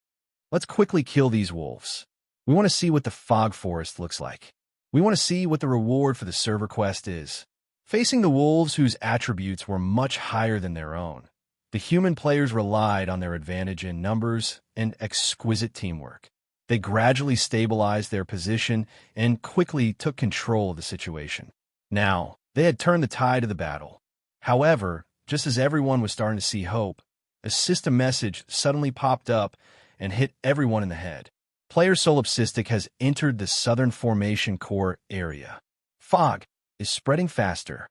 Let's quickly kill these wolves. We want to see what the fog forest looks like. We want to see what the reward for the server quest is. Facing the wolves whose attributes were much higher than their own, the human players relied on their advantage in numbers and exquisite teamwork. They gradually stabilized their position and quickly took control of the situation. Now, they had turned the tide of the battle. However, just as everyone was starting to see hope, a system message suddenly popped up and hit everyone in the head. Player Solipsistic has entered the southern formation core area. Fog is spreading faster.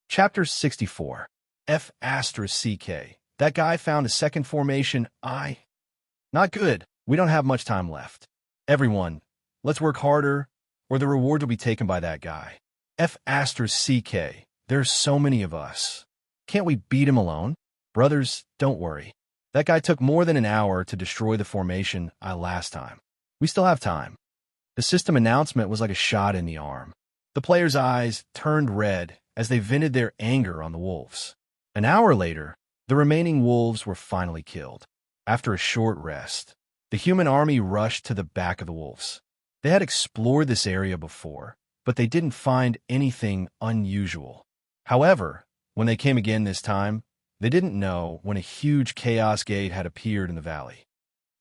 Chapter 64. F***CK. That guy found a second formation. Not good. We don't have much time left. Everyone, let's work harder, or the reward will be taken by that guy. F***CK. There's so many of us. Can't we beat him alone? Brothers, don't worry. That guy took more than an hour to destroy the formation last time. We still have time. The system announcement was like a shot in the arm. The players' eyes turned red as they vented their anger on the wolves. An hour later, the remaining wolves were finally killed. After a short rest, the human army rushed to the back of the wolves. They had explored this area before, but they didn't find anything unusual. However, when they came again this time, they didn't know when a huge chaos gate had appeared in the valley.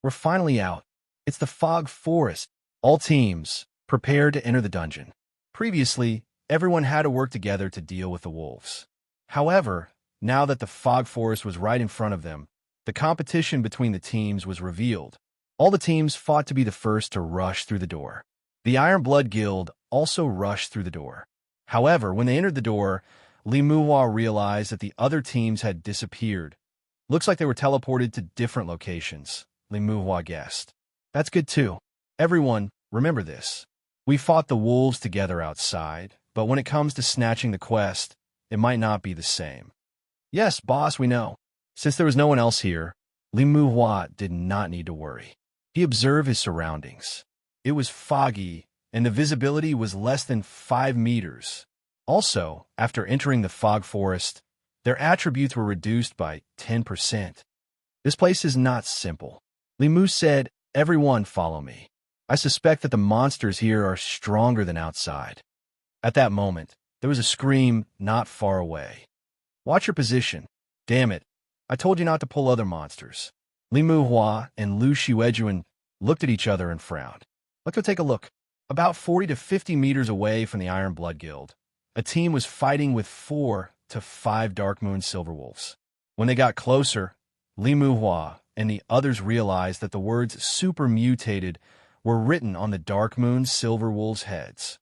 We're finally out. It's the fog forest. All teams, prepare to enter the dungeon. Previously, everyone had to work together to deal with the wolves. However, now that the fog forest was right in front of them, the competition between the teams was revealed. All the teams fought to be the first to rush through the door. The Iron Blood Guild also rushed through the door. However, when they entered the door, Limuhua realized that the other teams had disappeared. Looks like they were teleported to different locations, Limuhua guessed. That's good too. Everyone, remember this. We fought the wolves together outside, but when it comes to snatching the quest, it might not be the same. Yes, boss, we know. Since there was no one else here, Limuhua did not need to worry. He observed his surroundings. It was foggy, and the visibility was less than 5 meters. Also, after entering the fog forest, their attributes were reduced by 10%. This place is not simple. Limu said, "Everyone follow me. I suspect that the monsters here are stronger than outside." At that moment, there was a scream not far away. "Watch your position. Damn it. I told you not to pull other monsters." Limuhua and Lu Shiuejuan looked at each other and frowned. Let's go take a look. About 40 to 50 meters away from the Iron Blood Guild, a team was fighting with 4 to 5 Dark Moon Silverwolves. When they got closer, Limuhua and the others realized that the words super mutated were written on the Dark Moon Silverwolves' heads.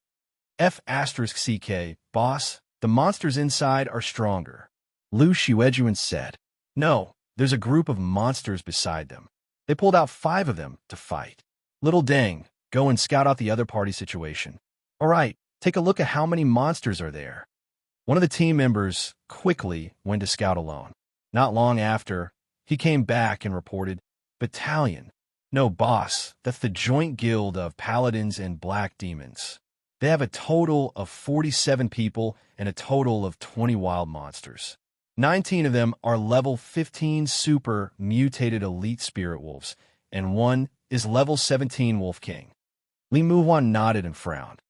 F***CK, boss, the monsters inside are stronger. Lu Shiuejuan said. No, there's a group of monsters beside them. They pulled out 5 of them to fight. Little Deng, go and scout out the other party situation. All right, take a look at how many monsters are there. One of the team members quickly went to scout alone. Not long after, he came back and reported, "Battalion. No, boss, that's the joint guild of paladins and black demons. They have a total of 47 people and a total of 20 wild monsters. 19 of them are level 15 super mutated elite spirit wolves, and 1 is level 17 wolf king." Limuhua nodded and frowned.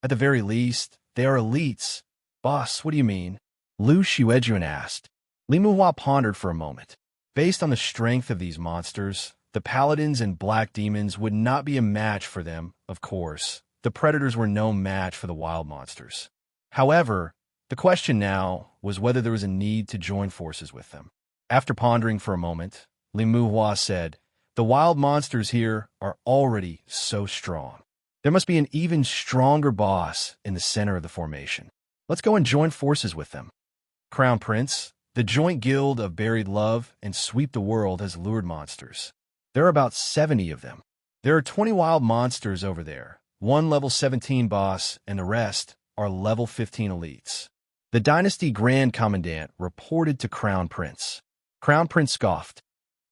At the very least, they are elites. Boss, what do you mean? Lu Shiuejuan asked. Limuhua pondered for a moment. Based on the strength of these monsters, the paladins and black demons would not be a match for them, of course. The predators were no match for the wild monsters. However, the question now was whether there was a need to join forces with them. After pondering for a moment, Limuhua said, "The wild monsters here are already so strong. There must be an even stronger boss in the center of the formation. Let's go and join forces with them." Crown Prince, the joint guild of buried love and sweep the world has lured monsters. There are about 70 of them. There are 20 wild monsters over there, 1 level 17 boss, and the rest are level 15 elites. The Dynasty Grand Commandant reported to Crown Prince. Crown Prince scoffed.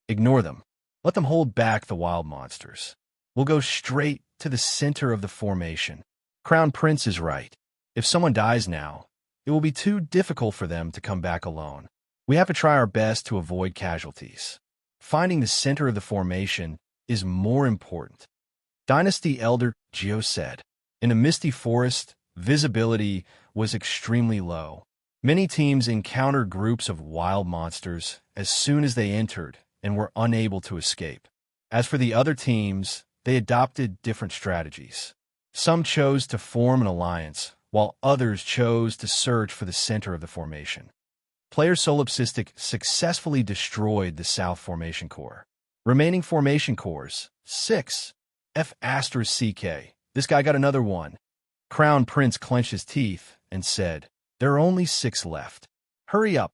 "Ignore them. Let them hold back the wild monsters. We'll go straight to the center of the formation. Crown Prince is right. If someone dies now, it will be too difficult for them to come back alone. We have to try our best to avoid casualties. Finding the center of the formation is more important. Dynasty Elder Geo said. In a misty forest, visibility was extremely low. Many teams encountered groups of wild monsters as soon as they entered and were unable to escape. As for the other teams, they adopted different strategies. Some chose to form an alliance, while others chose to search for the center of the formation. Player Solipsistic successfully destroyed the South Formation Core. Remaining formation cores, 6. F***CK. This guy got another one. Crown Prince clenched his teeth and said, "There are only 6 left. Hurry up."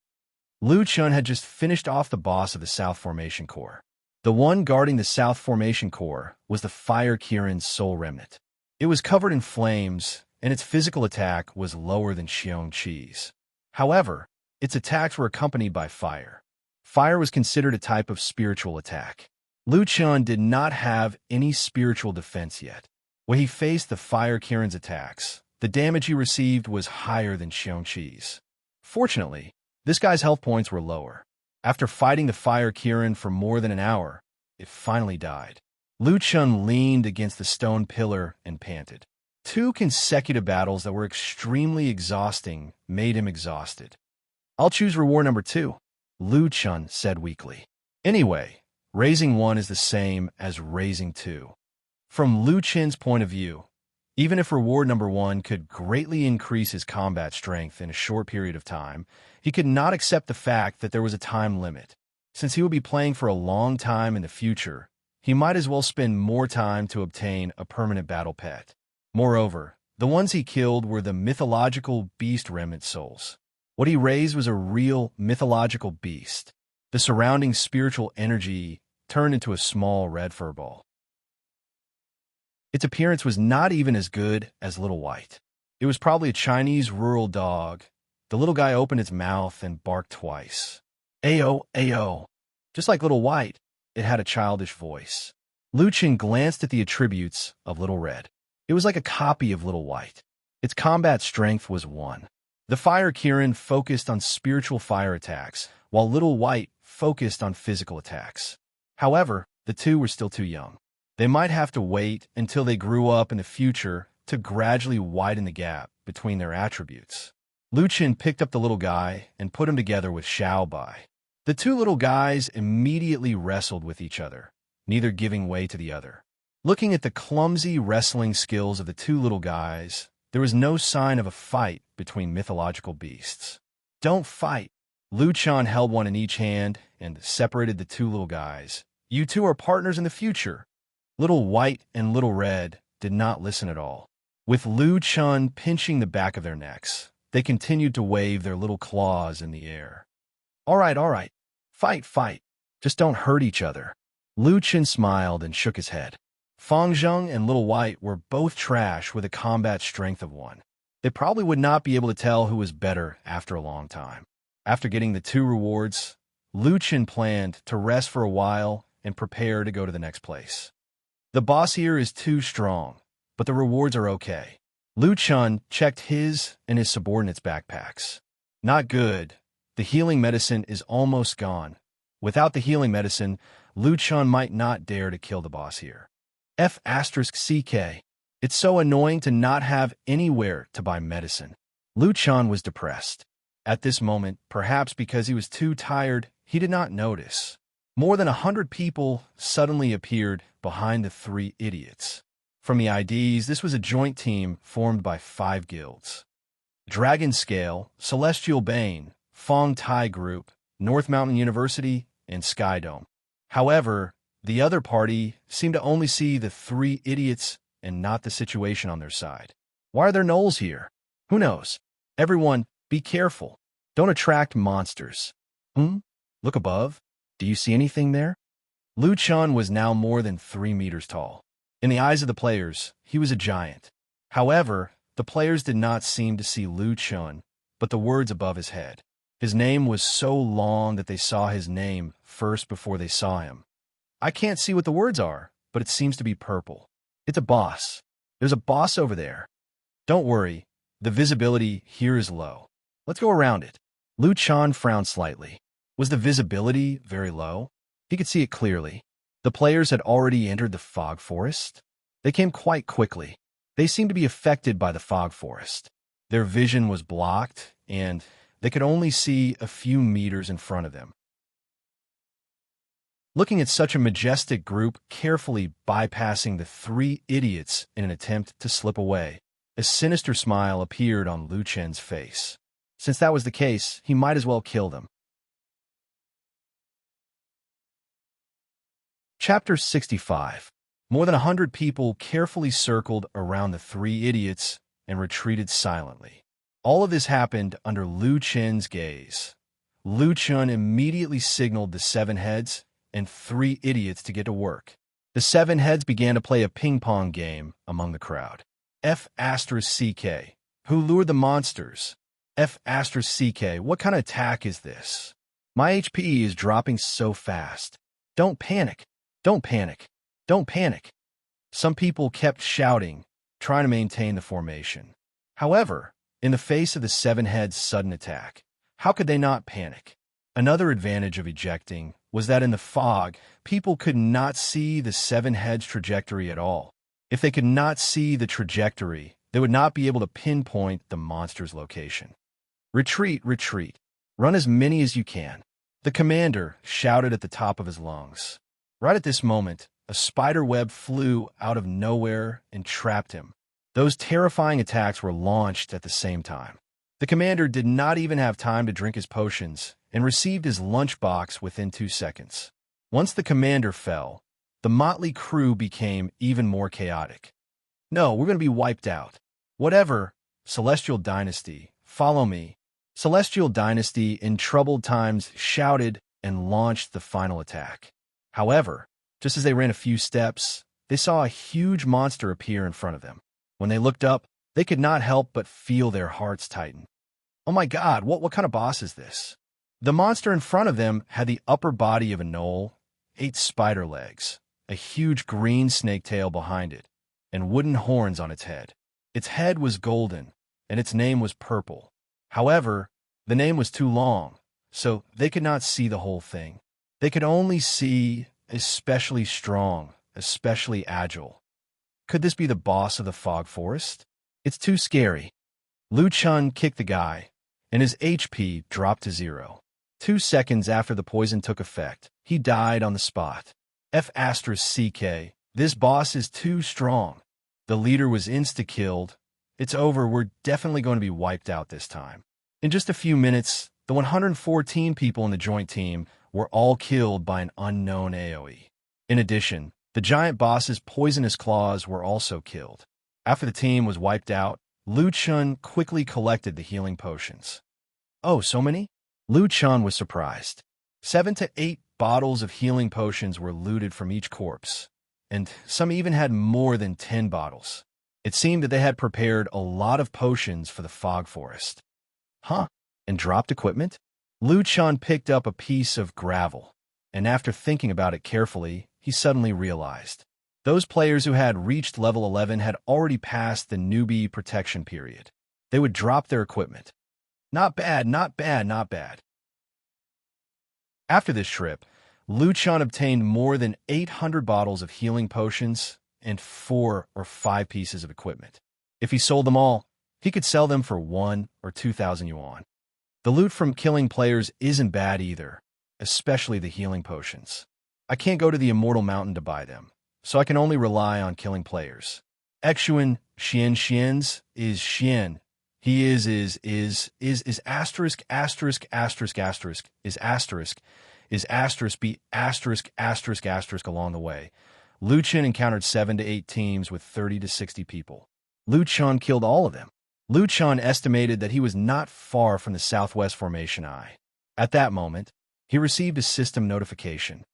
Lu Chun had just finished off the boss of the South Formation Core. The one guarding the South Formation Core was the Fire Kirin's Soul Remnant. It was covered in flames, and its physical attack was lower than Xiong Qi's. However, its attacks were accompanied by fire. Fire was considered a type of spiritual attack. Lu Chun did not have any spiritual defense yet. When he faced the Fire Kirin's attacks, the damage he received was higher than Xiong Qi's. Fortunately, this guy's health points were lower. After fighting the Fire Kirin for more than an hour, it finally died. Lu Chun leaned against the stone pillar and panted. 2 consecutive battles that were extremely exhausting made him exhausted. "I'll choose reward number 2, Lu Chun said weakly. Anyway, raising 1 is the same as raising 2. From Lu Chun's point of view, even if reward number 1 could greatly increase his combat strength in a short period of time, he could not accept the fact that there was a time limit. Since he would be playing for a long time in the future, he might as well spend more time to obtain a permanent battle pet. Moreover, the ones he killed were the mythological beast remnant souls. What he raised was a real mythological beast. The surrounding spiritual energy turned into a small red furball. Its appearance was not even as good as Little White. It was probably a Chinese rural dog. The little guy opened its mouth and barked twice. Ayo, ayo. Just like Little White, it had a childish voice. Lu Chun glanced at the attributes of Little Red. It was like a copy of Little White. Its combat strength was 1. The Fire Kirin focused on spiritual fire attacks, while Little White focused on physical attacks. However, the 2 were still too young. They might have to wait until they grew up in the future to gradually widen the gap between their attributes. Lu Chun picked up the little guy and put him together with Xiao Bai. The 2 little guys immediately wrestled with each other, neither giving way to the other. Looking at the clumsy wrestling skills of the 2 little guys, there was no sign of a fight between mythological beasts. "Don't fight." Lu Chun held one in each hand and separated the 2 little guys. "You 2 are partners in the future." Little White and Little Red did not listen at all. With Lu Chun pinching the back of their necks, they continued to wave their little claws in the air. All right. Fight, fight. Just don't hurt each other." Lu Chun smiled and shook his head. Fang Zheng and Little White were both trash with a combat strength of 1. They probably would not be able to tell who was better after a long time. After getting the 2 rewards, Lu Chun planned to rest for a while and prepare to go to the next place. The boss here is too strong, but the rewards are okay. Lu Chun checked his and his subordinates' backpacks. Not good. The healing medicine is almost gone. Without the healing medicine, Lu Chun might not dare to kill the boss here. F***CK. It's so annoying to not have anywhere to buy medicine. Lu Chun was depressed. At this moment, perhaps because he was too tired, he did not notice. More than 100 people suddenly appeared behind the 3 idiots. From the IDs, this was a joint team formed by 5 guilds. Dragon Scale, Celestial Bane, Fong Tai Group, North Mountain University, and Skydome. However, the other party seemed to only see the 3 idiots and not the situation on their side. Why are there gnolls here? Who knows? Everyone, be careful. Don't attract monsters. Look above. Do you see anything there? Lu Chun was now more than 3 meters tall. In the eyes of the players, he was a giant. However, the players did not seem to see Lu Chun, but the words above his head. His name was so long that they saw his name first before they saw him. I can't see what the words are, but it seems to be purple. It's a boss. There's a boss over there. Don't worry, the visibility here is low. Let's go around it. Lu Chan frowned slightly. Was the visibility very low? He could see it clearly. The players had already entered the fog forest. They came quite quickly. They seemed to be affected by the fog forest. Their vision was blocked, and they could only see a few meters in front of them. Looking at such a majestic group carefully bypassing the three idiots in an attempt to slip away, a sinister smile appeared on Lu Chen's face. Since that was the case, he might as well kill them. Chapter 65. More than 100 people carefully circled around the three idiots and retreated silently. All of this happened under Lu Chen's gaze. Lu Chen immediately signaled the 7 heads and 3 idiots to get to work. The 7 heads began to play a ping-pong game among the crowd. F***CK. Who lured the monsters? F***CK. What kind of attack is this? My HP is dropping so fast. Don't panic. Don't panic. Don't panic. Some people kept shouting, trying to maintain the formation. However, in the face of the 7 heads' sudden attack, how could they not panic? Another advantage of ejecting was that in the fog, people could not see the 7 heads' trajectory at all. If they could not see the trajectory, they would not be able to pinpoint the monster's location. Retreat, retreat. Run as many as you can. The commander shouted at the top of his lungs. Right at this moment, a spider web flew out of nowhere and trapped him. Those terrifying attacks were launched at the same time. The commander did not even have time to drink his potions and received his lunchbox within 2 seconds. Once the commander fell, the motley crew became even more chaotic. No, we're going to be wiped out. Whatever, Celestial Dynasty, follow me. Celestial Dynasty in troubled times shouted and launched the final attack. However, just as they ran a few steps, they saw a huge monster appear in front of them. When they looked up, they could not help but feel their hearts tighten. Oh my God, what kind of boss is this? The monster in front of them had the upper body of a gnoll, 8 spider legs, a huge green snake tail behind it, and wooden horns on its head. Its head was golden, and its name was purple. However, the name was too long, so they could not see the whole thing. They could only see especially strong, especially agile. Could this be the boss of the fog forest? It's too scary. Lu Chen kicked the guy, and his HP dropped to 0. 2 seconds after the poison took effect, he died on the spot. F***CK. This boss is too strong. The leader was insta-killed. It's over. We're definitely going to be wiped out this time. In just a few minutes, the 114 people in the joint team were all killed by an unknown AoE. In addition, the giant boss's poisonous claws were also killed. After the team was wiped out, Lu Chen quickly collected the healing potions. Oh, so many? Lu Chen was surprised. 7 to 8 bottles of healing potions were looted from each corpse, and some even had more than 10 bottles. It seemed that they had prepared a lot of potions for the fog forest. Huh? And dropped equipment? Lu Chen picked up a piece of gravel, and after thinking about it carefully, he suddenly realized. Those players who had reached level 11 had already passed the newbie protection period. They would drop their equipment. Not bad, not bad, not bad. After this trip, Lu Chen obtained more than 800 bottles of healing potions and 4 or 5 pieces of equipment. If he sold them all, he could sell them for 1 or 2,000 yuan. The loot from killing players isn't bad either, especially the healing potions. I can't go to the Immortal Mountain to buy them, so I can only rely on killing players. Xuan Xian's is Xian. He is asterisk asterisk asterisk asterisk is asterisk be asterisk asterisk asterisk along the way. Lu Chen encountered 7 to 8 teams with 30 to 60 people. Lu Chen killed all of them. Lu Chen estimated that he was not far from the Southwest Formation I. At that moment, he received a system notification.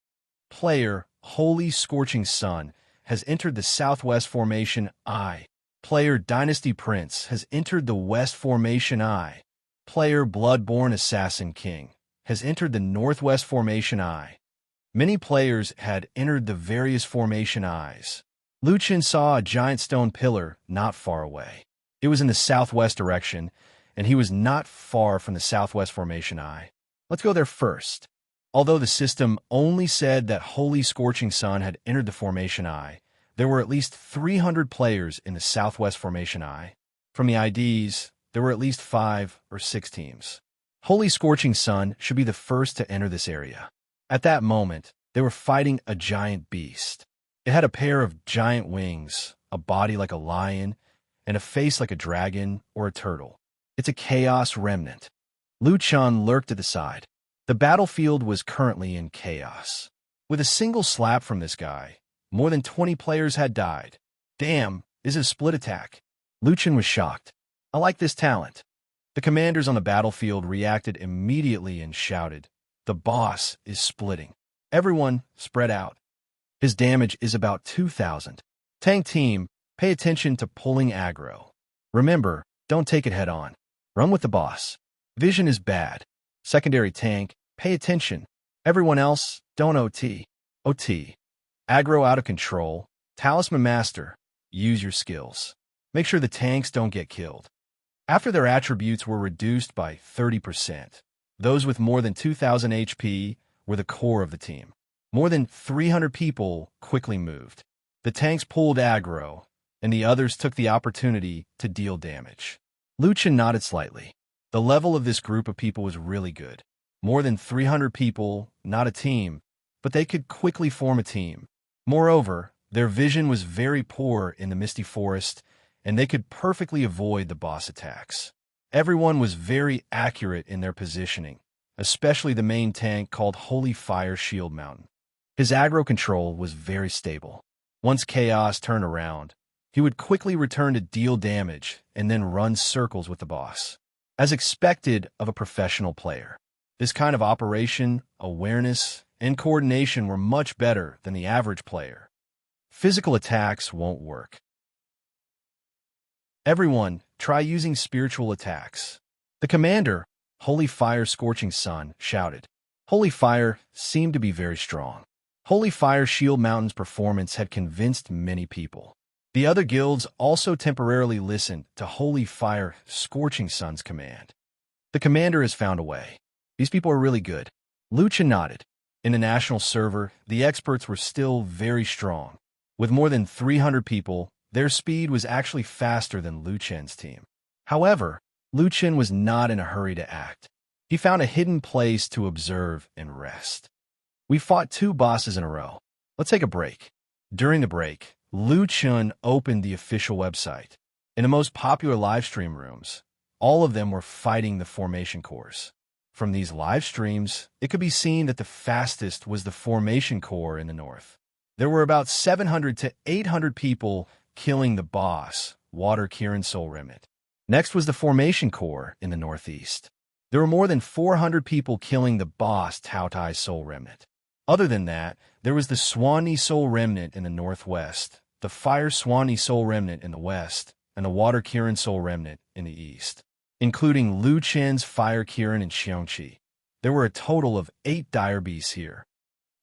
Player Holy Scorching Sun has entered the Southwest Formation I. Player Dynasty Prince has entered the West Formation I. Player Bloodborne Assassin King has entered the Northwest Formation I. Many players had entered the various formation eyes. Lu Chen saw a giant stone pillar not far away. It was in the southwest direction, and he was not far from the southwest formation eye. Let's go there first. Although the system only said that Holy Scorching Sun had entered the formation eye, there were at least 300 players in the southwest formation eye. From the IDs, there were at least 5 or 6 teams. Holy Scorching Sun should be the first to enter this area. At that moment, they were fighting a giant beast. It had a pair of giant wings, a body like a lion, and a face like a dragon or a turtle. It's a chaos remnant. Lu Chun lurked at the side. The battlefield was currently in chaos. With a single slap from this guy, more than 20 players had died. Damn, is it a split attack? Lu Chun was shocked. I like this talent. The commanders on the battlefield reacted immediately and shouted, "The boss is splitting. Everyone, spread out." His damage is about 2,000. Tank team, pay attention to pulling aggro. Remember, don't take it head on. Run with the boss. Vision is bad. Secondary tank, pay attention. Everyone else, don't OT. OT. Aggro out of control. Talisman master, use your skills. Make sure the tanks don't get killed. After their attributes were reduced by 30%, those with more than 2,000 HP were the core of the team. More than 300 people quickly moved. The tanks pulled aggro, and the others took the opportunity to deal damage. Lu Chen nodded slightly. The level of this group of people was really good. More than 300 people, not a team, but they could quickly form a team. Moreover, their vision was very poor in the misty forest, and they could perfectly avoid the boss attacks. Everyone was very accurate in their positioning, especially the main tank called Holy Fire Shield Mountain. His aggro control was very stable. Once chaos turned around, he would quickly return to deal damage and then run circles with the boss. As expected of a professional player, this kind of operation, awareness, and coordination were much better than the average player. Physical attacks won't work. Everyone, try using spiritual attacks. The commander, Holy Fire Scorching Sun, shouted. Holy Fire seemed to be very strong. Holy Fire Shield Mountain's performance had convinced many people. The other guilds also temporarily listened to Holy Fire Scorching Sun's command. The commander has found a way. These people are really good. Lu Chen nodded. In the national server, the experts were still very strong. With more than 300 people, their speed was actually faster than Lu Chen's team. However, Lu Chen was not in a hurry to act. He found a hidden place to observe and rest. We fought 2 bosses in a row. Let's take a break. During the break, Lu Chen opened the official website. In the most popular live stream rooms, all of them were fighting the formation cores. From these live streams, it could be seen that the fastest was the formation core in the north. There were about 700 to 800 people killing the boss, Water Kirin Soul Remnant. Next was the formation core in the northeast. There were more than 400 people killing the boss, Tao Tai Soul Remnant. Other than that, there was the Swanee Soul Remnant in the northwest, the Fire Swanee Soul Remnant in the west, and the Water Kirin Soul Remnant in the east, including Lu Chen's Fire Kirin and Xiongqi. There were a total of 8 dire beasts here.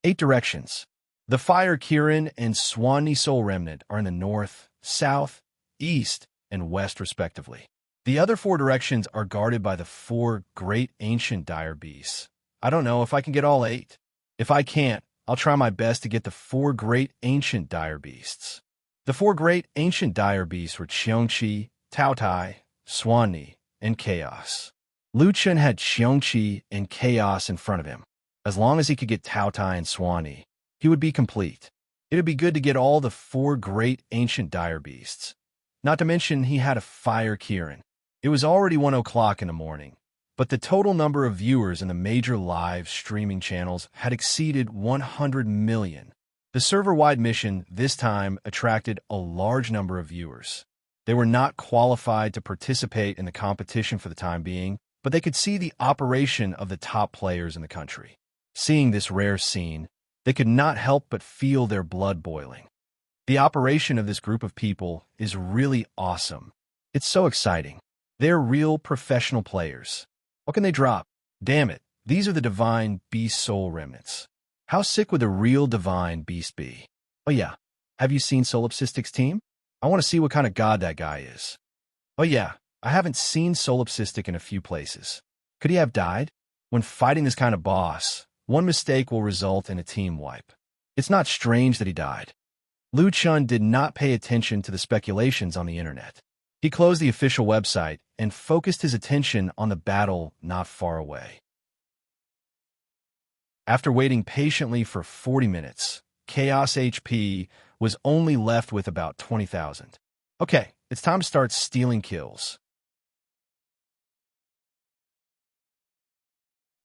8 directions. The Fire Kirin and Swanee Soul Remnant are in the north, south, east, and west respectively. The other 4 directions are guarded by the 4 great ancient dire beasts. I don't know if I can get all 8. If I can't, I'll try my best to get the 4 great ancient dire beasts. The 4 great ancient dire beasts were Xiongqi, Tao Tai, Swanee, and Chaos. Lu Chen had Xiongqi and Chaos in front of him. As long as he could get Tao Tai and Swanee, he would be complete. It would be good to get all the 4 great ancient dire beasts. Not to mention he had a Fire Kirin. It was already 1 o'clock in the morning, but the total number of viewers in the major live streaming channels had exceeded 100 million. The server-wide mission this time attracted a large number of viewers. They were not qualified to participate in the competition for the time being, but they could see the operation of the top players in the country. Seeing this rare scene, they could not help but feel their blood boiling. The operation of this group of people is really awesome. It's so exciting. They're real professional players. What can they drop? Damn it, these are the Divine Beast Soul Remnants. How sick would the real divine beast be? Oh yeah, have you seen Solipsistic's team? I want to see what kind of god that guy is. Oh yeah, I haven't seen Solipsistic in a few places. Could he have died? When fighting this kind of boss, one mistake will result in a team wipe. It's not strange that he died. Liu Chun did not pay attention to the speculations on the internet. He closed the official website and focused his attention on the battle not far away. After waiting patiently for 40 minutes, Chaos HP was only left with about 20,000. Okay, it's time to start stealing kills.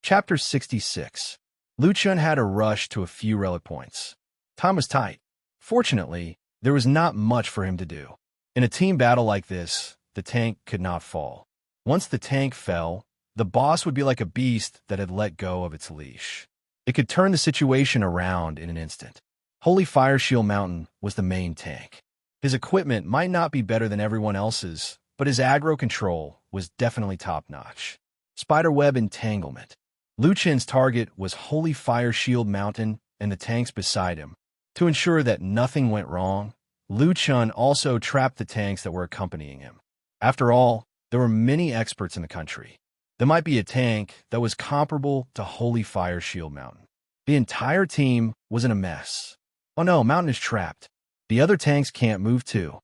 Chapter 66. Liu Chun had to rush to a few relic points. Time was tight. Fortunately, there was not much for him to do. In a team battle like this, the tank could not fall. Once the tank fell, the boss would be like a beast that had let go of its leash. It could turn the situation around in an instant. Holy Fire Shield Mountain was the main tank. His equipment might not be better than everyone else's, but his aggro control was definitely top-notch. Spiderweb Entanglement. Liu Chun's target was Holy Fire Shield Mountain and the tanks beside him. To ensure that nothing went wrong, Liu Chun also trapped the tanks that were accompanying him. After all, there were many experts in the country. There might be a tank that was comparable to Holy Fire Shield Mountain. The entire team was in a mess. Oh no, Mountain is trapped. The other tanks can't move too.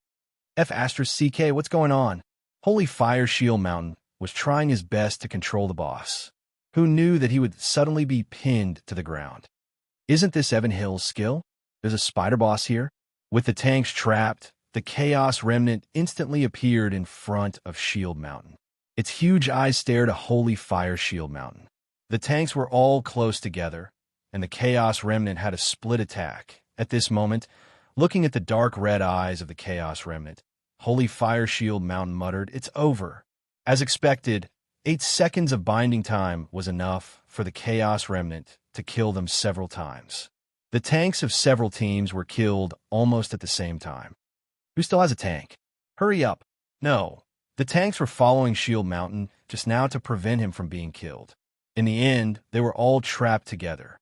F***CK, what's going on? Holy Fire Shield Mountain was trying his best to control the boss, who knew that he would suddenly be pinned to the ground. Isn't this Evan Hill's skill? There's a spider boss here. With the tanks trapped, the Chaos Remnant instantly appeared in front of Shield Mountain. Its huge eyes stared at Holy Fire Shield Mountain. The tanks were all close together, and the Chaos Remnant had a split attack. At this moment, looking at the dark red eyes of the Chaos Remnant, Holy Fire Shield Mountain muttered, "It's over." As expected, 8 seconds of binding time was enough for the Chaos Remnant to kill them several times. The tanks of several teams were killed almost at the same time. Who still has a tank? Hurry up. No. The tanks were following Shield Mountain just now to prevent him from being killed. In the end, they were all trapped together.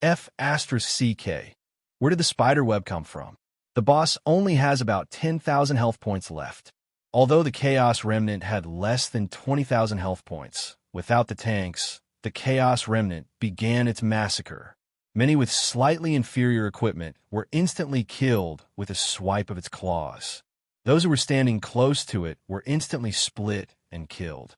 F***CK. Where did the spider web come from? The boss only has about 10,000 health points left. Although the Chaos Remnant had less than 20,000 health points, without the tanks, the Chaos Remnant began its massacre. Many with slightly inferior equipment were instantly killed with a swipe of its claws. Those who were standing close to it were instantly split and killed.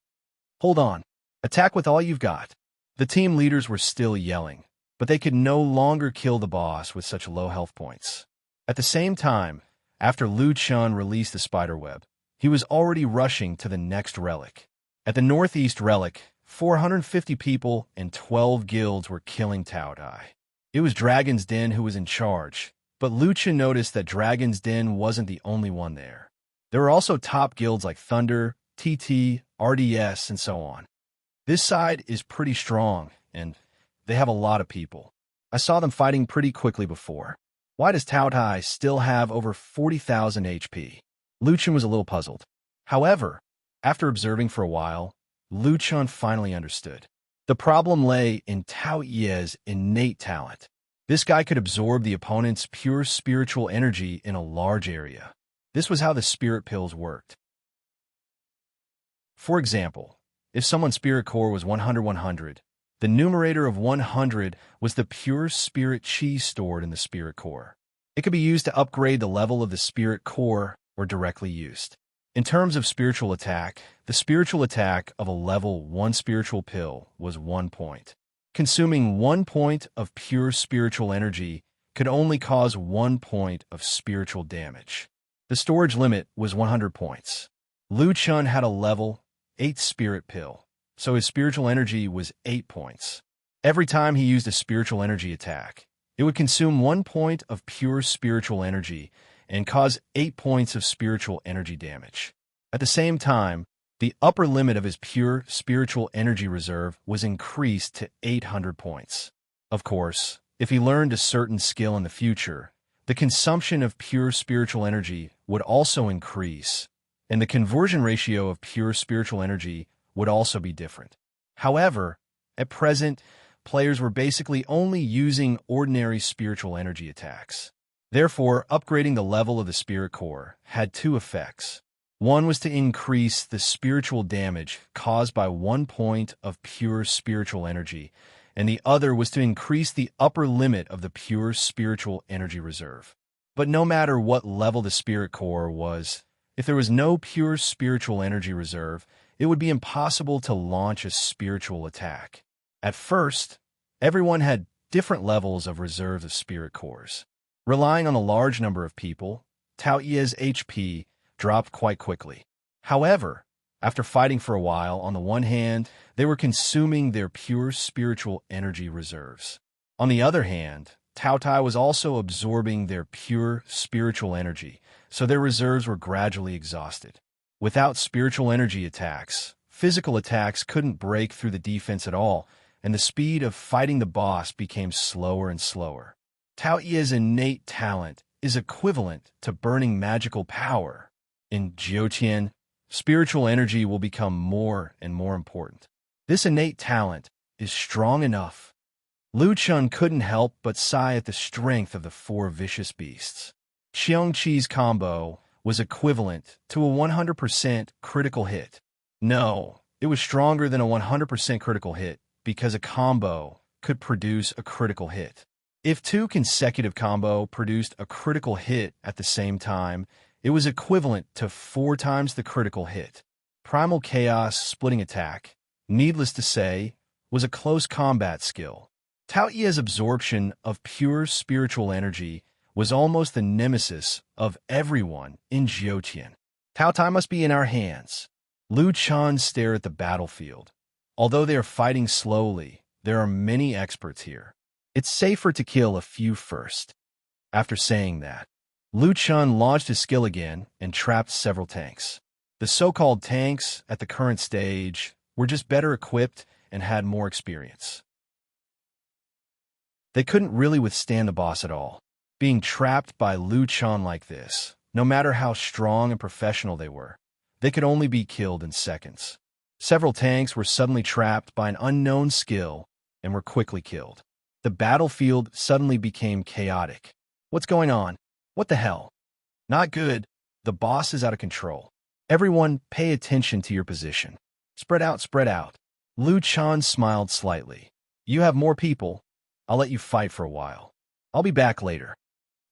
Hold on. Attack with all you've got. The team leaders were still yelling, but they could no longer kill the boss with such low health points. At the same time, after Liu Chun released the spiderweb, he was already rushing to the next relic. At the northeast relic, 450 people and 12 guilds were killing Tao Dai. It was Dragon's Den who was in charge, but Liu Chun noticed that Dragon's Den wasn't the only one there. There were also top guilds like Thunder, TT, RDS, and so on. This side is pretty strong, and they have a lot of people. I saw them fighting pretty quickly before. Why does Tao Dai still have over 40,000 HP? Liu Chun was a little puzzled. However, after observing for a while, Liu Chun finally understood. The problem lay in Tao Ye's innate talent. This guy could absorb the opponent's pure spiritual energy in a large area. This was how the spirit pills worked. For example, if someone's spirit core was 100, the numerator of 100 was the pure spirit chi stored in the spirit core. It could be used to upgrade the level of the spirit core or directly used. In terms of spiritual attack, the spiritual attack of a level 1 spiritual pill was 1 point. Consuming 1 point of pure spiritual energy could only cause 1 point of spiritual damage. The storage limit was 100 points. Liu Chun had a level 8 spirit pill, so his spiritual energy was 8 points. Every time he used a spiritual energy attack, it would consume 1 point of pure spiritual energy and cause 8 points of spiritual energy damage. At the same time, the upper limit of his pure spiritual energy reserve was increased to 800 points. Of course, if he learned a certain skill in the future, the consumption of pure spiritual energy would also increase, and the conversion ratio of pure spiritual energy would also be different. However, at present, players were basically only using ordinary spiritual energy attacks. Therefore, upgrading the level of the spirit core had two effects. One was to increase the spiritual damage caused by 1 point of pure spiritual energy, and the other was to increase the upper limit of the pure spiritual energy reserve. But no matter what level the spirit core was, if there was no pure spiritual energy reserve, it would be impossible to launch a spiritual attack. At first, everyone had different levels of reserves of spirit cores. Relying on a large number of people, Tao Ye's HP dropped quite quickly. However, after fighting for a while, on the one hand, they were consuming their pure spiritual energy reserves. On the other hand, Tao Tai was also absorbing their pure spiritual energy, so their reserves were gradually exhausted. Without spiritual energy attacks, physical attacks couldn't break through the defense at all, and the speed of fighting the boss became slower and slower. Tao Ye's innate talent is equivalent to burning magical power. In Jiutian, spiritual energy will become more and more important. This innate talent is strong enough. Lu Chun couldn't help but sigh at the strength of the four vicious beasts. Xiangqi's combo was equivalent to a 100% critical hit. No, it was stronger than a 100% critical hit because a combo could produce a critical hit. If two consecutive combo produced a critical hit at the same time, it was equivalent to 4 times the critical hit. Primal Chaos Splitting Attack, needless to say, was a close combat skill. Tao Ye's absorption of pure spiritual energy was almost the nemesis of everyone in Jiutian. Tao Tai must be in our hands. Lu Chan stared at the battlefield. Although they are fighting slowly, there are many experts here. It's safer to kill a few first. After saying that, Lu Chun launched his skill again and trapped several tanks. The so-called tanks at the current stage were just better equipped and had more experience. They couldn't really withstand the boss at all. Being trapped by Lu Chun like this, no matter how strong and professional they were, they could only be killed in seconds. Several tanks were suddenly trapped by an unknown skill and were quickly killed. The battlefield suddenly became chaotic. What's going on? What the hell? Not good. The boss is out of control. Everyone, pay attention to your position. Spread out, spread out. Lu Chan smiled slightly. You have more people. I'll let you fight for a while. I'll be back later.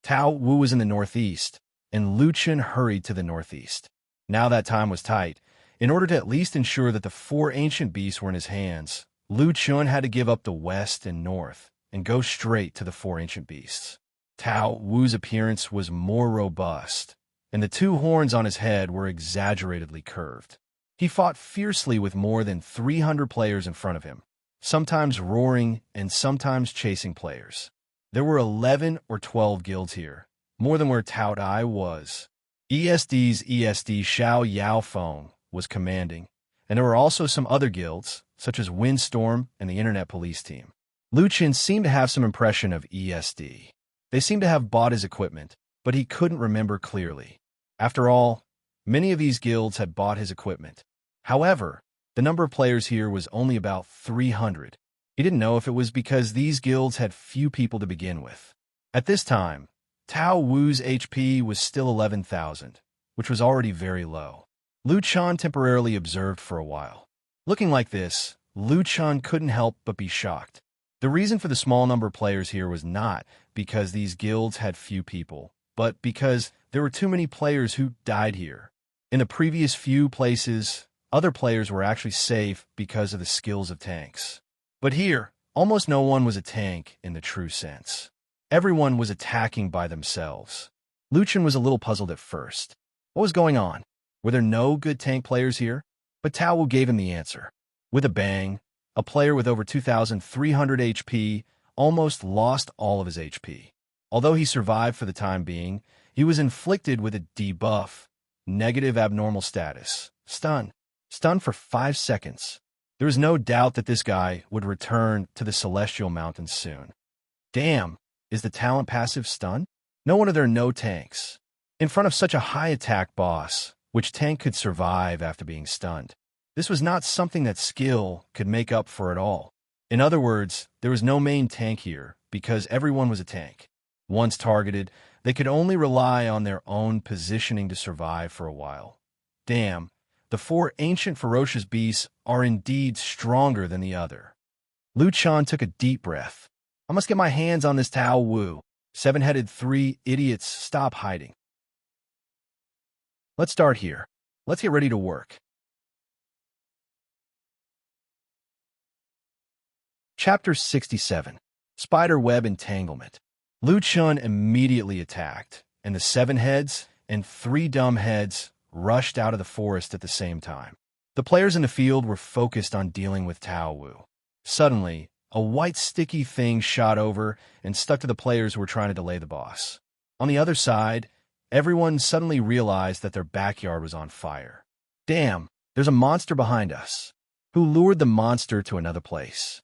Tao Wu was in the northeast, and Lu Chen hurried to the northeast. Now that time was tight. In order to at least ensure that the 4 ancient beasts were in his hands, Lu Chun had to give up the west and north and go straight to the 4 ancient beasts. Tao Wu's appearance was more robust, and the 2 horns on his head were exaggeratedly curved. He fought fiercely with more than 300 players in front of him, sometimes roaring and sometimes chasing players. There were 11 or 12 guilds here, more than where Tao Tai was. ESD's ESD Xiao Yao Feng was commanding, and there were also some other guilds, such as Windstorm and the Internet Police Team. Lu Chen seemed to have some impression of ESD. They seemed to have bought his equipment, but he couldn't remember clearly. After all, many of these guilds had bought his equipment. However, the number of players here was only about 300. He didn't know if it was because these guilds had few people to begin with. At this time, Tao Wu's HP was still 11,000, which was already very low. Lu Chan temporarily observed for a while. Looking like this, Lu Chan couldn't help but be shocked. The reason for the small number of players here was not because these guilds had few people, but because there were too many players who died here. In the previous few places, other players were actually safe because of the skills of tanks. But here, almost no one was a tank in the true sense. Everyone was attacking by themselves. Lu Chen was a little puzzled at first. What was going on? Were there no good tank players here? But Tao Wu gave him the answer. With a bang, a player with over 2,300 HP almost lost all of his HP. Although he survived for the time being, he was inflicted with a debuff, negative abnormal status, stun. Stun for 5 seconds. There was no doubt that this guy would return to the Celestial Mountains soon. Damn, is the talent passive stun? No wonder there are no tanks. In front of such a high attack boss, which tank could survive after being stunned? This was not something that skill could make up for at all. In other words, there was no main tank here because everyone was a tank. Once targeted, they could only rely on their own positioning to survive for a while. Damn, the four ancient ferocious beasts are indeed stronger than the other. Lu Chan took a deep breath. I must get my hands on this Tao Wu. Seven-headed three idiots, stop hiding. Let's start here. Let's get ready to work. Chapter 67. Spider Web Entanglement. Lu Chun immediately attacked, and the seven heads and three dumb heads rushed out of the forest at the same time. The players in the field were focused on dealing with Tao Wu. Suddenly, a white sticky thing shot over and stuck to the players who were trying to delay the boss. On the other side, everyone suddenly realized that their backyard was on fire. Damn, there's a monster behind us. Who lured the monster to another place?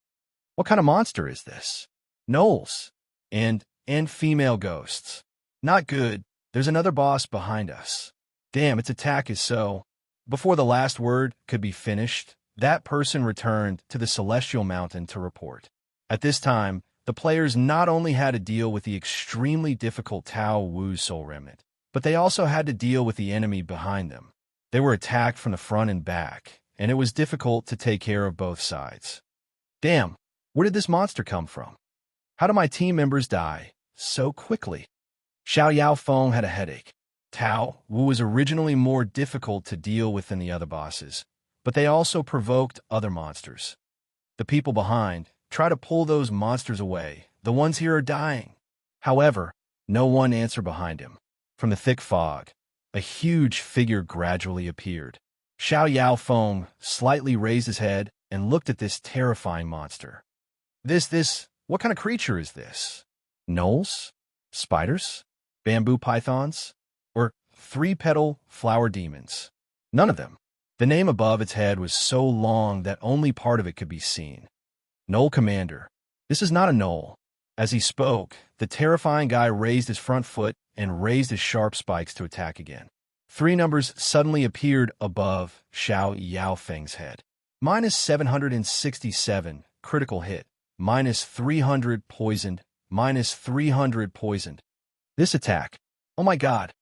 What kind of monster is this? Gnolls and female ghosts. Not good. There's another boss behind us. Damn, its attack is so... Before the last word could be finished, that person returned to the Celestial Mountain to report. At this time, the players not only had to deal with the extremely difficult Tao Wu Soul Remnant, but they also had to deal with the enemy behind them. They were attacked from the front and back, and it was difficult to take care of both sides. Damn, where did this monster come from? How did my team members die so quickly? Xiao Yao Feng had a headache. Tao Wu was originally more difficult to deal with than the other bosses, but they also provoked other monsters. The people behind try to pull those monsters away. The ones here are dying. However, no one answered behind him. From the thick fog, a huge figure gradually appeared. Xiao Yao Feng slightly raised his head and looked at this terrifying monster. What kind of creature is this? Gnolls? Spiders? Bamboo pythons? Or three-petal flower demons? None of them. The name above its head was so long that only part of it could be seen. Gnoll Commander. This is not a gnoll. As he spoke, the terrifying guy raised his front foot and raised his sharp spikes to attack again. Three numbers suddenly appeared above Xiao Yaofeng's head. Minus 767, critical hit. Minus 300 poisoned. Minus 300 poisoned. This attack. Oh my god.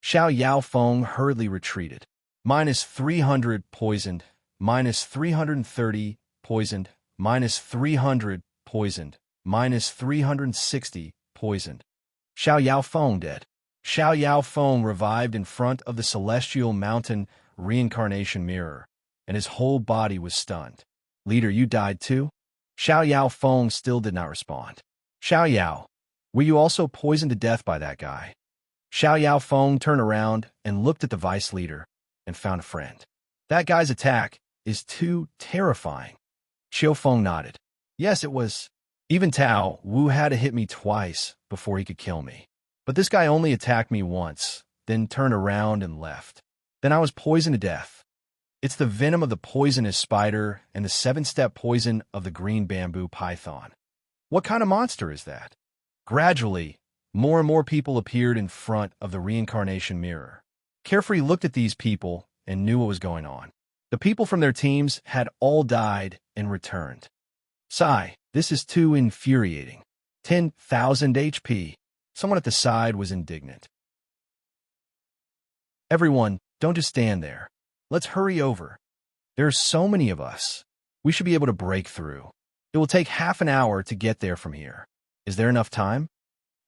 Xiao Yaofeng hurriedly retreated. Minus 300 poisoned. Minus 330 poisoned. Minus 300 poisoned. Minus 360 poisoned. Xiao Yaofeng dead. Xiao Yaofeng revived in front of the Celestial Mountain reincarnation mirror, and his whole body was stunned. Leader, you died too? Xiao Yaofeng still did not respond. Xiao Yao, were you also poisoned to death by that guy? Xiao Yaofeng turned around and looked at the vice leader and found a friend. That guy's attack is too terrifying. Xiao Feng nodded. Yes, it was. Even Tao Wu had to hit me twice before he could kill me. But this guy only attacked me once, then turned around and left. Then I was poisoned to death. It's the venom of the poisonous spider and the seven-step poison of the green bamboo python. What kind of monster is that? Gradually, more and more people appeared in front of the reincarnation mirror. Carefree looked at these people and knew what was going on. The people from their teams had all died and returned. Sigh, this is too infuriating. 10,000 HP. Someone at the side was indignant. Everyone, don't just stand there. Let's hurry over. There are so many of us. We should be able to break through. It will take half an hour to get there from here. Is there enough time?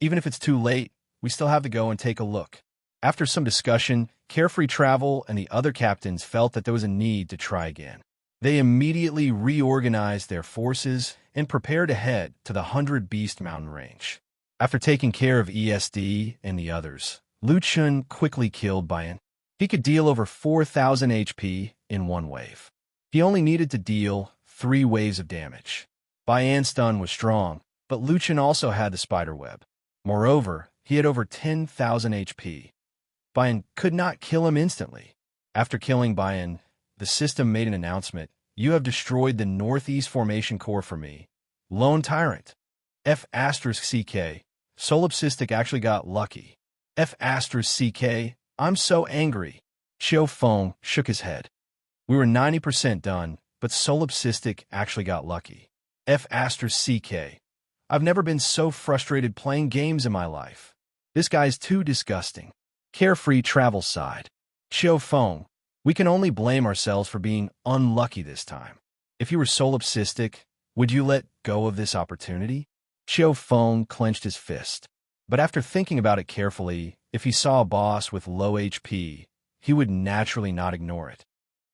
Even if it's too late, we still have to go and take a look. After some discussion, Carefree Travel and the other captains felt that there was a need to try again. They immediately reorganized their forces and prepared to head to the 100 Beast Mountain Range. After taking care of ESD and the others, Lu Chun quickly killed Bayan. He could deal over 4,000 HP in one wave. He only needed to deal 3 waves of damage. Bayan's stun was strong, but Lu Chun also had the spider web. Moreover, he had over 10,000 HP. Bayan could not kill him instantly. After killing Bayan, the system made an announcement. You have destroyed the Northeast Formation Core for me. Lone Tyrant. F***CK. Solipsistic actually got lucky. F***CK. I'm so angry. Xiao Feng shook his head. We were 90% done, but Solipsistic actually got lucky. F***. I've never been so frustrated playing games in my life. This guy's too disgusting. Carefree travel side. Xiao Feng. We can only blame ourselves for being unlucky this time. If you were solipsistic, would you let go of this opportunity? Xiao Feng clenched his fist. But after thinking about it carefully, if he saw a boss with low HP, he would naturally not ignore it.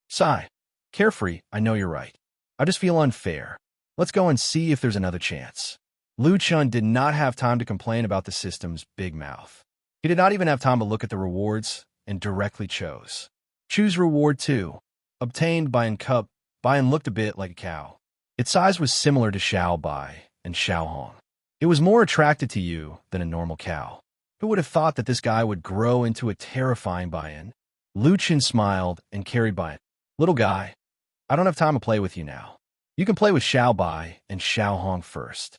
Sigh. Carefree, I know you're right. I just feel unfair. Let's go and see if there's another chance. Lu Chun did not have time to complain about the system's big mouth. He did not even have time to look at the rewards and directly chose. Choose reward 2. Obtained by Cup. Bayan looked a bit like a cow. Its size was similar to Xiao Bai and Xiao Hong. It was more attracted to you than a normal cow. Who would have thought that this guy would grow into a terrifying Bayan? Lu Chun smiled and carried Bayan. Little guy, I don't have time to play with you now. You can play with Xiao Bai and Xiao Hong first.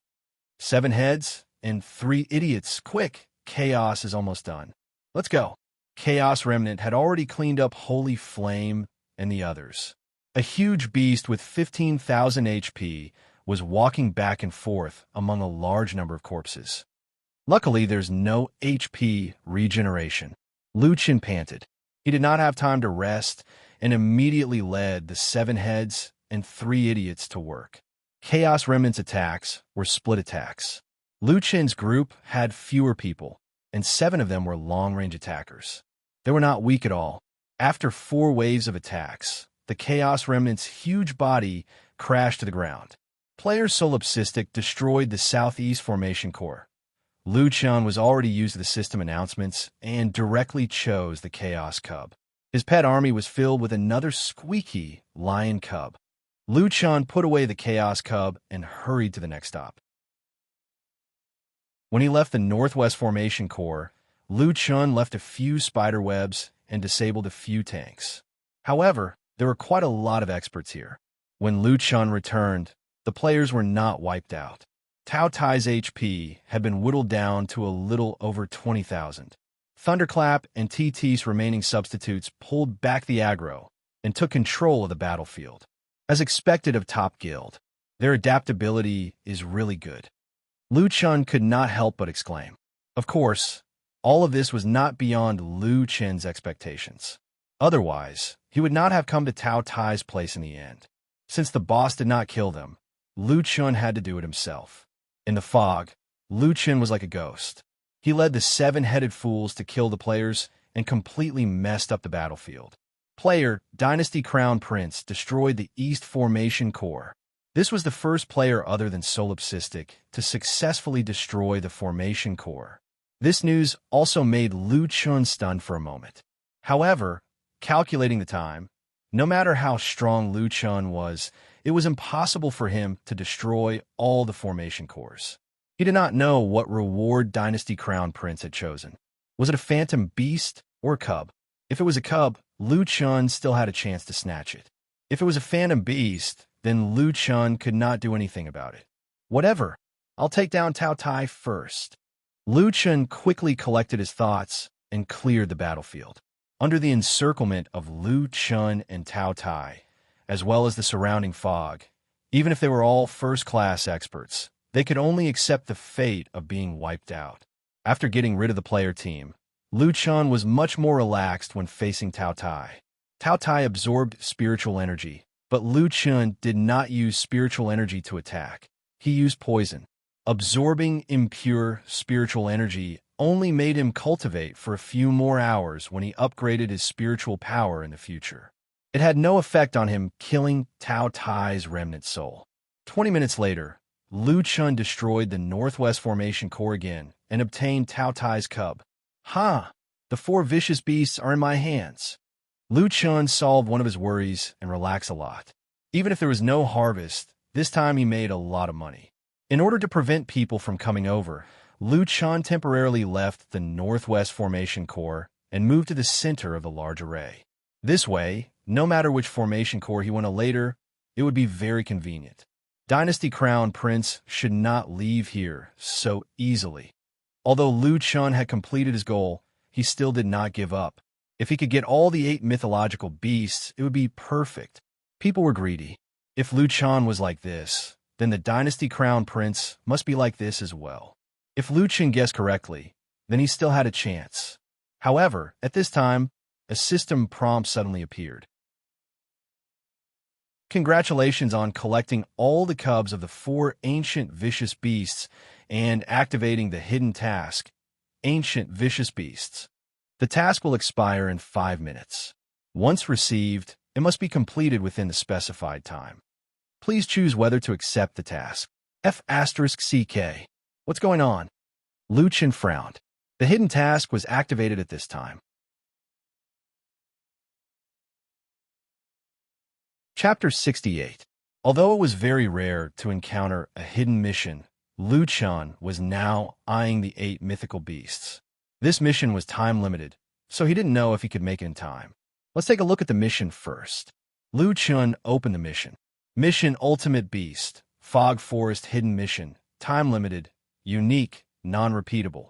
7 heads and 3 idiots. Quick, chaos is almost done. Let's go. Chaos Remnant had already cleaned up Holy Flame and the others. A huge beast with 15,000 HP was walking back and forth among a large number of corpses. Luckily, there's no HP regeneration. Lu Chun panted. He did not have time to rest and immediately led the 7 heads and 3 idiots to work. Chaos Remnant's attacks were split attacks. Lu Chun's group had fewer people, and 7 of them were long-range attackers. They were not weak at all. After 4 waves of attacks, the Chaos Remnant's huge body crashed to the ground. Player Solipsistic destroyed the Southeast Formation Core. Lu Chun was already used to the system announcements and directly chose the Chaos Cub. His pet army was filled with another squeaky lion cub. Lu Chun put away the Chaos Cub and hurried to the next stop. When he left the Northwest Formation Core, Lu Chun left a few spider webs and disabled a few tanks. However, there were quite a lot of experts here. When Lu Chun returned, the players were not wiped out. Tao Tai's HP had been whittled down to a little over 20,000. Thunderclap and TT's remaining substitutes pulled back the aggro and took control of the battlefield. As expected of Top Guild, their adaptability is really good. Lu Chun could not help but exclaim. Of course, all of this was not beyond Lu Chun's expectations. Otherwise, he would not have come to Tao Tai's place in the end. Since the boss did not kill them, Lu Chun had to do it himself. In the fog, Lu Chun was like a ghost. He led the 7-headed fools to kill the players and completely messed up the battlefield. Player Dynasty Crown Prince destroyed the East Formation Core. This was the first player other than Solipsistic to successfully destroy the Formation Core. This news also made Lu Chun stunned for a moment. However, calculating the time, no matter how strong Lu Chun was, it was impossible for him to destroy all the Formation Cores. He did not know what reward Dynasty Crown Prince had chosen. Was it a Phantom Beast or a Cub? If it was a Cub, Lu Chun still had a chance to snatch it. If it was a Phantom Beast, then Lu Chun could not do anything about it. Whatever, I'll take down Tao Tai first. Lu Chun quickly collected his thoughts and cleared the battlefield. Under the encirclement of Lu Chun and Tao Tai, as well as the surrounding fog, even if they were all first-class experts, they could only accept the fate of being wiped out. After getting rid of the player team, Lu Chun was much more relaxed when facing Tao Tai. Tao Tai absorbed spiritual energy, but Lu Chun did not use spiritual energy to attack. He used poison. Absorbing impure spiritual energy only made him cultivate for a few more hours when he upgraded his spiritual power in the future. It had no effect on him killing Tao Tai's remnant soul. 20 minutes later, Lu Chun destroyed the Northwest Formation Core again and obtained Tao Tai's cub. The 4 vicious beasts are in my hands. Lu Chun solved one of his worries and relaxed a lot. Even if there was no harvest, this time he made a lot of money. In order to prevent people from coming over, Lu Chun temporarily left the Northwest Formation Core and moved to the center of the large array. This way, no matter which Formation Core he went to later, it would be very convenient. Dynasty Crown Prince should not leave here so easily. Although Lu Chun had completed his goal, he still did not give up. If he could get all the 8 mythological beasts, it would be perfect. People were greedy. If Lu Chun was like this, then the Dynasty Crown Prince must be like this as well. If Lu Chen guessed correctly, then he still had a chance. However, at this time, a system prompt suddenly appeared. Congratulations on collecting all the cubs of the 4 ancient vicious beasts and activating the hidden task, Ancient Vicious Beasts. The task will expire in 5 minutes. Once received, it must be completed within the specified time. Please choose whether to accept the task. F***CK. What's going on? Lu Chen frowned. The hidden task was activated at this time. Chapter 68. Although it was very rare to encounter a hidden mission, Lu Chen was now eyeing the 8 mythical beasts. This mission was time-limited, so he didn't know if he could make it in time. Let's take a look at the mission first. Lu Chen opened the mission. Mission Ultimate Beast, Fog Forest Hidden Mission, time-limited, unique, non-repeatable.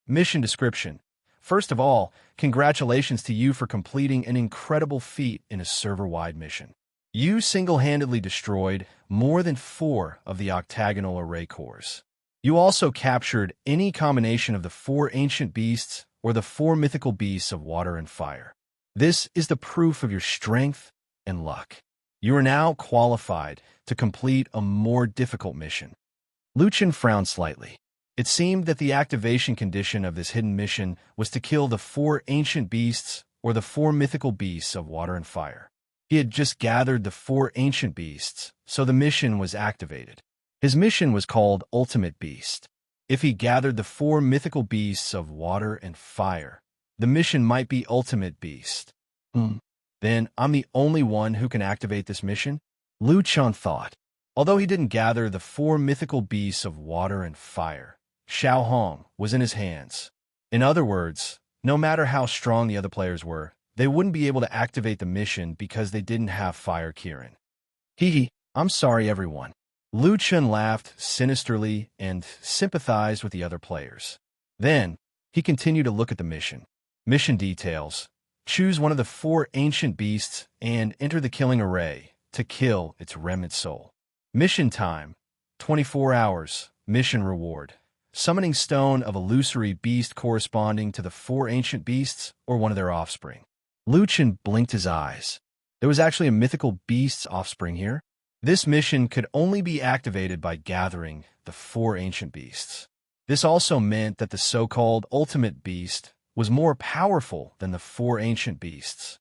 Mission description. First of all, congratulations to you for completing an incredible feat in a server-wide mission. You single-handedly destroyed more than 4 of the octagonal array cores. You also captured any combination of the 4 ancient beasts or the 4 mythical beasts of water and fire. This is the proof of your strength and luck. You are now qualified to complete a more difficult mission. Lu Chen frowned slightly. It seemed that the activation condition of this hidden mission was to kill the 4 ancient beasts or the 4 mythical beasts of water and fire. He had just gathered the 4 ancient beasts, so the mission was activated. His mission was called Ultimate Beast. If he gathered the 4 mythical beasts of water and fire, the mission might be Ultimate Beast. Then I'm the only one who can activate this mission? Lu Chen thought. Although he didn't gather the 4 mythical beasts of water and fire, Xiao Hong was in his hands. In other words, no matter how strong the other players were, they wouldn't be able to activate the mission because they didn't have Fire Kirin. Hee, I'm sorry everyone. Lu Chen laughed sinisterly and sympathized with the other players. Then, he continued to look at the mission. Mission details. Choose one of the 4 ancient beasts and enter the killing array to kill its remnant soul. Mission time, 24 hours. Mission reward. Summoning stone of illusory beast corresponding to the 4 ancient beasts or one of their offspring. Lu Chen blinked his eyes. There was actually a mythical beast's offspring here. This mission could only be activated by gathering the 4 ancient beasts. This also meant that the so-called ultimate beast was more powerful than the 4 ancient beasts.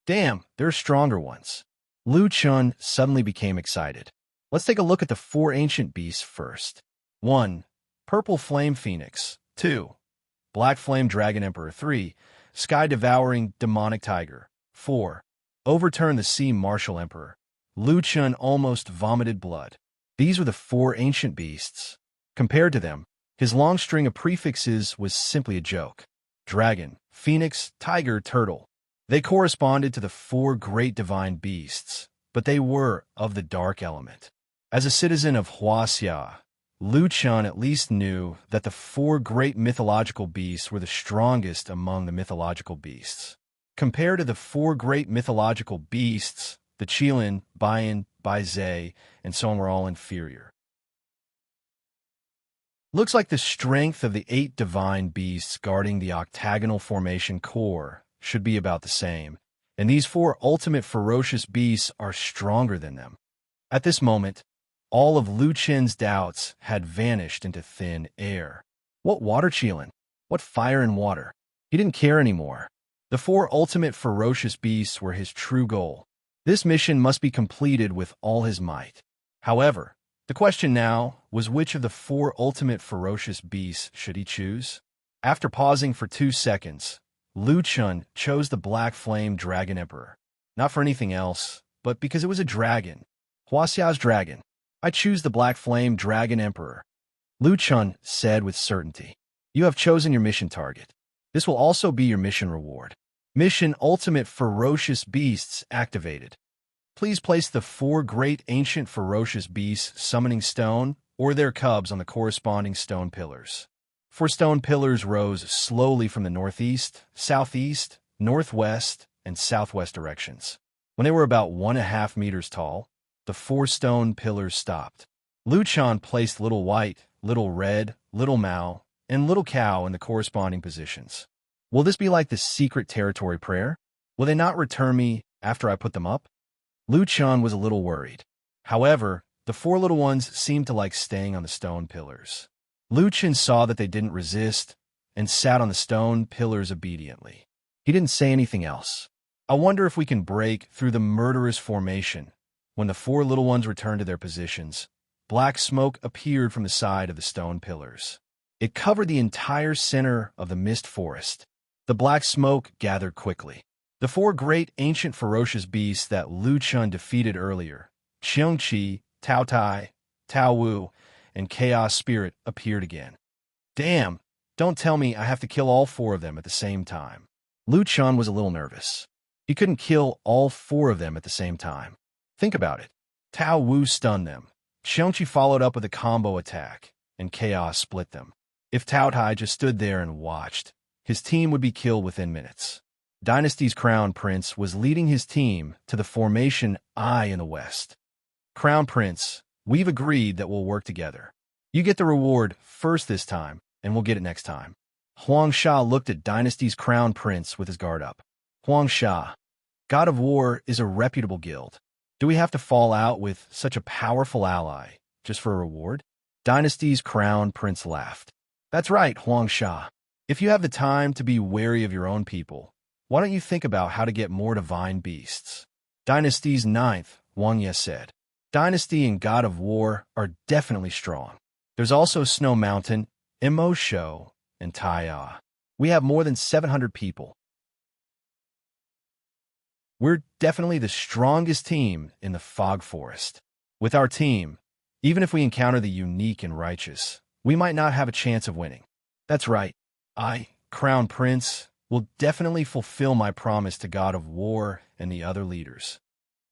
Damn, there are stronger ones. Lu Chen suddenly became excited. Let's take a look at the 4 ancient beasts first. 1. Purple Flame Phoenix. 2. Black Flame Dragon Emperor. 3. Sky-devouring demonic tiger. 4. Overturn the Sea Martial Emperor. Lu Chen almost vomited blood. These were the 4 ancient beasts. Compared to them, his long string of prefixes was simply a joke. Dragon, phoenix, tiger, turtle. They corresponded to the 4 great divine beasts, but they were of the dark element. As a citizen of Huaxia, Lu Chen at least knew that the 4 great mythological beasts were the strongest among the mythological beasts. Compared to the 4 great mythological beasts, the Qilin, Baiyan, Baizhe, and so on were all inferior. Looks like the strength of the 8 divine beasts guarding the octagonal formation core should be about the same, and these 4 ultimate ferocious beasts are stronger than them. At this moment, all of Lu Chen's doubts had vanished into thin air. What water Qilin? What fire and water? He didn't care anymore. The 4 ultimate ferocious beasts were his true goal. This mission must be completed with all his might. However, the question now was which of the 4 ultimate ferocious beasts should he choose? After pausing for 2 seconds, Lu Chen chose the Black Flame Dragon Emperor. Not for anything else, but because it was a dragon. Huaxia's dragon. I choose the Black Flame Dragon Emperor. Lu Chen said with certainty. You have chosen your mission target. This will also be your mission reward. Mission Ultimate Ferocious Beasts activated. Please place the 4 great ancient ferocious beasts summoning stone or their cubs on the corresponding stone pillars. 4 stone pillars rose slowly from the northeast, southeast, northwest, and southwest directions. When they were about 1.5 meters tall, the 4 stone pillars stopped. Lu Chan placed Little White, Little Red, Little Mao, and Little Cow in the corresponding positions. Will this be like the secret territory prayer? Will they not return me after I put them up? Lu Chan was a little worried. However, the four little ones seemed to like staying on the stone pillars. Lu Chan saw that they didn't resist and sat on the stone pillars obediently. He didn't say anything else. I wonder if we can break through the murderous formation. When the four little ones returned to their positions, black smoke appeared from the side of the stone pillars. It covered the entire center of the mist forest. The black smoke gathered quickly. The four great ancient ferocious beasts that Lu Chun defeated earlier, Qiongqi, Tao Tai, Tao Wu, and Chaos Spirit, appeared again. Damn, don't tell me I have to kill all four of them at the same time. Lu Chun was a little nervous. He couldn't kill all four of them at the same time. Think about it. Tao Wu stunned them. Qiongqi followed up with a combo attack, and Chaos split them. If Tao Tai just stood there and watched, his team would be killed within minutes. Dynasty's Crown Prince was leading his team to the formation I in the west. Crown Prince, we've agreed that we'll work together. You get the reward first this time, and we'll get it next time. Huang Sha looked at Dynasty's Crown Prince with his guard up. Huang Sha, God of War is a reputable guild. Do we have to fall out with such a powerful ally just for a reward? Dynasty's Crown Prince laughed. That's right, Huang Sha. If you have the time to be wary of your own people, why don't you think about how to get more divine beasts? Dynasty's ninth, Wang Ye said. Dynasty and God of War are definitely strong. There's also Snow Mountain, Imo Shou, and Taiya. We have more than 700 people. We're definitely the strongest team in the Fog Forest. With our team, even if we encounter the unique and righteous, we might not have a chance of winning. That's right. I, Crown Prince, will definitely fulfill my promise to God of War and the other leaders.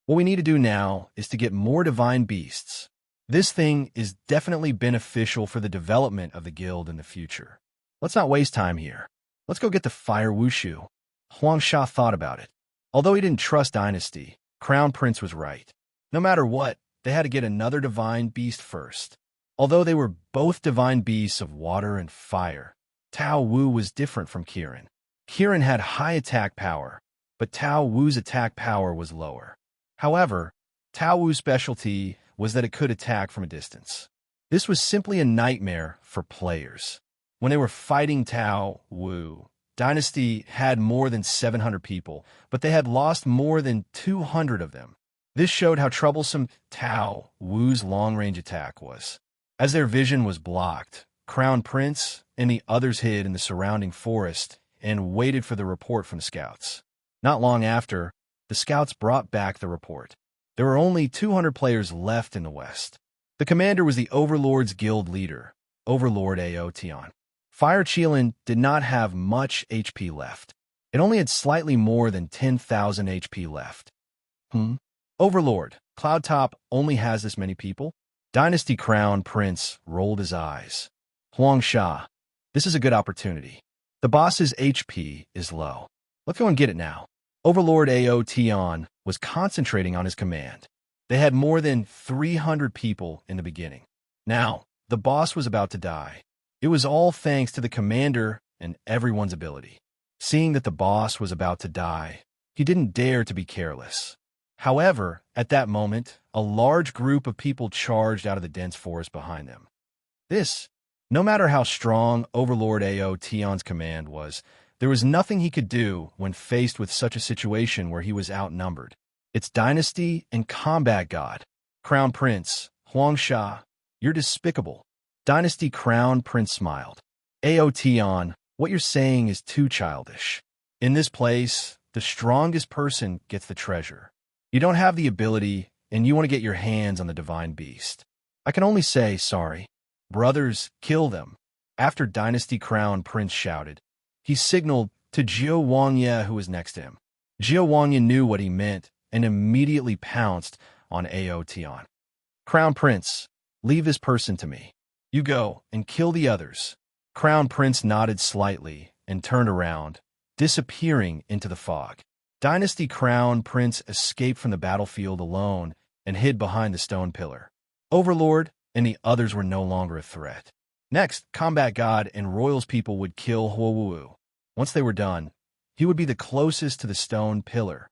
What we need to do now is to get more divine beasts. This thing is definitely beneficial for the development of the guild in the future. Let's not waste time here. Let's go get the Fire Wushu. Huang Sha thought about it. Although he didn't trust Dynasty, Crown Prince was right. No matter what, they had to get another divine beast first. Although they were both divine beasts of water and fire, Tao Wu was different from Kirin. Kirin had high attack power, but Tao Wu's attack power was lower. However, Tao Wu's specialty was that it could attack from a distance. This was simply a nightmare for players. When they were fighting Tao Wu, Dynasty had more than 700 people, but they had lost more than 200 of them. This showed how troublesome Tao Wu's long-range attack was. As their vision was blocked, Crown Prince and the others hid in the surrounding forest and waited for the report from the scouts. Not long after, the scouts brought back the report. There were only 200 players left in the west. The commander was the Overlord's guild leader, Overlord Aotion. Fire Qilin did not have much HP left. It only had slightly more than 10,000 HP left. Overlord, Cloudtop only has this many people? Dynasty Crown Prince rolled his eyes. Huang Sha, this is a good opportunity. The boss's HP is low. Let's go and get it now. Overlord Aotion was concentrating on his command. They had more than 300 people in the beginning. Now, the boss was about to die. It was all thanks to the commander and everyone's ability. Seeing that the boss was about to die, he didn't dare to be careless. However, at that moment, a large group of people charged out of the dense forest behind them. No matter how strong Overlord Aotion's command was, there was nothing he could do when faced with such a situation where he was outnumbered. It's Dynasty and Combat God. Crown Prince, Huang Sha, you're despicable. Dynasty Crown Prince smiled. Aotion, what you're saying is too childish. In this place, the strongest person gets the treasure. You don't have the ability, and you want to get your hands on the divine beast. I can only say sorry. Brothers, kill them. After Dynasty Crown Prince shouted, he signaled to Jiao Wangye, who was next to him. Jiao Wangye knew what he meant and immediately pounced on Aotion. Crown Prince, leave this person to me. You go and kill the others. Crown Prince nodded slightly and turned around, disappearing into the fog. Dynasty Crown Prince escaped from the battlefield alone and hid behind the stone pillar. Overlord and the others were no longer a threat. Next, Combat God and Royals people would kill Huowu. Once they were done, he would be the closest to the stone pillar.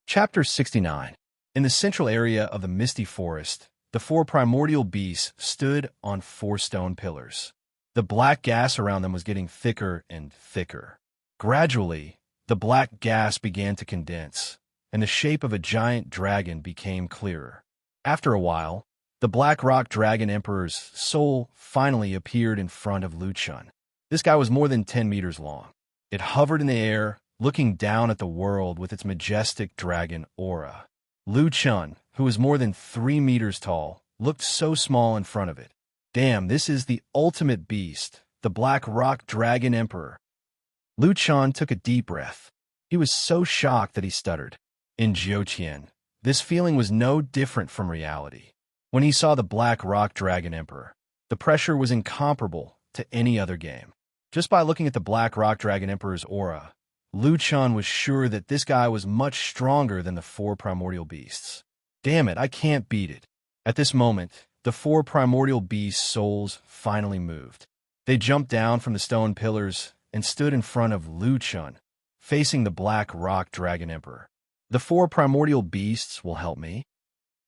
Chapter 69. In the central area of the misty forest, the four primordial beasts stood on four stone pillars. The black gas around them was getting thicker and thicker. Gradually, the black gas began to condense, and the shape of a giant dragon became clearer. After a while, the Black Rock Dragon Emperor's soul finally appeared in front of Lu Chun. This guy was more than 10 meters long. It hovered in the air, looking down at the world with its majestic dragon aura. Lu Chun, who was more than 3 meters tall, looked so small in front of it. Damn, this is the ultimate beast, the Black Rock Dragon Emperor. Lu Chun took a deep breath. He was so shocked that he stuttered. In Jiuqian, this feeling was no different from reality. When he saw the Black Rock Dragon Emperor, the pressure was incomparable to any other game. Just by looking at the Black Rock Dragon Emperor's aura, Lu Chun was sure that this guy was much stronger than the four primordial beasts. Damn it, I can't beat it. At this moment, the four primordial beasts' souls finally moved. They jumped down from the stone pillars and stood in front of Lu Chun, facing the Black Rock Dragon Emperor. The four primordial beasts will help me.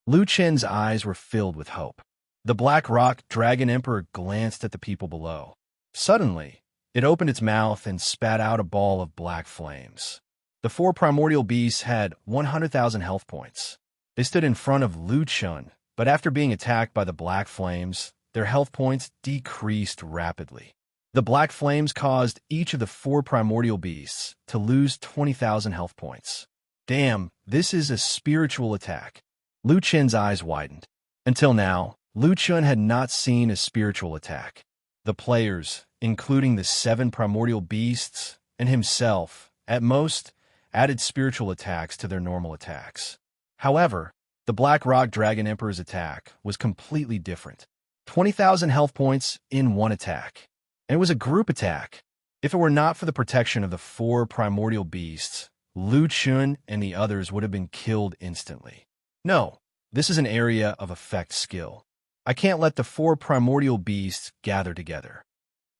Lu Chun's eyes were filled with hope. The Black Rock Dragon Emperor glanced at the people below. Suddenly, it opened its mouth and spat out a ball of black flames. The four primordial beasts had 100,000 health points. They stood in front of Lu Chun, but after being attacked by the black flames, their health points decreased rapidly. The black flames caused each of the four primordial beasts to lose 20,000 health points. Damn, this is a spiritual attack. Lu Chun's eyes widened. Until now, Lu Chun had not seen a spiritual attack. The players, including the 7 primordial beasts and himself, at most, added spiritual attacks to their normal attacks. However, the Black Rock Dragon Emperor's attack was completely different. 20,000 health points in one attack. And it was a group attack. If it were not for the protection of the 4 primordial beasts, Lu Chun and the others would have been killed instantly. No, this is an area of effect skill. I can't let the 4 primordial beasts gather together.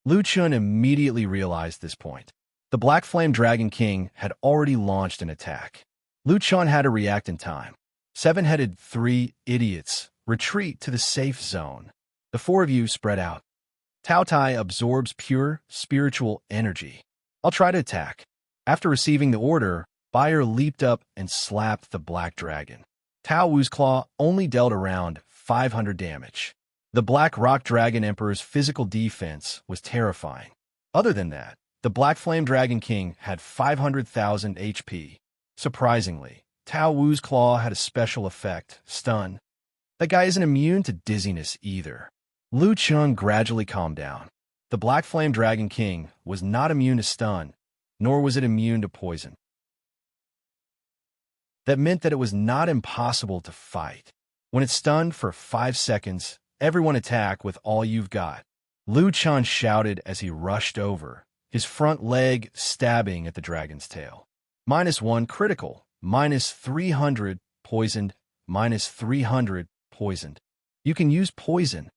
Lu Chun immediately realized this point. The Black Flame Dragon King had already launched an attack. Lu Chun had to react in time. 7-headed 3 idiots, retreat to the safe zone. The 4 of you spread out. Tao Tai absorbs pure spiritual energy. I'll try to attack. After receiving the order, Bayer leaped up and slapped the black dragon. Tao Wu's claw only dealt around 500 damage. The Black Rock Dragon Emperor's physical defense was terrifying. Other than that, the Black Flame Dragon King had 500,000 HP. Surprisingly, Tao Wu's claw had a special effect, stun. That guy isn't immune to dizziness either. Lu Chun gradually calmed down. The Black Flame Dragon King was not immune to stun, nor was it immune to poison. That meant that it was not impossible to fight. When it's stunned for 5 seconds, everyone attack with all you've got. Lu Chun shouted as he rushed over, his front leg stabbing at the dragon's tail. -1 critical, -300 poisoned, -300 poisoned. You can use poison.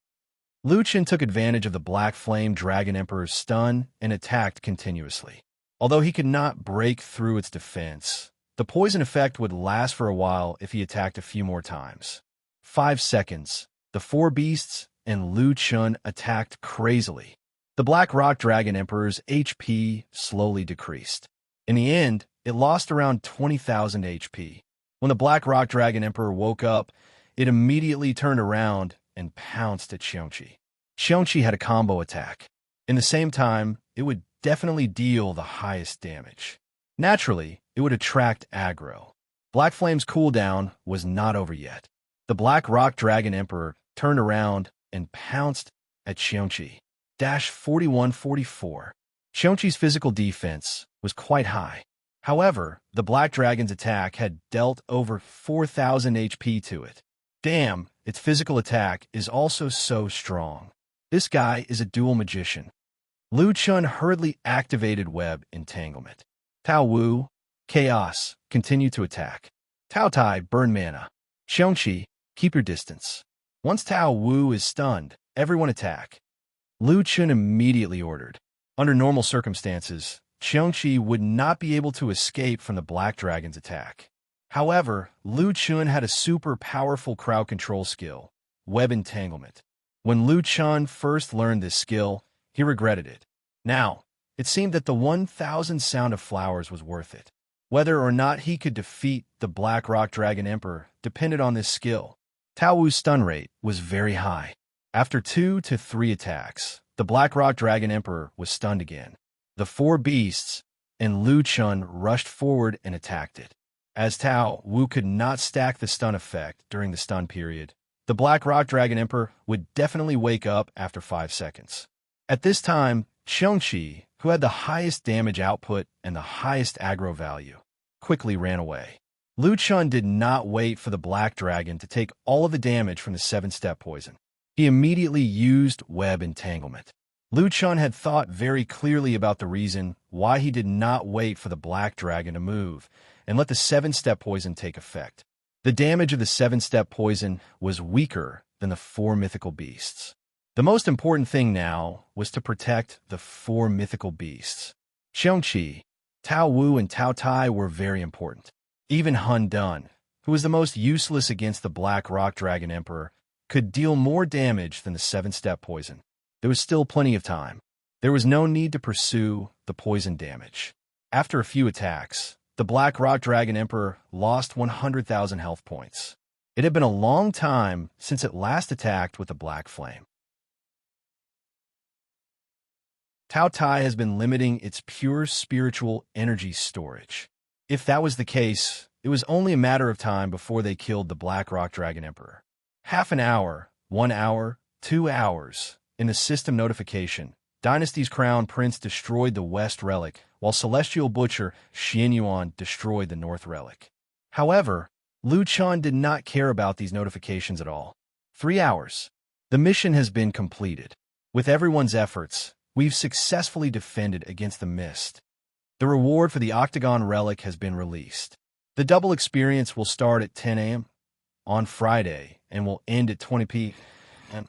Lu Chun took advantage of the Black Flame Dragon Emperor's stun and attacked continuously. Although he could not break through its defense, the poison effect would last for a while if he attacked a few more times. 5 seconds, the 4 beasts and Lu Chun attacked crazily. The Black Rock Dragon Emperor's HP slowly decreased. In the end, it lost around 20,000 HP. When the Black Rock Dragon Emperor woke up, it immediately turned around and pounced at Xiongqi. Xiongqi had a combo attack. In the same time, it would definitely deal the highest damage. Naturally, it would attract aggro. Black Flame's cooldown was not over yet. The Black Rock Dragon Emperor turned around and pounced at Xiongqi. -4144. Xiongqi's physical defense was quite high. However, the Black Dragon's attack had dealt over 4,000 HP to it. Damn, its physical attack is also so strong. This guy is a dual magician. Lu Chun hurriedly activated Web Entanglement. Tao Wu, Chaos, continued to attack. Tao Tai, burn mana. Xiongqi, keep your distance. Once Tao Wu is stunned, everyone attack. Lu Chun immediately ordered. Under normal circumstances, Xiongqi would not be able to escape from the Black Dragon's attack. However, Lu Chun had a super powerful crowd control skill, web entanglement. When Lu Chun first learned this skill, he regretted it. Now, it seemed that the 1,000 sound of flowers was worth it. Whether or not he could defeat the Black Rock Dragon Emperor depended on this skill. Tao Wu's stun rate was very high. After 2 to 3 attacks, the Black Rock Dragon Emperor was stunned again. The 4 beasts and Lu Chun rushed forward and attacked it. As Tao Wu could not stack the stun effect during the stun period, the Black Rock Dragon Emperor would definitely wake up after 5 seconds. At this time, Xiongqi, who had the highest damage output and the highest aggro value, quickly ran away. Lu Chun did not wait for the Black Dragon to take all of the damage from the 7-step poison. He immediately used web entanglement. Lu Chun had thought very clearly about the reason why he did not wait for the Black Dragon to move and let the 7-step poison take effect. The damage of the 7-step poison was weaker than the 4 mythical beasts. The most important thing now was to protect the 4 mythical beasts. Xiongqi, Tao Wu, and Tao Tai were very important. Even Hun Dun, who was the most useless against the Black Rock Dragon Emperor, could deal more damage than the 7-step poison. There was still plenty of time. There was no need to pursue the poison damage. After a few attacks, the Black Rock Dragon Emperor lost 100,000 health points. It had been a long time since it last attacked with the Black Flame. Tao Tai has been limiting its pure spiritual energy storage. If that was the case, it was only a matter of time before they killed the Black Rock Dragon Emperor. Half an hour, 1 hour, 2 hours. In the system notification, Dynasty's Crown Prince destroyed the West Relic, while Celestial Butcher Xianyuan destroyed the North Relic. However, Lu Chun did not care about these notifications at all. 3 hours. The mission has been completed. With everyone's efforts, we've successfully defended against the mist. The reward for the Octagon Relic has been released. The double experience will start at 10 a.m. on Friday and will end at 20 p.m.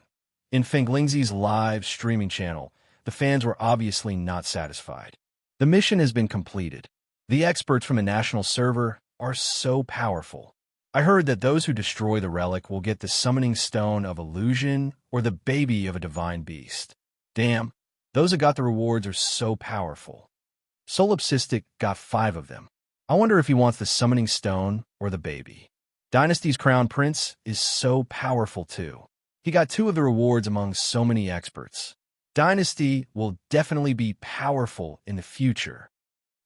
In Fenglingzi's live streaming channel, the fans were obviously not satisfied. The mission has been completed. The experts from the national server are so powerful. I heard that those who destroy the relic will get the summoning stone of illusion or the baby of a divine beast. Damn, those who got the rewards are so powerful. Solipsistic got 5 of them. I wonder if he wants the summoning stone or the baby. Dynasty's Crown Prince is so powerful too. He got 2 of the rewards among so many experts. Dynasty will definitely be powerful in the future.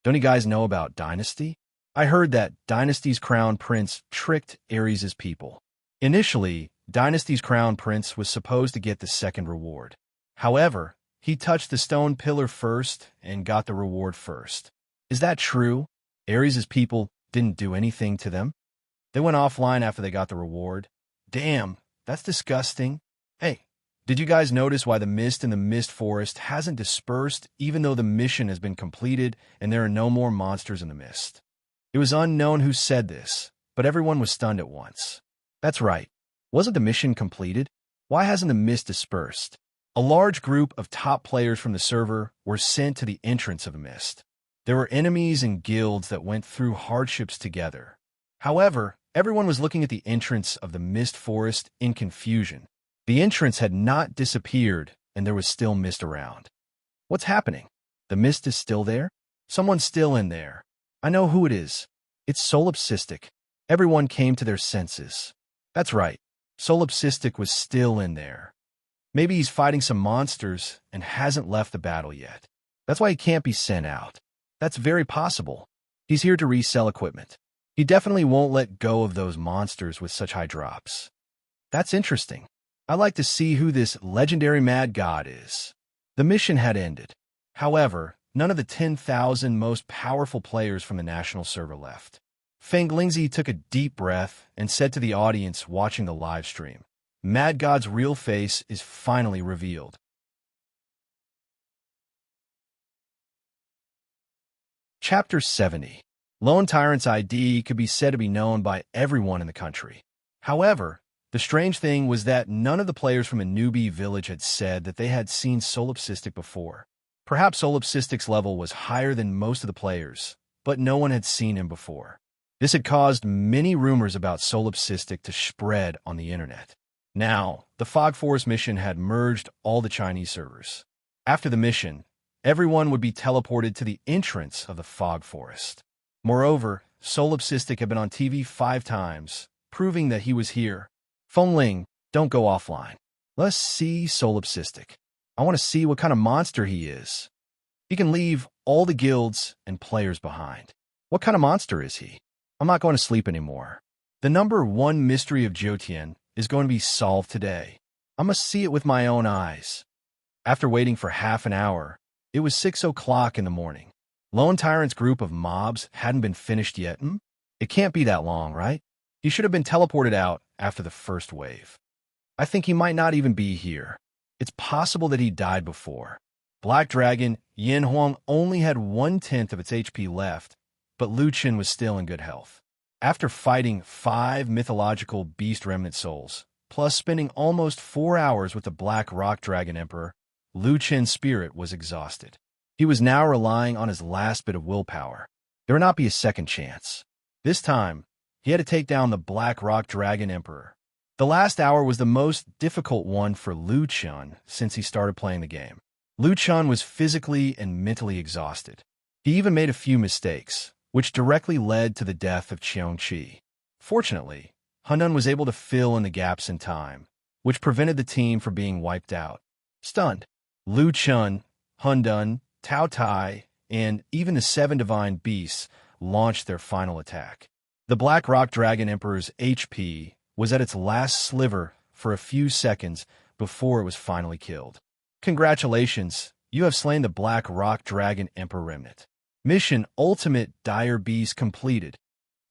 Don't you guys know about Dynasty? I heard that Dynasty's Crown Prince tricked Ares' people. Initially, Dynasty's Crown Prince was supposed to get the second reward. However, he touched the stone pillar first and got the reward first. Is that true? Ares' people didn't do anything to them? They went offline after they got the reward. Damn, that's disgusting. Hey, did you guys notice why the mist in the mist forest hasn't dispersed even though the mission has been completed and there are no more monsters in the mist? It was unknown who said this, but everyone was stunned at once. That's right. Wasn't the mission completed? Why hasn't the mist dispersed? A large group of top players from the server were sent to the entrance of the mist. There were enemies and guilds that went through hardships together. However, everyone was looking at the entrance of the mist forest in confusion. The entrance had not disappeared, and there was still mist around. What's happening? The mist is still there? Someone's still in there. I know who it is. It's Solipsistic. Everyone came to their senses. That's right. Solipsistic was still in there. Maybe he's fighting some monsters and hasn't left the battle yet. That's why he can't be sent out. That's very possible. He's here to resell equipment. He definitely won't let go of those monsters with such high drops. That's interesting. I'd like to see who this legendary mad god is. The mission had ended. However, none of the 10,000 most powerful players from the national server left. Fenglingzi took a deep breath and said to the audience watching the live stream, Mad God's real face is finally revealed. Chapter 70. Lone Tyrant's ID could be said to be known by everyone in the country. However, the strange thing was that none of the players from a newbie village had said that they had seen Solipsistic before. Perhaps Solipsistic's level was higher than most of the players, but no one had seen him before. This had caused many rumors about Solipsistic to spread on the internet. Now, the Fog Forest mission had merged all the Chinese servers. After the mission, everyone would be teleported to the entrance of the Fog Forest. Moreover, Solipsistic had been on TV 5 times, proving that he was here. Phone Ling, don't go offline. Let's see Solipsistic. I want to see what kind of monster he is. He can leave all the guilds and players behind. What kind of monster is he? I'm not going to sleep anymore. The #1 mystery of Jotian is going to be solved today. I must see it with my own eyes. After waiting for half an hour, it was 6 o'clock in the morning. Lone Tyrant's group of mobs hadn't been finished yet. It can't be that long, right? He should have been teleported out after the first wave. I think he might not even be here. It's possible that he died before. Black Dragon Yin Huang only had 1/10 of its HP left, but Lu Chen was still in good health. After fighting 5 mythological beast remnant souls, plus spending almost 4 hours with the Black Rock Dragon Emperor, Lu Chen's spirit was exhausted. He was now relying on his last bit of willpower. There would not be a second chance. This time, he had to take down the Black Rock Dragon Emperor. The last hour was the most difficult one for Lu Chen since he started playing the game. Lu Chen was physically and mentally exhausted. He even made a few mistakes, which directly led to the death of Qiongqi. Fortunately, Hundun was able to fill in the gaps in time, which prevented the team from being wiped out. Stunned, Lu Chen, Hundun, Tao Tai, and even the 7 divine beasts launched their final attack. The Black Rock Dragon Emperor's HP was at its last sliver for a few seconds before it was finally killed. Congratulations, you have slain the Black Rock Dragon Emperor Remnant. Mission Ultimate Dire Beast completed.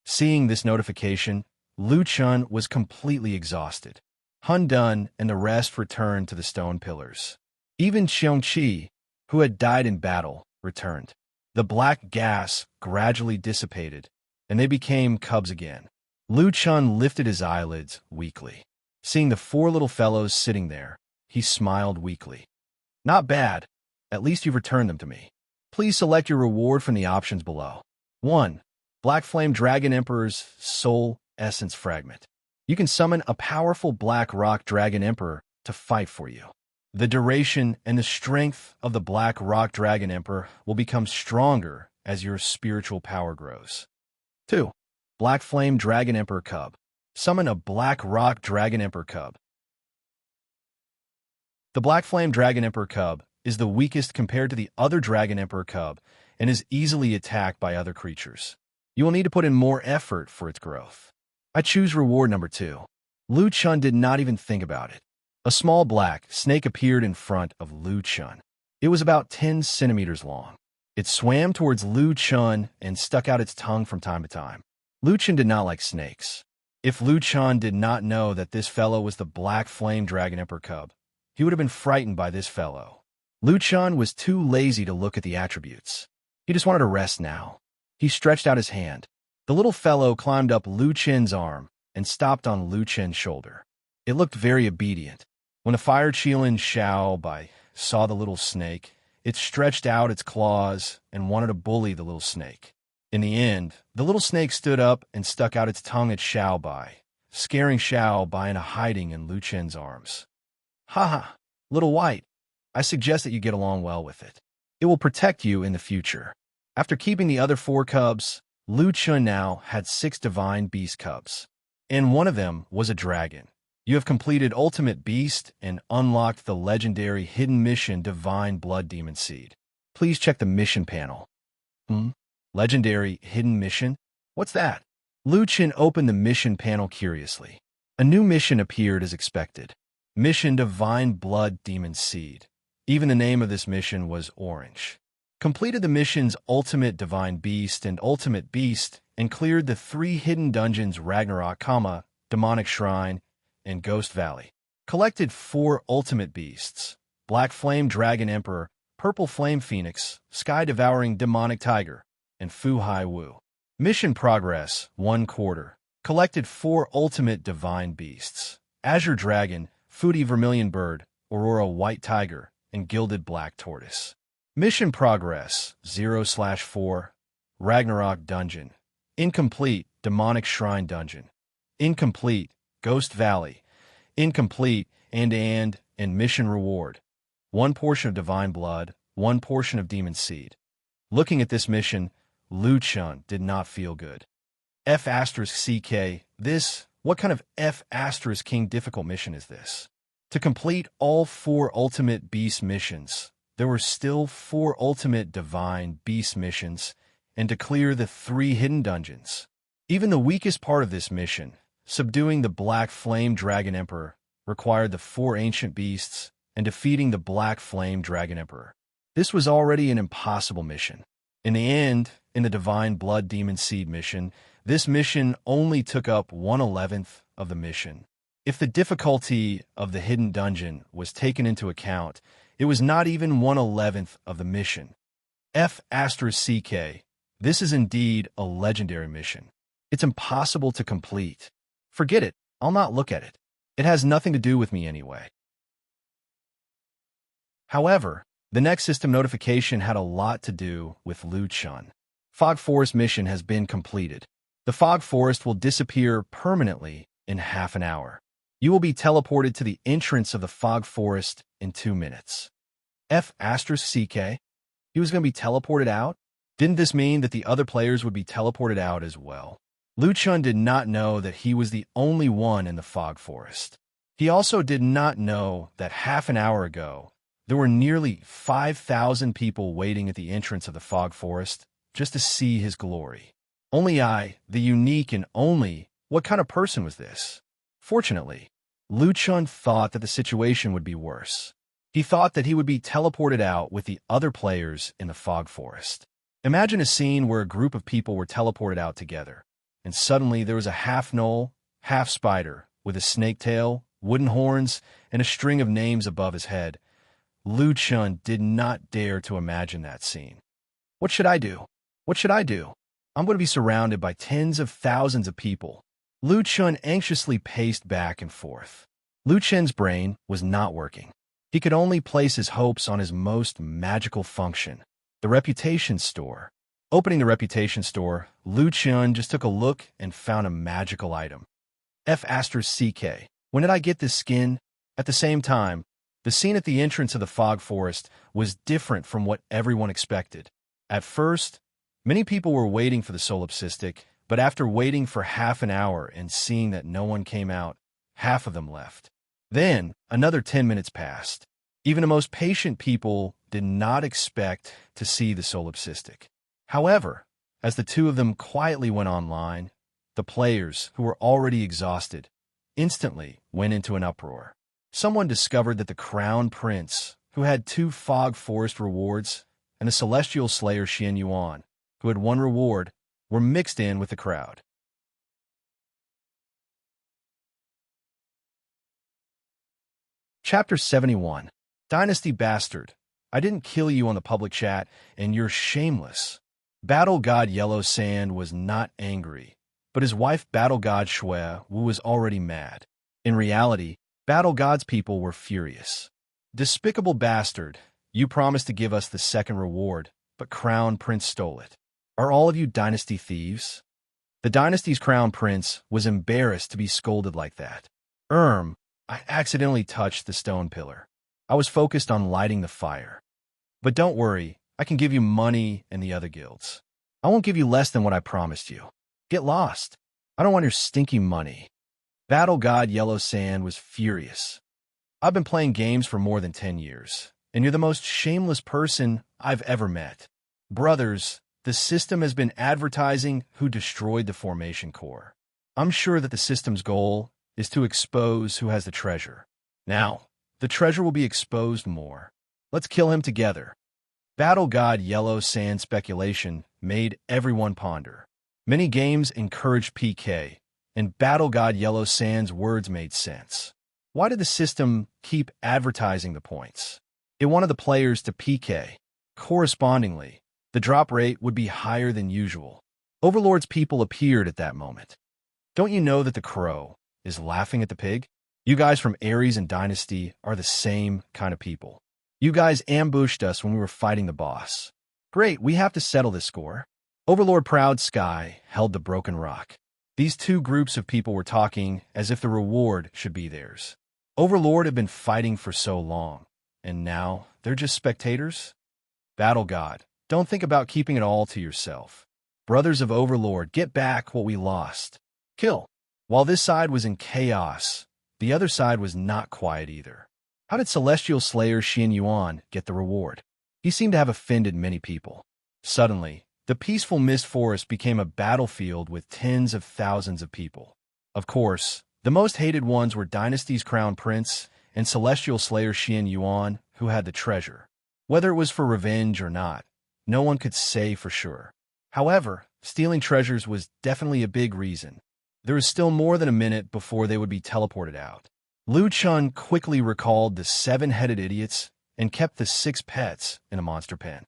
Seeing this notification, Lu Chen was completely exhausted. Hundun and the rest returned to the stone pillars. Even Qiongqi, who had died in battle, returned. The black gas gradually dissipated, and they became cubs again. Lu Chen lifted his eyelids weakly. Seeing the 4 little fellows sitting there, he smiled weakly. Not bad. At least you've returned them to me. Please select your reward from the options below. 1. Black Flame Dragon Emperor's Soul Essence Fragment. You can summon a powerful Black Rock Dragon Emperor to fight for you. The duration and the strength of the Black Rock Dragon Emperor will become stronger as your spiritual power grows. 2. Black Flame Dragon Emperor Cub. Summon a Black Rock Dragon Emperor Cub. The Black Flame Dragon Emperor Cub is the weakest compared to the other Dragon Emperor Cub and is easily attacked by other creatures. You will need to put in more effort for its growth. I choose reward number 2. Lu Chen did not even think about it. A small black snake appeared in front of Lu Chen. It was about 10 centimeters long. It swam towards Lu Chen and stuck out its tongue from time to time. Lu Chen did not like snakes. If Lu Chen did not know that this fellow was the Black Flame Dragon Emperor Cub, he would have been frightened by this fellow. Lu Chen was too lazy to look at the attributes. He just wanted to rest now. He stretched out his hand. The little fellow climbed up Lu Chen's arm and stopped on Lu Chen's shoulder. It looked very obedient. When the fire Qilin Xiao Bai saw the little snake, it stretched out its claws and wanted to bully the little snake. In the end, the little snake stood up and stuck out its tongue at Xiao Bai, scaring Xiao Bai into hiding in Lu Chen's arms. Haha, little white. I suggest that you get along well with it. It will protect you in the future. After keeping the other 4 cubs, Lu Chen now had 6 divine beast cubs, and one of them was a dragon. You have completed Ultimate Beast and unlocked the legendary hidden mission Divine Blood Demon Seed. Please check the mission panel. Legendary hidden mission? What's that? Lu Chen opened the mission panel curiously. A new mission appeared as expected. Mission Divine Blood Demon Seed. Even the name of this mission was orange. Completed the mission's Ultimate Divine Beast and Ultimate Beast and cleared the 3 hidden dungeons Ragnarok, Demonic Shrine, and Ghost Valley. Collected 4 Ultimate Beasts: Black Flame Dragon Emperor, Purple Flame Phoenix, Sky Devouring Demonic Tiger, and Fu Hai Wu. Mission progress, 1/4. Collected 4 ultimate divine beasts. Azure Dragon, Foodie Vermilion Bird, Aurora White Tiger, and Gilded Black Tortoise. Mission progress, 0/4. Ragnarok Dungeon. Incomplete, Demonic Shrine Dungeon. Incomplete, Ghost Valley. Incomplete, and mission reward. 1 portion of Divine Blood, 1 portion of Demon Seed. Looking at this mission, Lu Chun did not feel good. F*CK, what kind of F*King difficult mission is this? To complete all 4 ultimate beast missions, there were still 4 ultimate divine beast missions, and to clear the 3 hidden dungeons. Even the weakest part of this mission, subduing the Black Flame Dragon Emperor, required the 4 ancient beasts and defeating the Black Flame Dragon Emperor. This was already an impossible mission. In the end, in the Divine Blood Demon Seed mission, this mission only took up 1/11 of the mission. If the difficulty of the hidden dungeon was taken into account, it was not even 1/11 of the mission. F*CK, this is indeed a legendary mission. It's impossible to complete. Forget it, I'll not look at it. It has nothing to do with me anyway. However, the next system notification had a lot to do with Lu Chun. Fog Forest mission has been completed. The Fog Forest will disappear permanently in half an hour. You will be teleported to the entrance of the Fog Forest in 2 minutes. F*CK? He was going to be teleported out? Didn't this mean that the other players would be teleported out as well? Lu Chun did not know that he was the only one in the Fog Forest. He also did not know that half an hour ago, there were nearly 5,000 people waiting at the entrance of the Fog Forest just to see his glory. Only I, the unique and only, what kind of person was this? Fortunately, Lu Chun thought that the situation would be worse. He thought that he would be teleported out with the other players in the Fog Forest. Imagine a scene where a group of people were teleported out together, and suddenly there was a half-gnoll, half-spider, with a snake tail, wooden horns, and a string of names above his head. Lu Chun did not dare to imagine that scene. What should I do? What should I do? I'm going to be surrounded by tens of thousands of people. Lu Chun anxiously paced back and forth. Lu Chun's brain was not working. He could only place his hopes on his most magical function, the reputation store. Opening the reputation store, Lu Chun just took a look and found a magical item. F*CK. When did I get this skin? At the same time, the scene at the entrance of the Fog Forest was different from what everyone expected. At first, many people were waiting for the solipsistic, but after waiting for half an hour and seeing that no one came out, half of them left. Then, another 10 minutes passed. Even the most patient people did not expect to see the solipsistic. However, as the 2 of them quietly went online, the players, who were already exhausted, instantly went into an uproar. Someone discovered that the Crown Prince, who had 2 Fog Forest rewards, and the Celestial Slayer Xian Yuan, who had 1 reward, were mixed in with the crowd. Chapter 71. Dynasty Bastard. I didn't kill you on the public chat, and you're shameless. Battle God Yellow Sand was not angry, but his wife Battle God Shui Wu was already mad. In reality, Battle God's people were furious. Despicable bastard, you promised to give us the 2nd reward, but Crown Prince stole it. Are all of you dynasty thieves? The dynasty's Crown Prince was embarrassed to be scolded like that. I accidentally touched the stone pillar. I was focused on lighting the fire. But don't worry, I can give you money and the other guilds. I won't give you less than what I promised you. Get lost. I don't want your stinky money. Battle God Yellow Sand was furious. I've been playing games for more than 10 years, and you're the most shameless person I've ever met. Brothers, the system has been advertising who destroyed the formation core. I'm sure that the system's goal is to expose who has the treasure. Now, the treasure will be exposed more. Let's kill him together. Battle God Yellow Sand speculation made everyone ponder. Many games encouraged PK, and Battle God Yellow Sand's words made sense. Why did the system keep advertising the points? It wanted the players to PK. Correspondingly, the drop rate would be higher than usual. Overlord's people appeared at that moment. Don't you know that the crow is laughing at the pig? You guys from Ares and Dynasty are the same kind of people. You guys ambushed us when we were fighting the boss. Great, we have to settle this score. Overlord Proud Sky held the broken rock. These two groups of people were talking as if the reward should be theirs. Overlord had been fighting for so long, and now they're just spectators? Battle God, don't think about keeping it all to yourself. Brothers of Overlord, get back what we lost. Kill. While this side was in chaos, the other side was not quiet either. How did Celestial Slayer Xian Yuan get the reward? He seemed to have offended many people. Suddenly, the peaceful mist forest became a battlefield with tens of thousands of people. Of course, the most hated ones were Dynasty's Crown Prince and Celestial Slayer Xian Yuan, who had the treasure. Whether it was for revenge or not, no one could say for sure. However, stealing treasures was definitely a big reason. There was still more than a minute before they would be teleported out. Lu Chun quickly recalled the 7-headed idiots and kept the 6 pets in a monster pen.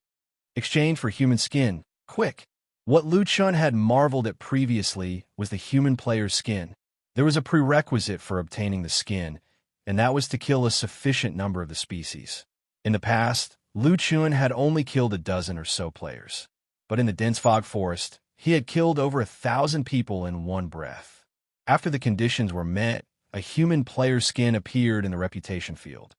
Exchange for human skin, quick! What Lu Chun had marveled at previously was the human player's skin. There was a prerequisite for obtaining the skin, and that was to kill a sufficient number of the species. In the past, Lu Chun had only killed a dozen or so players. But in the dense fog forest, he had killed over 1,000 people in one breath. After the conditions were met, a human player's skin appeared in the reputation field.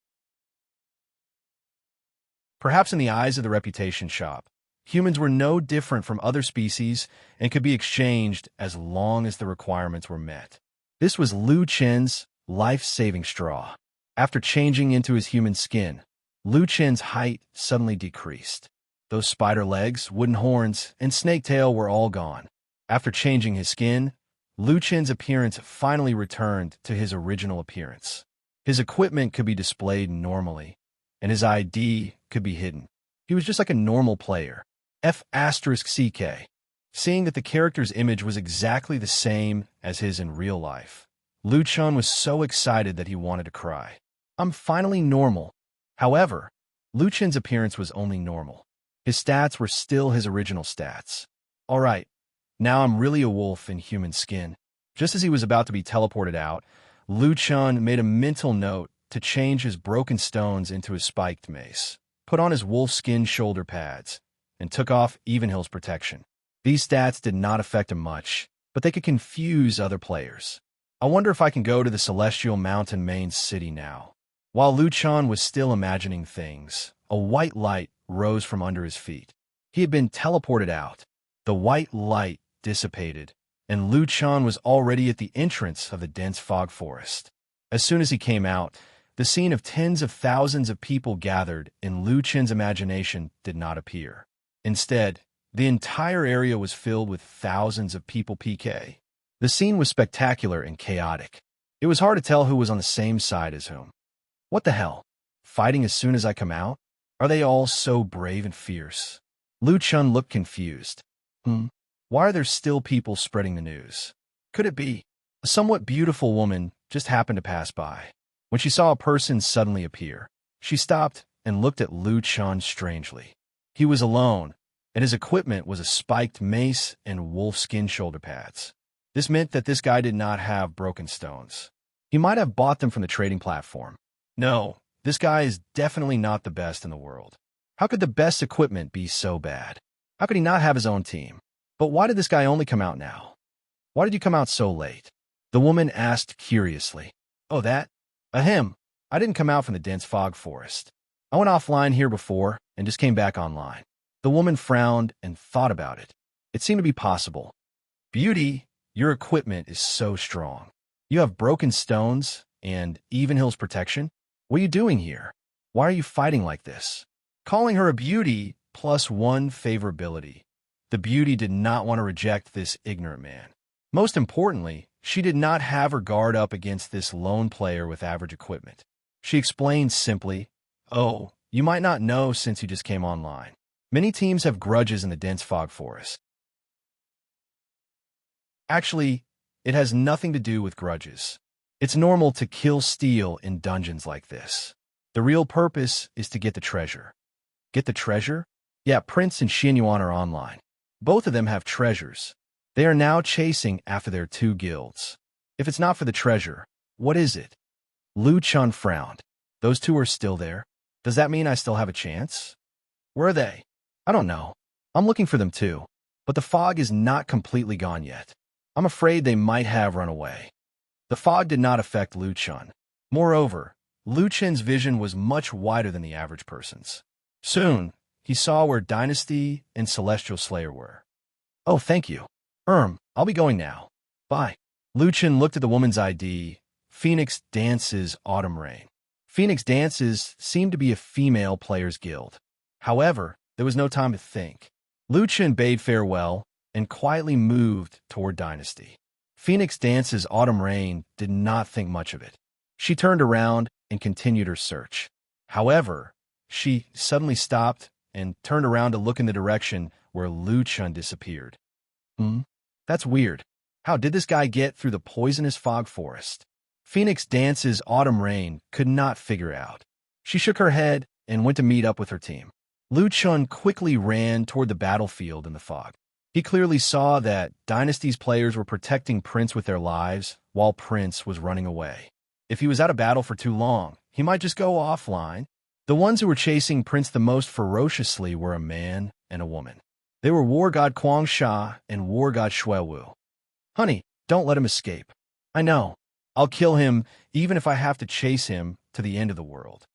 Perhaps in the eyes of the reputation shop, humans were no different from other species and could be exchanged as long as the requirements were met. This was Lu Chen's life-saving straw. After changing into his human skin, Lu Chen's height suddenly decreased. Those spider legs, wooden horns, and snake tail were all gone. After changing his skin, Lu Chen's appearance finally returned to his original appearance. His equipment could be displayed normally, and his ID could be hidden. He was just like a normal player. F***CK. Seeing that the character's image was exactly the same as his in real life, Lu Chun was so excited that he wanted to cry. I'm finally normal. However, Lu Chen's appearance was only normal. His stats were still his original stats. All right, now I'm really a wolf in human skin. Just as he was about to be teleported out, Lu Chun made a mental note to change his broken stones into his spiked mace, put on his wolf skin shoulder pads, and took off Evenhill's protection. These stats did not affect him much, but they could confuse other players. I wonder if I can go to the Celestial Mountain main city now. While Lu Chun was still imagining things, a white light rose from under his feet. He had been teleported out. The white light dissipated, and Lu Chun was already at the entrance of the dense fog forest. As soon as he came out, the scene of tens of thousands of people gathered in Lu Chen's imagination did not appear. Instead, the entire area was filled with thousands of people PK. The scene was spectacular and chaotic. It was hard to tell who was on the same side as whom. What the hell? Fighting as soon as I come out? Are they all so brave and fierce? Lu Chun looked confused. Why are there still people spreading the news? Could it be? A somewhat beautiful woman just happened to pass by. When she saw a person suddenly appear, she stopped and looked at Lu Chun strangely. He was alone, and his equipment was a spiked mace and wolfskin shoulder pads. This meant that this guy did not have broken stones. He might have bought them from the trading platform. No, this guy is definitely not the best in the world. How could the best equipment be so bad? How could he not have his own team? But why did this guy only come out now? Why did you come out so late? The woman asked curiously. Oh, that? Ahem. I didn't come out from the dense fog forest. I went offline here before and just came back online. The woman frowned and thought about it. It seemed to be possible. Beauty, your equipment is so strong. You have broken stones and Evenhill's protection. What are you doing here? Why are you fighting like this? Calling her a beauty +1 favorability. The beauty did not want to reject this ignorant man. Most importantly, she did not have her guard up against this lone player with average equipment. She explained simply, oh, you might not know since you just came online. Many teams have grudges in the dense fog forest. Actually, it has nothing to do with grudges. It's normal to kill steal in dungeons like this. The real purpose is to get the treasure. Get the treasure? Yeah, Prince and Xianyuan are online. Both of them have treasures, They are now chasing after their two guilds. If it's not for the treasure, what is it? Lu Chun frowned. Those two are still there? Does that mean I still have a chance? Where are they? I don't know. I'm looking for them too, but the fog is not completely gone yet. I'm afraid they might have run away. The fog did not affect Lu Chun. Moreover, Lu Chun's vision was much wider than the average person's. Soon, he saw where Dynasty and Celestial Slayer were. Oh, thank you. I'll be going now. Bye. Lu Chun looked at the woman's ID. Phoenix Dances Autumn Rain. Phoenix Dances seemed to be a female players' guild. However, there was no time to think. Lu Chun bade farewell and quietly moved toward Dynasty. Phoenix Dances Autumn Rain did not think much of it. She turned around and continued her search. However, she suddenly stopped and turned around to look in the direction where Lu Chun disappeared. That's weird. How did this guy get through the poisonous fog forest? Phoenix Dances Autumn Rain could not figure out. She shook her head and went to meet up with her team. Lu Chun quickly ran toward the battlefield in the fog. He clearly saw that Dynasty's players were protecting Prince with their lives while Prince was running away. If he was out of battle for too long, he might just go offline. The ones who were chasing Prince the most ferociously were a man and a woman. They were War God Kuang Sha and War God Xuewu. Honey, don't let him escape. I know. I'll kill him even if I have to chase him to the end of the world.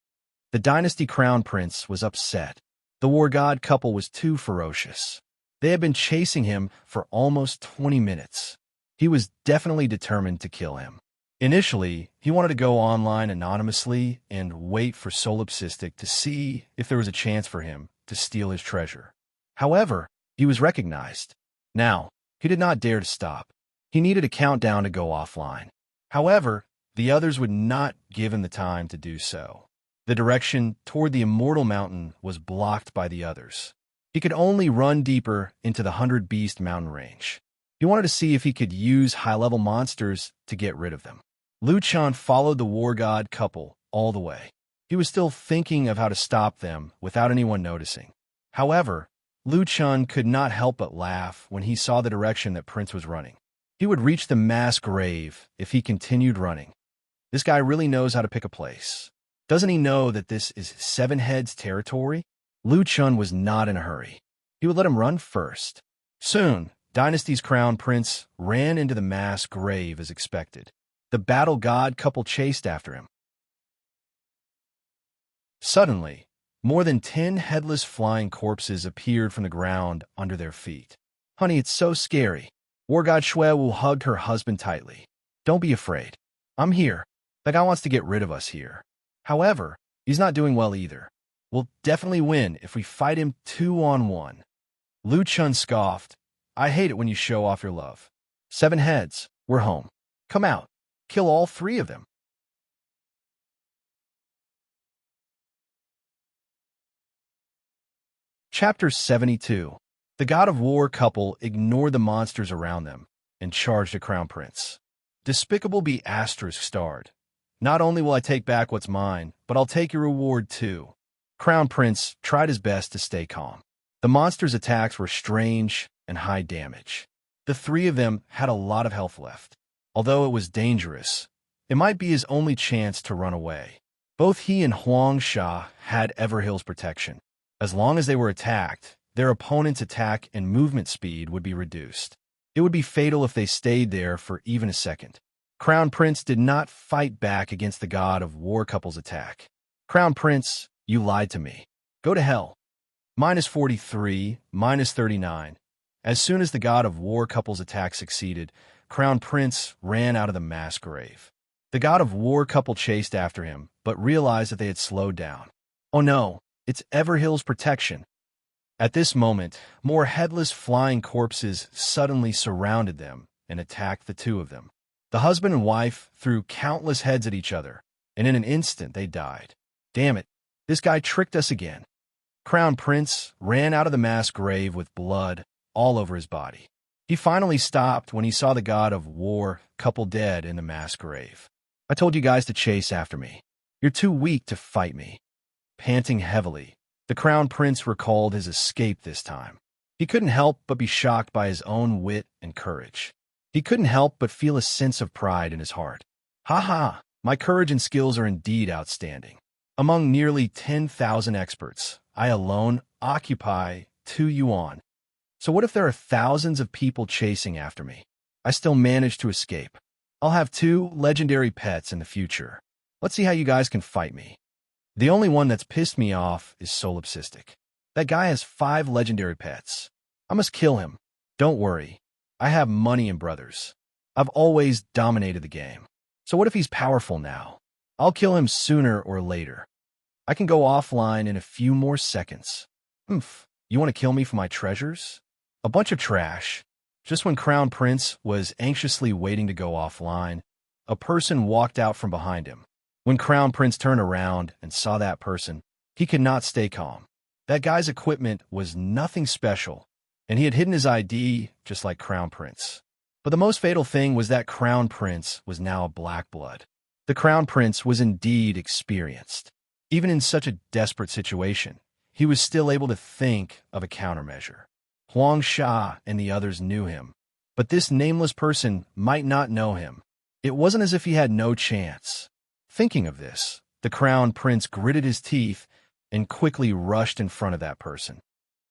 The Dynasty Crown Prince was upset. The War God couple was too ferocious. They had been chasing him for almost 20 minutes. He was definitely determined to kill him. Initially, he wanted to go online anonymously and wait for Solipsistic to see if there was a chance for him to steal his treasure. However, he was recognized. Now, he did not dare to stop. He needed a countdown to go offline. However, the others would not give him the time to do so. The direction toward the Immortal Mountain was blocked by the others. He could only run deeper into the 100 Beast mountain range. He wanted to see if he could use high-level monsters to get rid of them. Lu Chun followed the War God couple all the way. He was still thinking of how to stop them without anyone noticing. However, Lu Chun could not help but laugh when he saw the direction that Prince was running. He would reach the mass grave if he continued running. This guy really knows how to pick a place. Doesn't he know that this is Seven Heads territory? Lu Chun was not in a hurry. He would let him run first. Soon, Dynasty's Crown Prince ran into the mass grave as expected. The Battle God couple chased after him. Suddenly, more than 10 headless flying corpses appeared from the ground under their feet. Honey, it's so scary. War God Xuewu hugged her husband tightly. Don't be afraid. I'm here. That guy wants to get rid of us here. However, he's not doing well either. We'll definitely win if we fight him 2-on-1. Lu Chun scoffed. I hate it when you show off your love. 7 heads. We're home. Come out. Kill all 3 of them. Chapter 72. The God of War couple ignored the monsters around them and charged a Crown Prince. Despicable Be Asterisk starred. Not only will I take back what's mine, but I'll take your reward too. Crown Prince tried his best to stay calm. The monsters' attacks were strange and high damage. The 3 of them had a lot of health left. Although it was dangerous, it might be his only chance to run away. Both he and Huang Sha had Everhill's protection. As long as they were attacked, their opponent's attack and movement speed would be reduced. It would be fatal if they stayed there for even a second. Crown Prince did not fight back against the God of War couple's attack. Crown Prince, you lied to me. Go to hell. -43, -39. As soon as the God of War couple's attack succeeded, Crown Prince ran out of the mass grave. The God of War couple chased after him, but realized that they had slowed down. Oh no, it's Everhill's protection. At this moment, more headless flying corpses suddenly surrounded them and attacked the 2 of them. The husband and wife threw countless heads at each other, and in an instant they died. Damn it, this guy tricked us again. Crown Prince ran out of the mass grave with blood all over his body. He finally stopped when he saw the God of War couple dead in the mass grave. I told you guys to chase after me. You're too weak to fight me. Panting heavily, the Crown Prince recalled his escape this time. He couldn't help but be shocked by his own wit and courage. He couldn't help but feel a sense of pride in his heart. Ha ha, my courage and skills are indeed outstanding. Among nearly 10,000 experts, I alone occupy 2 yuan. So what if there are thousands of people chasing after me? I still manage to escape. I'll have 2 legendary pets in the future. Let's see how you guys can fight me. The only one that's pissed me off is Solipsistic. That guy has 5 legendary pets. I must kill him. Don't worry. I have money and brothers. I've always dominated the game. So what if he's powerful now? I'll kill him sooner or later. I can go offline in a few more seconds. You want to kill me for my treasures? A bunch of trash. Just when Crown Prince was anxiously waiting to go offline, a person walked out from behind him. When Crown Prince turned around and saw that person, he could not stay calm. That guy's equipment was nothing special, and he had hidden his ID just like Crown Prince. But the most fatal thing was that Crown Prince was now a black blood. The Crown Prince was indeed experienced. Even in such a desperate situation, he was still able to think of a countermeasure. Huang Sha and the others knew him, but this nameless person might not know him. It wasn't as if he had no chance. Thinking of this, the Crown Prince gritted his teeth and quickly rushed in front of that person.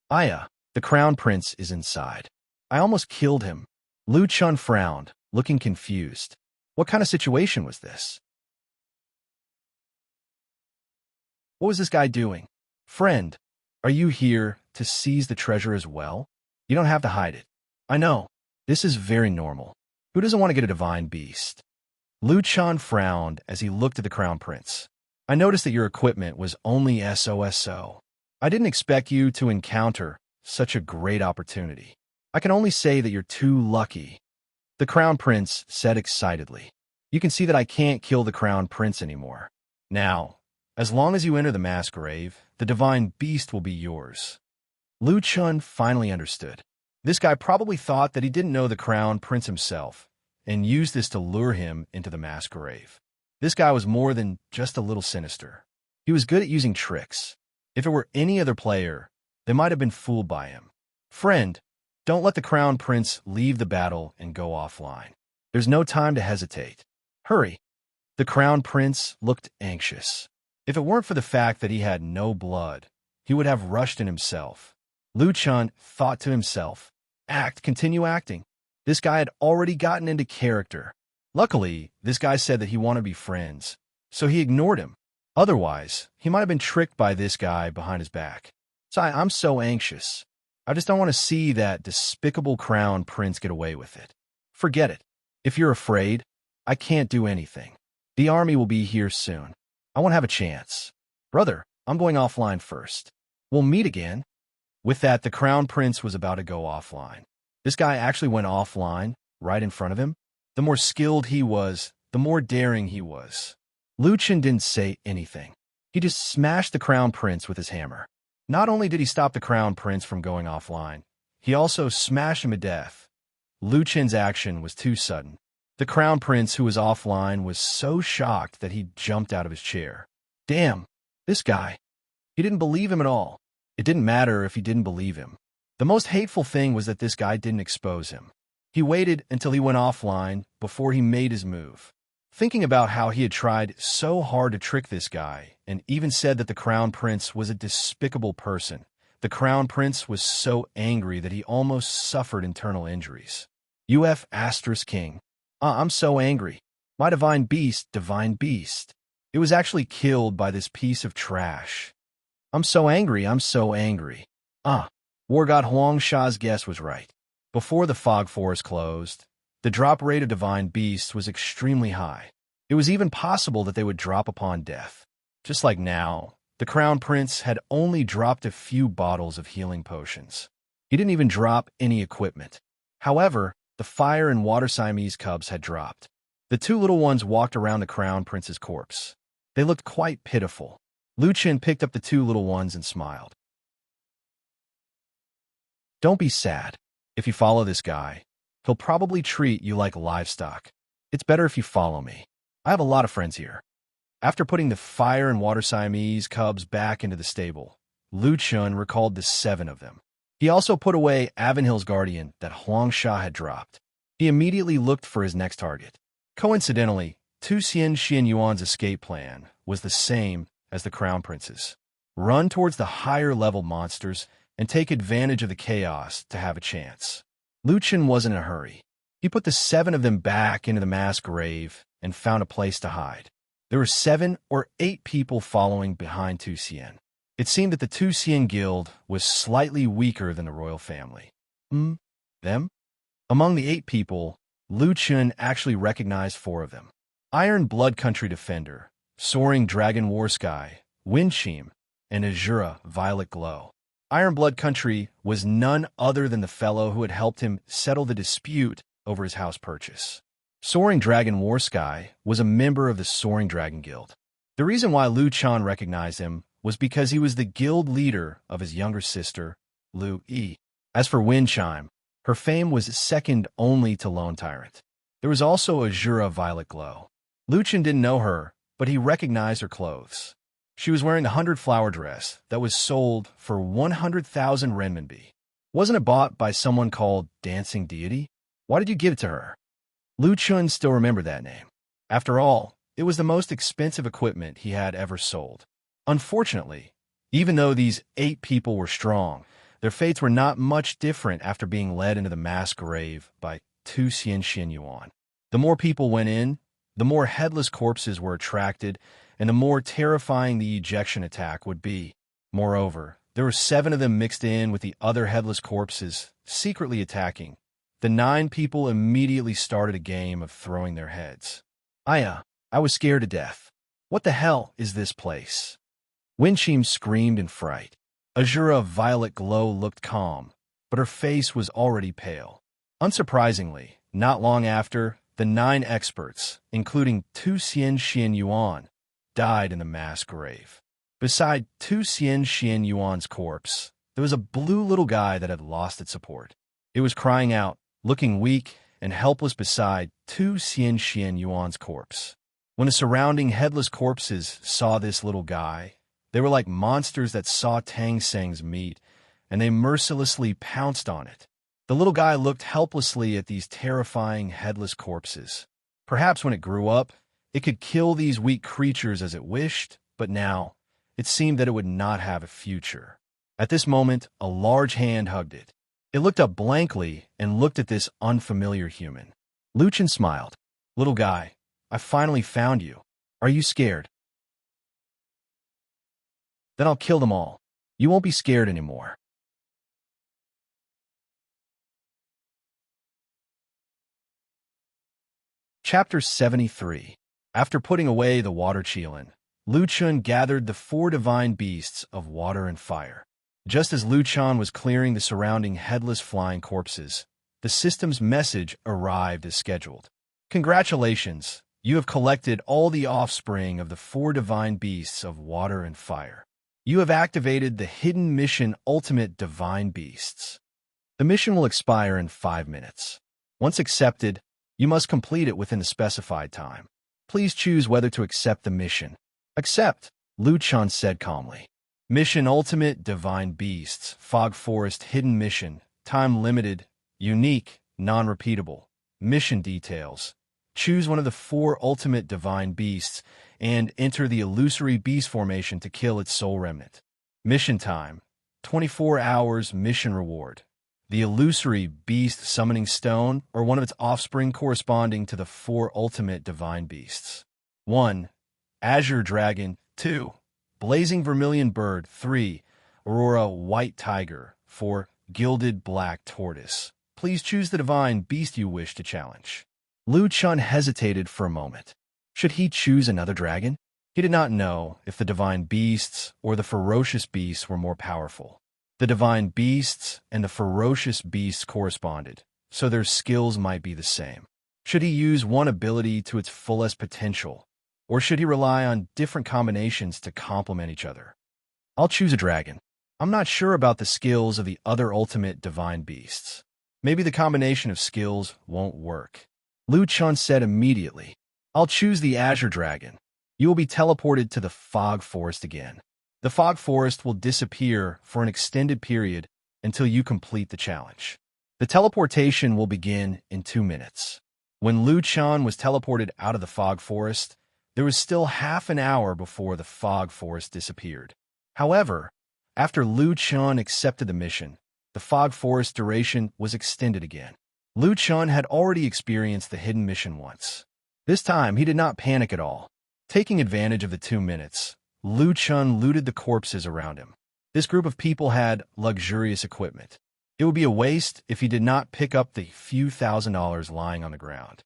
Aya, the Crown Prince is inside. I almost killed him. Lu Chun frowned, looking confused. What kind of situation was this? What was this guy doing? Friend, are you here to seize the treasure as well? You don't have to hide it. I know. This is very normal. Who doesn't want to get a divine beast? Lu Chun frowned as he looked at the Crown Prince. I noticed that your equipment was only SOSO. I didn't expect you to encounter such a great opportunity. I can only say that you're too lucky. The Crown Prince said excitedly. You can see that I can't kill the Crown Prince anymore. Now, as long as you enter the mass grave, the divine beast will be yours. Lu Chun finally understood. This guy probably thought that he didn't know the Crown Prince himself, and used this to lure him into the mass grave. This guy was more than just a little sinister. He was good at using tricks. If it were any other player, they might have been fooled by him. Friend, don't let the Crown Prince leave the battle and go offline. There's no time to hesitate. Hurry. The Crown Prince looked anxious. If it weren't for the fact that he had no blood, he would have rushed in himself. Lu Chun thought to himself, continue acting. This guy had already gotten into character. Luckily, this guy said that he wanted to be friends, so he ignored him. Otherwise, he might have been tricked by this guy behind his back. I'm so anxious. I just don't want to see that despicable Crown Prince get away with it. Forget it. If you're afraid, I can't do anything. The army will be here soon. I won't have a chance. Brother, I'm going offline first. We'll meet again. With that, the Crown Prince was about to go offline. This guy actually went offline, right in front of him. The more skilled he was, the more daring he was. Lu Chun didn't say anything. He just smashed the Crown Prince with his hammer. Not only did he stop the Crown Prince from going offline, he also smashed him to death. Lu Chun's action was too sudden. The Crown Prince, who was offline, was so shocked that he jumped out of his chair. Damn, this guy. He didn't believe him at all. It didn't matter if he didn't believe him. The most hateful thing was that this guy didn't expose him. He waited until he went offline before he made his move. Thinking about how he had tried so hard to trick this guy, and even said that the Crown Prince was a despicable person, the Crown Prince was so angry that he almost suffered internal injuries. King. I'm so angry. My divine beast. It was actually killed by this piece of trash. I'm so angry. War God Huang Sha's guess was right. Before the fog forest closed, the drop rate of divine beasts was extremely high. It was even possible that they would drop upon death. Just like now, the Crown Prince had only dropped a few bottles of healing potions. He didn't even drop any equipment. However, the fire and water Siamese cubs had dropped. The 2 little ones walked around the Crown Prince's corpse. They looked quite pitiful. Lu Chun picked up the 2 little ones and smiled. Don't be sad. If you follow this guy, he'll probably treat you like livestock. It's better if you follow me. I have a lot of friends here. After putting the fire and water Siamese cubs back into the stable, Lu Chun recalled the 7 of them. He also put away Avanhill's guardian that Huangsha had dropped. He immediately looked for his next target. Coincidentally, Tu Xian Xian Yuan's escape plan was the same as the Crown Prince's. Run towards the higher-level monsters and take advantage of the chaos to have a chance. Lu Chen wasn't in a hurry. He put the 7 of them back into the mass grave and found a place to hide. There were 7 or 8 people following behind Tu Xian. It seemed that the Tu Xian guild was slightly weaker than the royal family. Them? Among the 8 people, Lu Chen actually recognized 4 of them. Iron Blood Country Defender, Soaring Dragon War Sky, Windchime, and Azura Violet Glow. Iron Blood Country was none other than the fellow who had helped him settle the dispute over his house purchase. Soaring Dragon War Sky was a member of the Soaring Dragon Guild. The reason why Lu Chan recognized him was because he was the guild leader of his younger sister, Lu Yi. As for Windchime, her fame was second only to Lone Tyrant. There was also Azura Violet Glow. Lu Chen didn't know her, but he recognized her clothes. She was wearing a 100-flower dress that was sold for 100,000 renminbi. Wasn't it bought by someone called Dancing Deity? Why did you give it to her? Lu Chun still remembered that name. After all, it was the most expensive equipment he had ever sold. Unfortunately, even though these 8 people were strong, their fates were not much different after being led into the mass grave by Tu Xian Xian Yuan. The more people went in, the more headless corpses were attracted, and the more terrifying the ejection attack would be. Moreover, there were 7 of them mixed in with the other headless corpses, secretly attacking. The 9 people immediately started a game of throwing their heads. I was scared to death. What the hell is this place? Windchime screamed in fright. Azura Violet Glow looked calm, but her face was already pale. Unsurprisingly, not long after, the 9 experts, including Tu Xian Xian Yuan, died in the mass grave. Beside Tu Xian Xian Yuan's corpse, there was a blue little guy that had lost its support. It was crying out, looking weak and helpless beside Tu Xian Xian Yuan's corpse. When the surrounding headless corpses saw this little guy, they were like monsters that saw Tang Seng's meat, and they mercilessly pounced on it. The little guy looked helplessly at these terrifying headless corpses. Perhaps when it grew up, it could kill these weak creatures as it wished, but now it seemed that it would not have a future. At this moment, a large hand hugged it. It looked up blankly and looked at this unfamiliar human. Lu Chen smiled. Little guy, I finally found you. Are you scared? Then I'll kill them all. You won't be scared anymore. Chapter 73. After putting away the water Qilin, Lu Chun gathered the 4 divine beasts of water and fire. Just as Lu Chan was clearing the surrounding headless flying corpses, the system's message arrived as scheduled. Congratulations, you have collected all the offspring of the 4 divine beasts of water and fire. You have activated the hidden mission Ultimate Divine Beasts. The mission will expire in 5 minutes. Once accepted, you must complete it within the specified time. Please choose whether to accept the mission. Accept, Lu Chan said calmly. Mission Ultimate Divine Beasts, Fog Forest Hidden Mission, Time Limited, Unique, Non-Repeatable. Mission Details. Choose one of the 4 Ultimate Divine Beasts and enter the illusory beast formation to kill its soul remnant. Mission Time. 24 hours mission reward. The illusory beast summoning stone or one of its offspring corresponding to the 4 ultimate divine beasts. 1. Azure Dragon. 2. Blazing Vermilion Bird. 3. Aurora White Tiger. 4. Gilded Black Tortoise. Please choose the divine beast you wish to challenge. Lu Chun hesitated for a moment. Should he choose another dragon? He did not know if the divine beasts or the ferocious beasts were more powerful. The divine beasts and the ferocious beasts corresponded, so their skills might be the same. Should he use one ability to its fullest potential, or should he rely on different combinations to complement each other? I'll choose a dragon. I'm not sure about the skills of the other ultimate divine beasts. Maybe the combination of skills won't work. Lu Chun said immediately, I'll choose the Azure Dragon. You will be teleported to the Fog Forest again. The Fog Forest will disappear for an extended period until you complete the challenge. The teleportation will begin in 2 minutes. When Lu Chan was teleported out of the fog forest, there was still half an hour before the fog forest disappeared. However, after Lu Chan accepted the mission, the fog forest duration was extended again. Lu Chan had already experienced the hidden mission once. This time, he did not panic at all. Taking advantage of the 2 minutes, Lu Chan looted the corpses around him. This group of people had luxurious equipment. It would be a waste if he did not pick up the few $1,000s lying on the ground.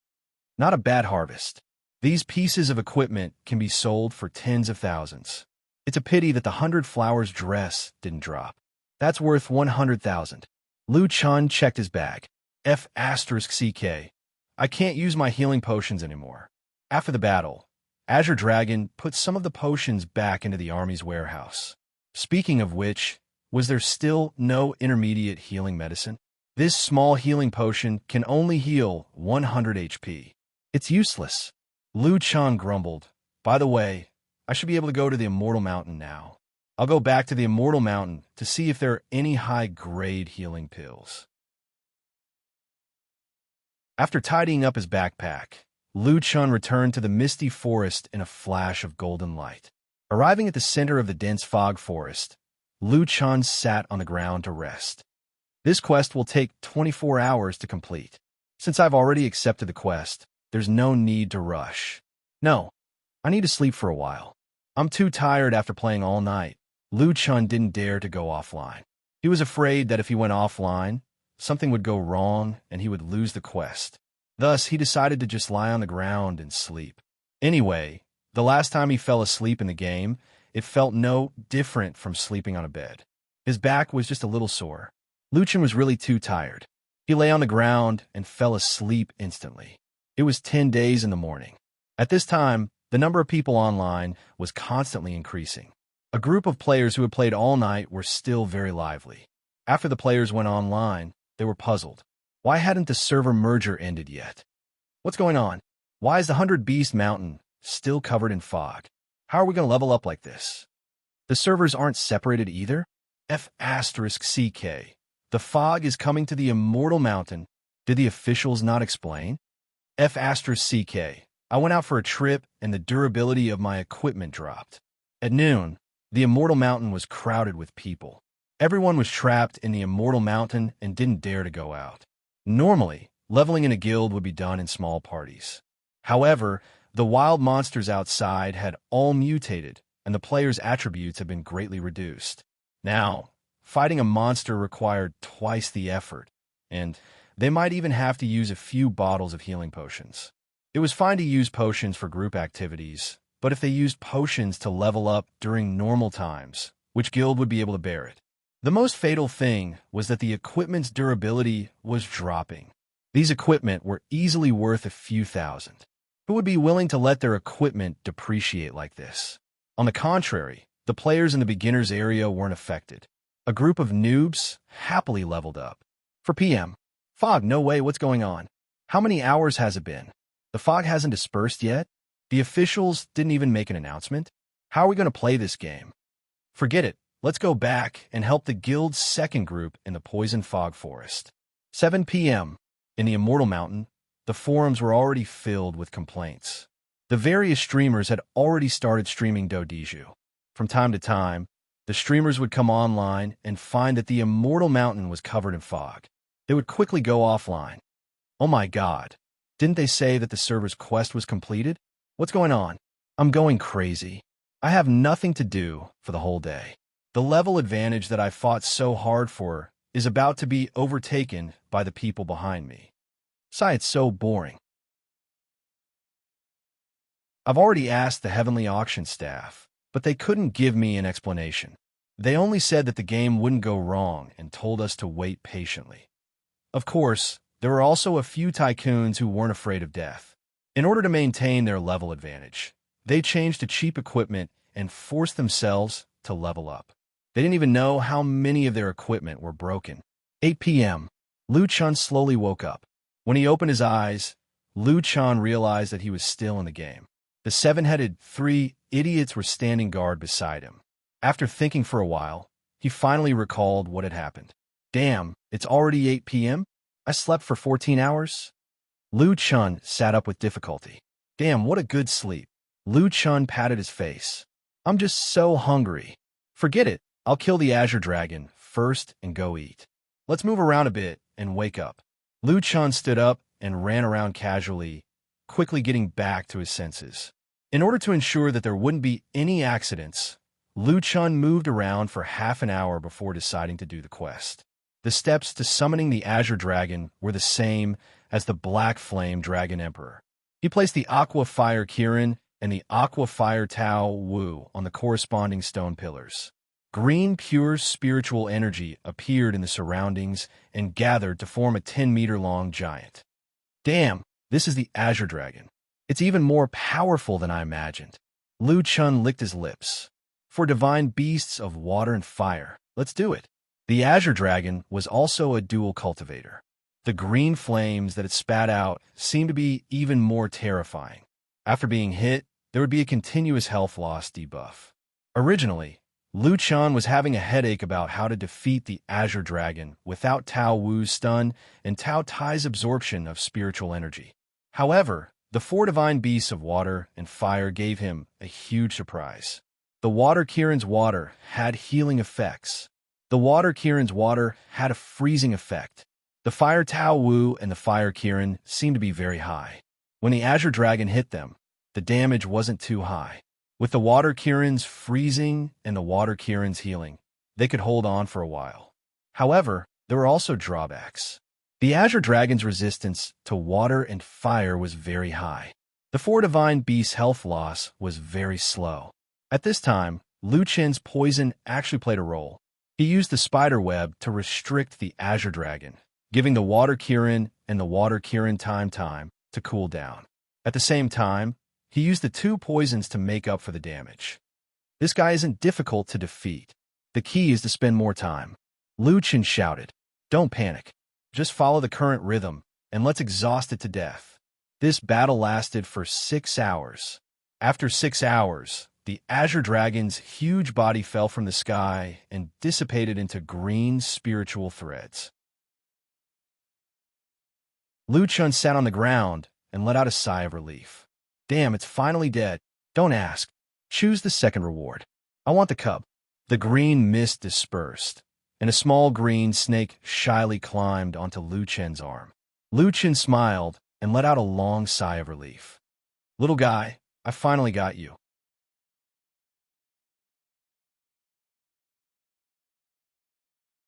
Not a bad harvest. These pieces of equipment can be sold for tens of thousands. It's a pity that the 100 flowers dress didn't drop. That's worth 100,000. Lu Chan checked his bag. F***CK. I can't use my healing potions anymore. After the battle, Azure Dragon put some of the potions back into the army's warehouse. Speaking of which, was there still no intermediate healing medicine? This small healing potion can only heal 100 HP. It's useless. Lu Chan grumbled. By the way, I should be able to go to the Immortal Mountain now. I'll go back to the Immortal Mountain to see if there are any high-grade healing pills. After tidying up his backpack, Lu Chan returned to the misty forest in a flash of golden light. Arriving at the center of the dense fog forest, Lu Chan sat on the ground to rest. This quest will take 24 hours to complete. Since I've already accepted the quest, there's no need to rush. No, I need to sleep for a while. I'm too tired after playing all night. Lu Chan didn't dare to go offline. He was afraid that if he went offline, something would go wrong and he would lose the quest. Thus, he decided to just lie on the ground and sleep. Anyway, the last time he fell asleep in the game, it felt no different from sleeping on a bed. His back was just a little sore. Lu Chan was really too tired. He lay on the ground and fell asleep instantly. It was 10 days in the morning. At this time, the number of people online was constantly increasing. A group of players who had played all night were still very lively. After the players went online, they were puzzled. Why hadn't the server merger ended yet? What's going on? Why is the 100 Beast Mountain still covered in fog? How are we going to level up like this? The servers aren't separated either? F***CK. The fog is coming to the Immortal Mountain. Did the officials not explain? F***CK. I went out for a trip and the durability of my equipment dropped. At noon, the Immortal Mountain was crowded with people. Everyone was trapped in the Immortal Mountain and didn't dare to go out. Normally, leveling in a guild would be done in small parties. However, the wild monsters outside had all mutated, and the players' attributes had been greatly reduced. Now, fighting a monster required twice the effort, and they might even have to use a few bottles of healing potions. It was fine to use potions for group activities, but if they used potions to level up during normal times, which guild would be able to bear it? The most fatal thing was that the equipment's durability was dropping. These equipment were easily worth a few thousand. Who would be willing to let their equipment depreciate like this? On the contrary, the players in the beginners area weren't affected. A group of noobs happily leveled up. For PM, fog, no way, what's going on? How many hours has it been? The fog hasn't dispersed yet? The officials didn't even make an announcement? How are we going to play this game? Forget it. Let's go back and help the guild's second group in the Poison Fog Forest. 7 p.m. In the Immortal Mountain, the forums were already filled with complaints. The various streamers had already started streaming Dodiju. From time to time, the streamers would come online and find that the Immortal Mountain was covered in fog. They would quickly go offline. Oh my god, didn't they say that the server's quest was completed? What's going on? I'm going crazy. I have nothing to do for the whole day. The level advantage that I fought so hard for is about to be overtaken by the people behind me. Sigh, it's so boring. I've already asked the Heavenly Auction staff, but they couldn't give me an explanation. They only said that the game wouldn't go wrong and told us to wait patiently. Of course, there were also a few tycoons who weren't afraid of death. In order to maintain their level advantage, they changed to cheap equipment and forced themselves to level up. They didn't even know how many of their equipment were broken. 8 p.m. Lu Chan slowly woke up. When he opened his eyes, Lu Chan realized that he was still in the game. The seven-headed 3 idiots were standing guard beside him. After thinking for a while, he finally recalled what had happened. Damn, it's already 8 p.m.? I slept for 14 hours? Lu Chun sat up with difficulty. Damn, what a good sleep. Lu Chun patted his face. I'm just so hungry. Forget it. I'll kill the Azure Dragon first and go eat. Let's move around a bit and wake up. Lu Chun stood up and ran around casually, quickly getting back to his senses. In order to ensure that there wouldn't be any accidents, Lu Chun moved around for half an hour before deciding to do the quest. The steps to summoning the Azure Dragon were the same as the Black Flame Dragon Emperor. He placed the Aqua Fire Kirin and the Aqua Fire Tao Wu on the corresponding stone pillars. Green pure spiritual energy appeared in the surroundings and gathered to form a 10-meter-long giant. Damn, this is the Azure Dragon. It's even more powerful than I imagined. Lu Chun licked his lips. For divine beasts of water and fire, let's do it. The Azure Dragon was also a dual cultivator. The green flames that it spat out seemed to be even more terrifying. After being hit, there would be a continuous health loss debuff. Originally, Lu Chun was having a headache about how to defeat the Azure Dragon without Tao Wu's stun and Tao Tai's absorption of spiritual energy. However, the 4 divine beasts of water and fire gave him a huge surprise. The Water Kirin's water had healing effects. The Water Kirin's water had a freezing effect. The Fire Tao Wu and the Fire Kirin seemed to be very high. When the Azure Dragon hit them, the damage wasn't too high. With the Water Kirin's freezing and the Water Kirin's healing, they could hold on for a while. However, there were also drawbacks. The Azure Dragon's resistance to water and fire was very high. The 4 divine beasts' health loss was very slow. At this time, Lu Chun's poison actually played a role. He used the spider web to restrict the Azure Dragon, giving the Water Kirin and the Water Kirin time to cool down. At the same time, he used the 2 poisons to make up for the damage. This guy isn't difficult to defeat. The key is to spend more time. Lu Chun shouted, "Don't panic. Just follow the current rhythm, and let's exhaust it to death." This battle lasted for 6 hours. After 6 hours, the Azure Dragon's huge body fell from the sky and dissipated into green spiritual threads. Lu Chun sat on the ground and let out a sigh of relief. Damn, it's finally dead. Don't ask. Choose the second reward. I want the cub. The green mist dispersed, and a small green snake shyly climbed onto Lu Chun's arm. Lu Chun smiled and let out a long sigh of relief. Little guy, I finally got you.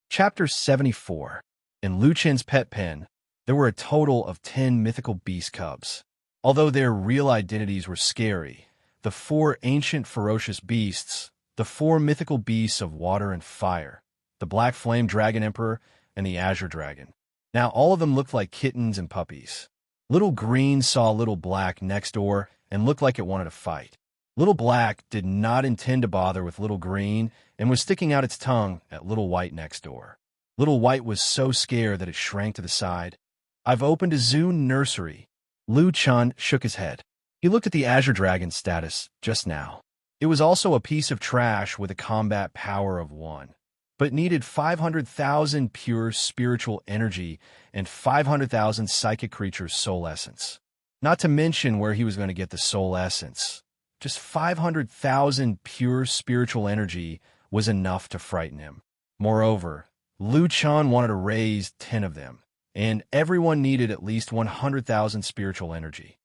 Chapter 74. In Lu Chun's pet pen, there were a total of 10 mythical beast cubs. Although their real identities were scary, the 4 ancient ferocious beasts, the 4 mythical beasts of water and fire, the Black Flame Dragon Emperor, and the Azure Dragon. Now all of them looked like kittens and puppies. Little Green saw Little Black next door and looked like it wanted to fight. Little Black did not intend to bother with Little Green and was sticking out its tongue at Little White next door. Little White was so scared that it shrank to the side. I've opened a zoo nursery. Lu Chun shook his head. He looked at the Azure Dragon's status just now. It was also a piece of trash with a combat power of 1, but needed 500,000 pure spiritual energy and 500,000 psychic creatures' soul essence. Not to mention where he was going to get the soul essence. Just 500,000 pure spiritual energy was enough to frighten him. Moreover, Lu Chun wanted to raise 10 of them, and everyone needed at least 100,000 spiritual energy.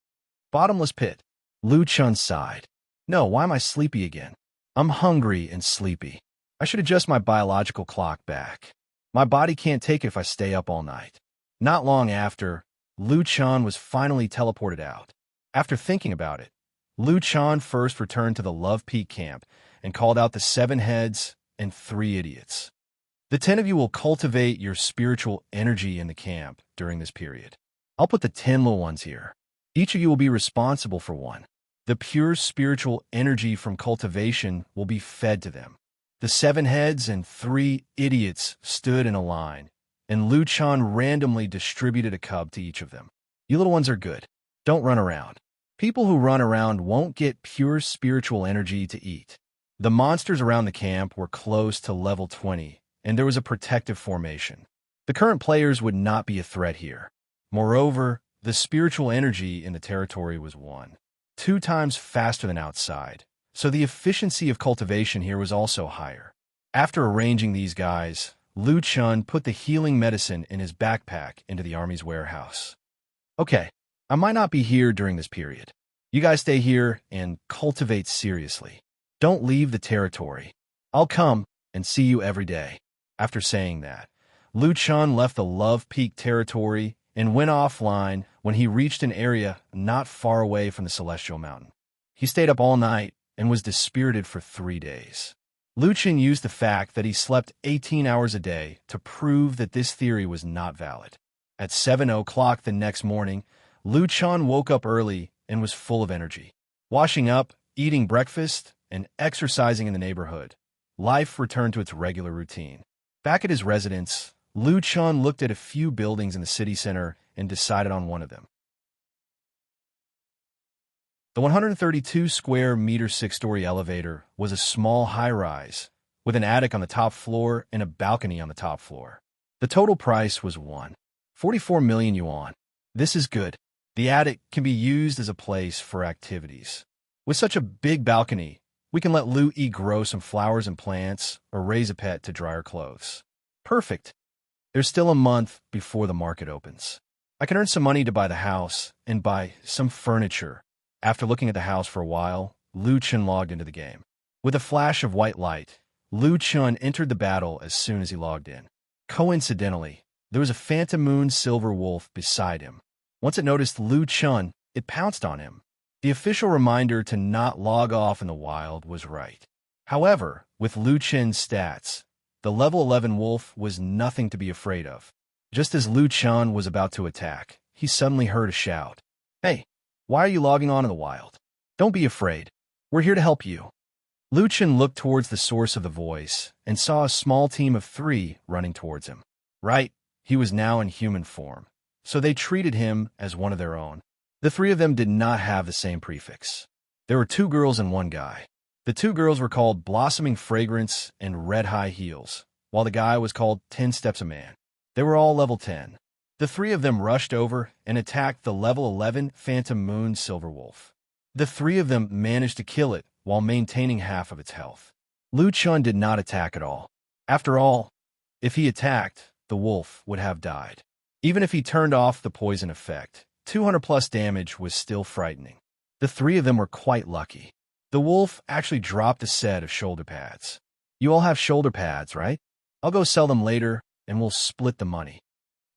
Bottomless pit. Lu Chun sighed. No, why am I sleepy again? I'm hungry and sleepy. I should adjust my biological clock back. My body can't take it if I stay up all night. Not long after, Lu Chun was finally teleported out. After thinking about it, Lu Chun first returned to the Love Peak camp and called out the 7 heads and 3 idiots. The 10 of you will cultivate your spiritual energy in the camp during this period. I'll put the 10 little ones here. Each of you will be responsible for one. The pure spiritual energy from cultivation will be fed to them. The 7 heads and 3 idiots stood in a line, and Lu Chun randomly distributed a cub to each of them. You little ones are good. Don't run around. People who run around won't get pure spiritual energy to eat. The monsters around the camp were close to level 20, and there was a protective formation. The current players would not be a threat here. Moreover, the spiritual energy in the territory was 2 times faster than outside, so the efficiency of cultivation here was also higher. After arranging these guys, Lu Chun put the healing medicine in his backpack into the army's warehouse. Okay, I might not be here during this period. You guys stay here and cultivate seriously. Don't leave the territory. I'll come and see you every day. After saying that, Lu Chun left the Love Peak territory and went offline when he reached an area not far away from the Celestial Mountain. He stayed up all night and was dispirited for 3 days. Lu Chun used the fact that he slept 18 hours a day to prove that this theory was not valid. At 7 o'clock the next morning, Lu Chun woke up early and was full of energy. Washing up, eating breakfast, and exercising in the neighborhood, life returned to its regular routine. Back at his residence, Lu Chun looked at a few buildings in the city center and decided on one of them. The 132 square meter 6-story elevator was a small high-rise with an attic on the top floor and a balcony on the top floor. The total price was 44 million yuan. This is good. The attic can be used as a place for activities. With such a big balcony, we can let Lu Yi grow some flowers and plants or raise a pet to dry her clothes. Perfect. There's still a month before the market opens. I can earn some money to buy the house and buy some furniture. After looking at the house for a while, Lu Chun logged into the game. With a flash of white light, Lu Chun entered the battle as soon as he logged in. Coincidentally, there was a phantom moon silver wolf beside him. Once it noticed Lu Chun, it pounced on him. The official reminder to not log off in the wild was right. However, with Lu Chun's stats, the level 11 wolf was nothing to be afraid of. Just as Lu Chun was about to attack, he suddenly heard a shout. Hey, why are you logging on in the wild? Don't be afraid. We're here to help you. Lu Chun looked towards the source of the voice and saw a small team of 3 running towards him. Right, he was now in human form, so they treated him as one of their own. The 3 of them did not have the same prefix. There were 2 girls and 1 guy. The 2 girls were called Blossoming Fragrance and Red High Heels, while the guy was called 10 Steps a Man. They were all level 10. The 3 of them rushed over and attacked the level 11 Phantom Moon Silver Wolf. The 3 of them managed to kill it while maintaining half of its health. Lu Chun did not attack at all. After all, if he attacked, the wolf would have died. Even if he turned off the poison effect, 200 plus damage was still frightening. The 3 of them were quite lucky. The wolf actually dropped a set of shoulder pads. You all have shoulder pads, right? I'll go sell them later, and we'll split the money.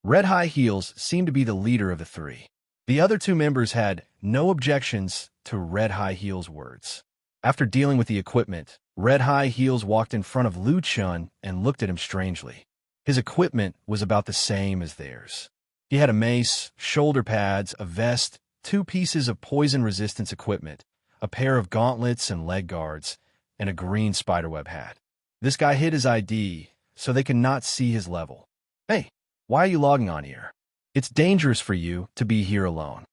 Red High Heels seemed to be the leader of the 3. The other 2 members had no objections to Red High Heels' words. After dealing with the equipment, Red High Heels walked in front of Lu Chun and looked at him strangely. His equipment was about the same as theirs. He had a mace, shoulder pads, a vest, 2 pieces of poison resistance equipment, a pair of gauntlets and leg guards, and a green spiderweb hat. This guy hid his ID, so they could not see his level. Hey, why are you logging on here? It's dangerous for you to be here alone.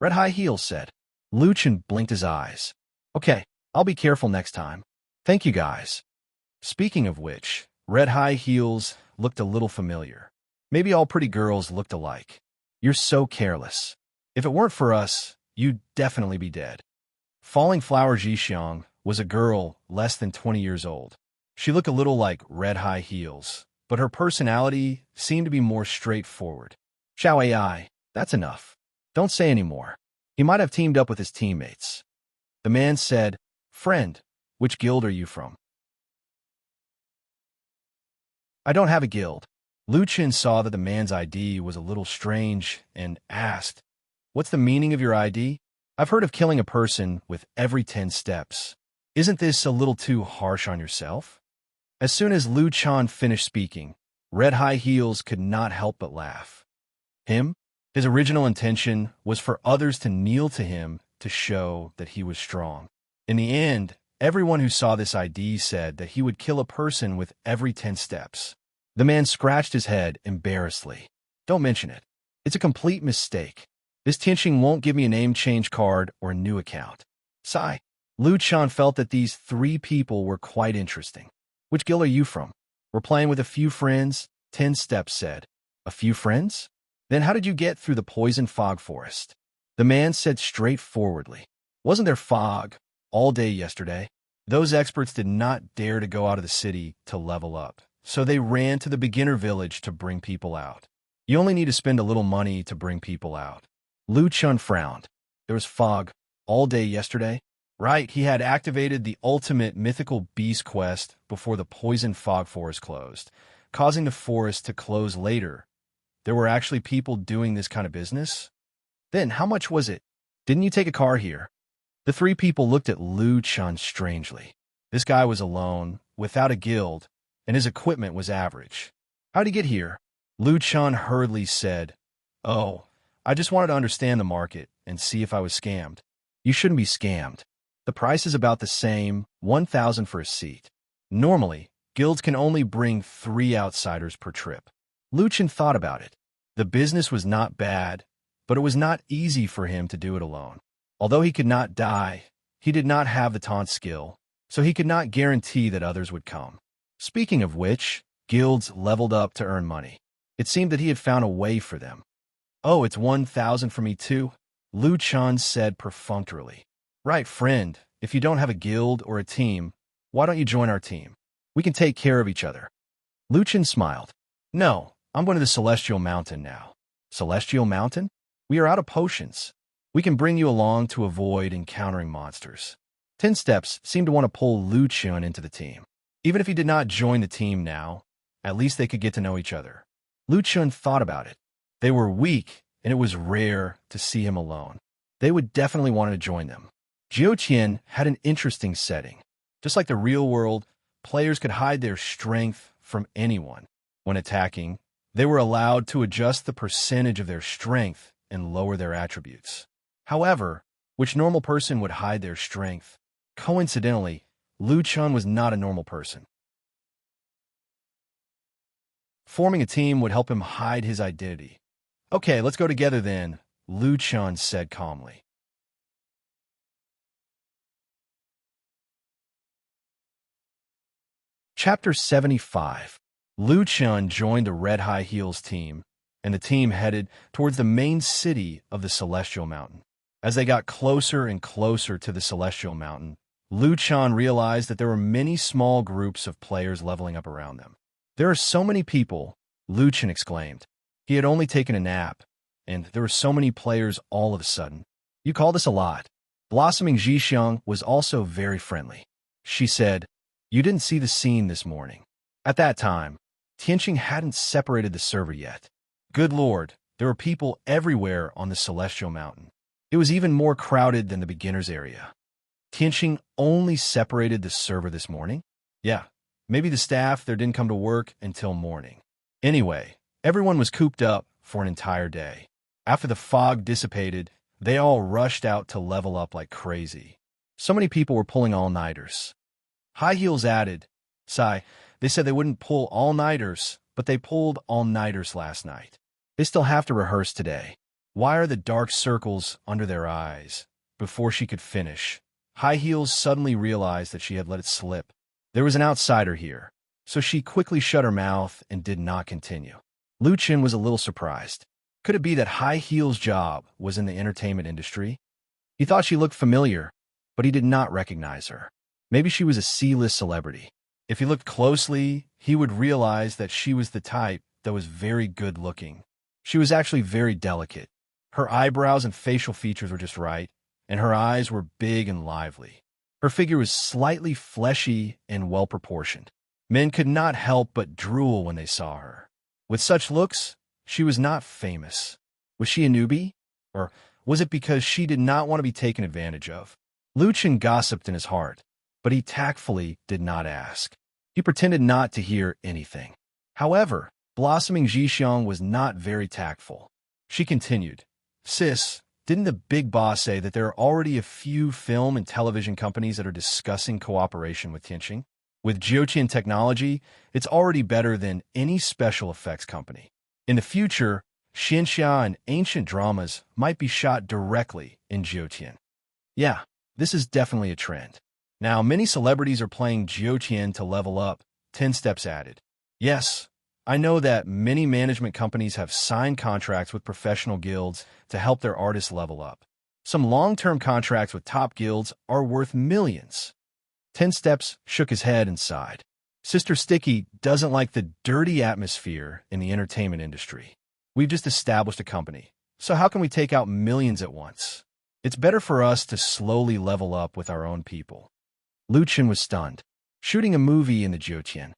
Red High Heels said. Lu Chun blinked his eyes. Okay, I'll be careful next time. Thank you guys. Speaking of which, Red High Heels looked a little familiar. Maybe all pretty girls looked alike. You're so careless. If it weren't for us, you'd definitely be dead. Falling Flower Jixiang was a girl less than 20 years old. She looked a little like Red High Heels, but her personality seemed to be more straightforward. Xiao AI, that's enough. Don't say any more. He might have teamed up with his teammates. The man said, Friend, which guild are you from? I don't have a guild. Lu Chun saw that the man's ID was a little strange and asked, What's the meaning of your ID? I've heard of killing a person with every 10 steps. Isn't this a little too harsh on yourself? As soon as Lu Chun finished speaking, Red High Heels could not help but laugh. His original intention was for others to kneel to him to show that he was strong. In the end, everyone who saw this ID said that he would kill a person with every 10 steps. The man scratched his head embarrassedly. Don't mention it. It's a complete mistake. This Tianxing won't give me a name change card or a new account. Sigh. Lu Chun felt that these 3 people were quite interesting. Which guild are you from? We're playing with a few friends, 10 Steps said. A few friends? Then how did you get through the poison fog forest? The man said straightforwardly. Wasn't there fog all day yesterday? Those experts did not dare to go out of the city to level up, so they ran to the beginner village to bring people out. You only need to spend a little money to bring people out. Lu Chun frowned. There was fog all day yesterday? Right, he had activated the ultimate mythical beast quest before the poison fog forest closed, causing the forest to close later. There were actually people doing this kind of business? Then how much was it? Didn't you take a car here? The three people looked at Lu Chun strangely. This guy was alone, without a guild, and his equipment was average. How'd he get here? Lu Chun hurriedly said, Oh, I just wanted to understand the market and see if I was scammed. You shouldn't be scammed. The price is about the same, 1,000 for a seat. Normally, guilds can only bring 3 outsiders per trip. Lu Chun thought about it. The business was not bad, but it was not easy for him to do it alone. Although he could not die, he did not have the taunt skill, so he could not guarantee that others would come. Speaking of which, guilds leveled up to earn money. It seemed that he had found a way for them. Oh, it's 1,000 for me too? Lu Chun said perfunctorily. Right, friend, if you don't have a guild or a team, why don't you join our team? We can take care of each other. Lu Chun smiled. No, I'm going to the Celestial Mountain now. Celestial Mountain? We are out of potions. We can bring you along to avoid encountering monsters. 10 Steps seemed to want to pull Lu Chun into the team. Even if he did not join the team now, at least they could get to know each other. Lu Chun thought about it. They were weak, and it was rare to see him alone. They would definitely want to join them. Jiutian had an interesting setting. Just like the real world, players could hide their strength from anyone. When attacking, they were allowed to adjust the percentage of their strength and lower their attributes. However, which normal person would hide their strength? Coincidentally, Lu Chun was not a normal person. Forming a team would help him hide his identity. Okay, let's go together then, Lu Chun said calmly. Chapter 75. Lu Chun joined the Red High Heels team, and the team headed towards the main city of the Celestial Mountain. As they got closer and closer to the Celestial Mountain, Lu Chun realized that there were many small groups of players leveling up around them. There are so many people, Lu Chun exclaimed. He had only taken a nap, and there were so many players all of a sudden. You call this a lot. Blossoming Jixiang was also very friendly. She said, You didn't see the scene this morning. At that time, Tianqing hadn't separated the server yet. Good lord, there were people everywhere on the Celestial Mountain. It was even more crowded than the beginner's area. Tianqing only separated the server this morning? Yeah, maybe the staff there didn't come to work until morning. Anyway, everyone was cooped up for an entire day. After the fog dissipated, they all rushed out to level up like crazy. So many people were pulling all-nighters. High Heels added, Sigh, they said they wouldn't pull all-nighters, but they pulled all-nighters last night. They still have to rehearse today. Why are the dark circles under their eyes? Before she could finish, High Heels suddenly realized that she had let it slip. There was an outsider here, so she quickly shut her mouth and did not continue. Lu Chun was a little surprised. Could it be that High Heels' job was in the entertainment industry? He thought she looked familiar, but he did not recognize her. Maybe she was a C-list celebrity. If he looked closely, he would realize that she was the type that was very good-looking. She was actually very delicate. Her eyebrows and facial features were just right, and her eyes were big and lively. Her figure was slightly fleshy and well-proportioned. Men could not help but drool when they saw her. With such looks, she was not famous. Was she a newbie? Or was it because she did not want to be taken advantage of? Lu Chun gossiped in his heart, but he tactfully did not ask. He pretended not to hear anything. However, Blossoming Jixiang was not very tactful. She continued, Sis, didn't the big boss say that there are already a few film and television companies that are discussing cooperation with Tianqing? With Jiutian technology, it's already better than any special effects company. In the future, Xinxia and ancient dramas might be shot directly in Jiutian. Yeah, this is definitely a trend. Now, many celebrities are playing Jiutian to level up, 10 Steps added. Yes, I know that many management companies have signed contracts with professional guilds to help their artists level up. Some long-term contracts with top guilds are worth millions. 10 Steps shook his head and sighed. Sister Sticky doesn't like the dirty atmosphere in the entertainment industry. We've just established a company, so how can we take out millions at once? It's better for us to slowly level up with our own people. Lu Chen was stunned. Shooting a movie in the Jiutian.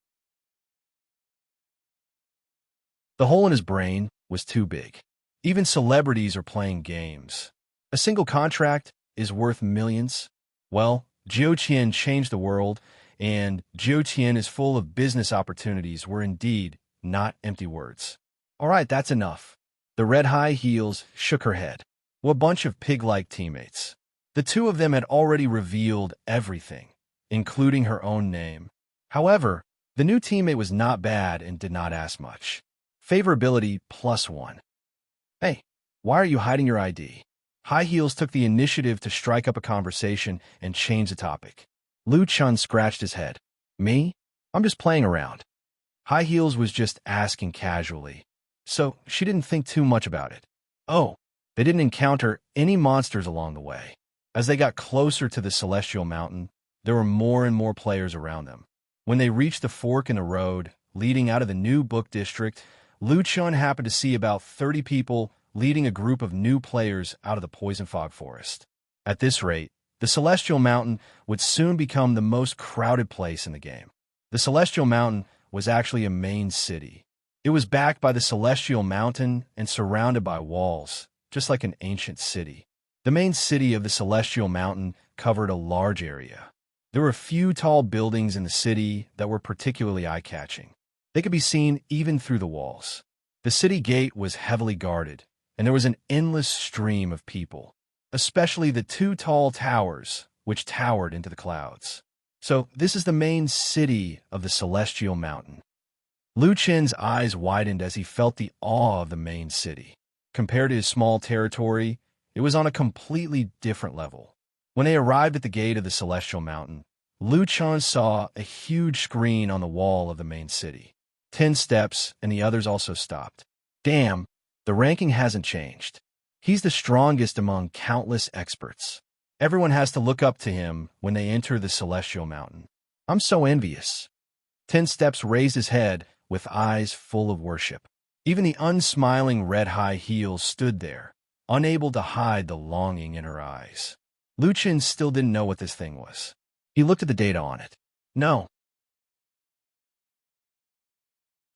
The hole in his brain was too big. Even celebrities are playing games. A single contract is worth millions. Well, Jiutian changed the world, and Jiutian is full of business opportunities were indeed not empty words. All right, that's enough. The red high heels shook her head. What bunch of pig-like teammates. The two of them had already revealed everything, including her own name. However, the new teammate was not bad and did not ask much. Favorability +1. Hey, why are you hiding your ID? High Heels took the initiative to strike up a conversation and change the topic. Lu Chun scratched his head. Me? I'm just playing around. High Heels was just asking casually, so she didn't think too much about it. Oh, they didn't encounter any monsters along the way. As they got closer to the Celestial Mountain, there were more and more players around them. When they reached the fork in the road leading out of the new book district, Lu Chun happened to see about 30 people leading a group of new players out of the poison fog forest. At this rate, the Celestial Mountain would soon become the most crowded place in the game. The Celestial Mountain was actually a main city. It was backed by the Celestial Mountain and surrounded by walls, just like an ancient city. The main city of the Celestial Mountain covered a large area. There were a few tall buildings in the city that were particularly eye-catching. They could be seen even through the walls. The city gate was heavily guarded, and there was an endless stream of people, especially the two tall towers which towered into the clouds. So this is the main city of the Celestial Mountain. Lu Chen's eyes widened as he felt the awe of the main city. Compared to his small territory, it was on a completely different level. When they arrived at the gate of the Celestial Mountain, Lu Chen saw a huge screen on the wall of the main city. 10 Steps, and the others also stopped. Damn, the ranking hasn't changed. He's the strongest among countless experts. Everyone has to look up to him when they enter the Celestial Mountain. I'm so envious. 10 Steps raised his head with eyes full of worship. Even the unsmiling red high heels stood there, unable to hide the longing in her eyes. Lu Chen still didn't know what this thing was. He looked at the data on it. No.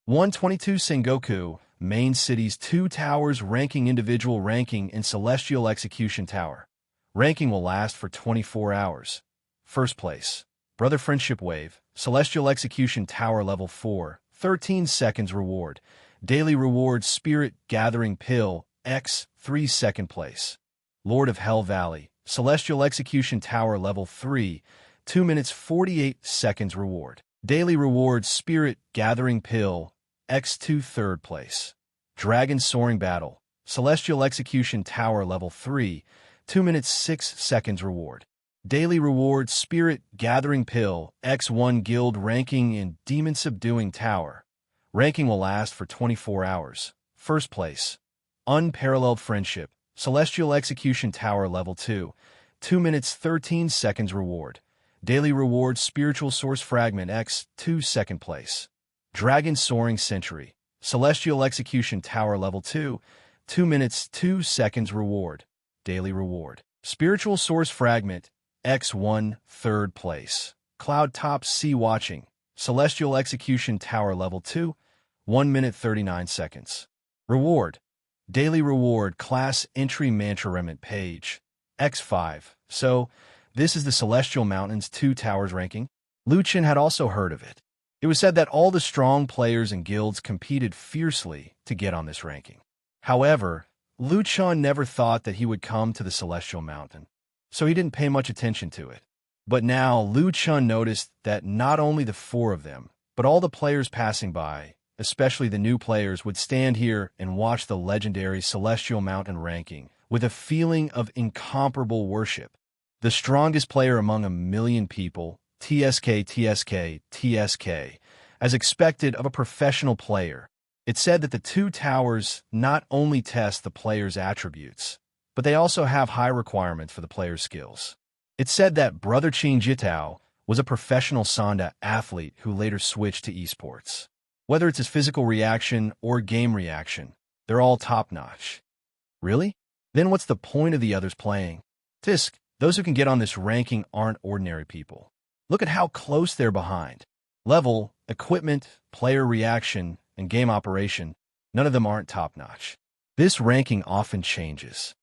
122 Sengoku, main city's 2 towers ranking individual ranking in Celestial Execution Tower. Ranking will last for 24 hours. First place, Brother Friendship Wave, Celestial Execution Tower Level 4, 13 seconds reward. Daily reward Spirit Gathering Pill, X, 3 second place. Lord of Hell Valley, Celestial Execution Tower Level 3, 2 minutes 48 seconds reward. Daily reward Spirit Gathering Pill, X2 third place. Dragon Soaring Battle, Celestial Execution Tower Level 3, 2 minutes 6 seconds reward. Daily reward Spirit Gathering Pill, X1 Guild ranking in Demon Subduing Tower. Ranking will last for 24 hours. First place, Unparalleled Friendship, Celestial Execution Tower Level 2, 2 minutes 13 seconds reward. Daily reward Spiritual Source Fragment X, 2 second place. Dragon Soaring Century, Celestial Execution Tower Level 2, 2 minutes 2 seconds reward. Daily reward. Spiritual Source Fragment X1 third place. Cloud Top Sea Watching, Celestial Execution Tower Level 2, 1 minute 39 seconds. Reward. Daily reward Class Entry Mantra Remnant Page X5. So, this is the Celestial Mountain's 2 towers ranking. Lu Chen had also heard of it. It was said that all the strong players and guilds competed fiercely to get on this ranking. However, Lu Chen never thought that he would come to the Celestial Mountain, so he didn't pay much attention to it. But now Lu Chen noticed that not only the 4 of them, but all the players passing by, especially the new players, would stand here and watch the legendary Celestial Mountain ranking with a feeling of incomparable worship. The strongest player among a million people, TSK, as expected of a professional player. It said that the two towers not only test the player's attributes, but they also have high requirements for the player's skills. It said that Brother Qing Jitao was a professional Sanda athlete who later switched to esports. Whether it's his physical reaction or game reaction, they're all top-notch. Really? Then what's the point of the others playing? Tisk, those who can get on this ranking aren't ordinary people. Look at how close they're behind. Level, equipment, player reaction, and game operation, none of them aren't top-notch. This ranking often changes.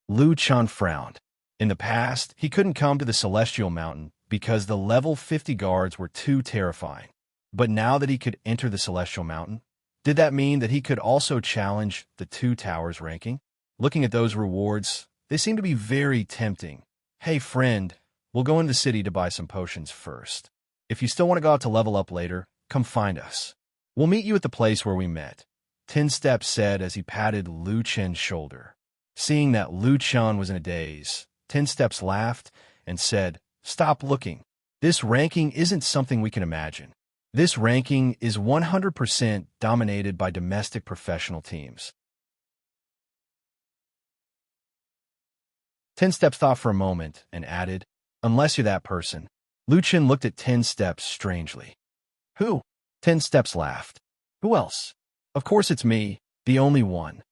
Lu Chun frowned. In the past, he couldn't come to the Celestial Mountain because the level 50 guards were too terrifying. But now that he could enter the Celestial Mountain, did that mean that he could also challenge the two towers ranking? Looking at those rewards, they seem to be very tempting. Hey friend, we'll go into the city to buy some potions first. If you still want to go out to level up later, come find us. We'll meet you at the place where we met, 10 Steps said as he patted Lu Chen's shoulder. Seeing that Lu Chen was in a daze, 10 Steps laughed and said, "Stop looking. This ranking isn't something we can imagine. This ranking is 100% dominated by domestic professional teams." 10 Steps thought for a moment and added, "Unless you're that person." Lu Chen looked at 10 Steps strangely. "Who?" 10 Steps laughed. "Who else? Of course it's me, the only one."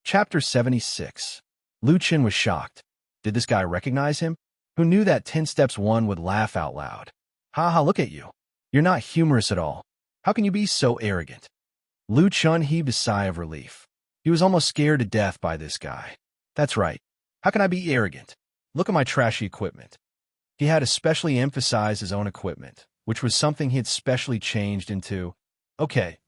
Chapter 76. Lu Chen was shocked. Did this guy recognize him? Who knew that 10 Steps 1 would laugh out loud? "Ha, look at you. You're not humorous at all. How can you be so arrogant?" Lu Chen heaved a sigh of relief. He was almost scared to death by this guy. "That's right. How can I be arrogant? Look at my trashy equipment." He had especially emphasized his own equipment, which was something he had specially changed into, Okay,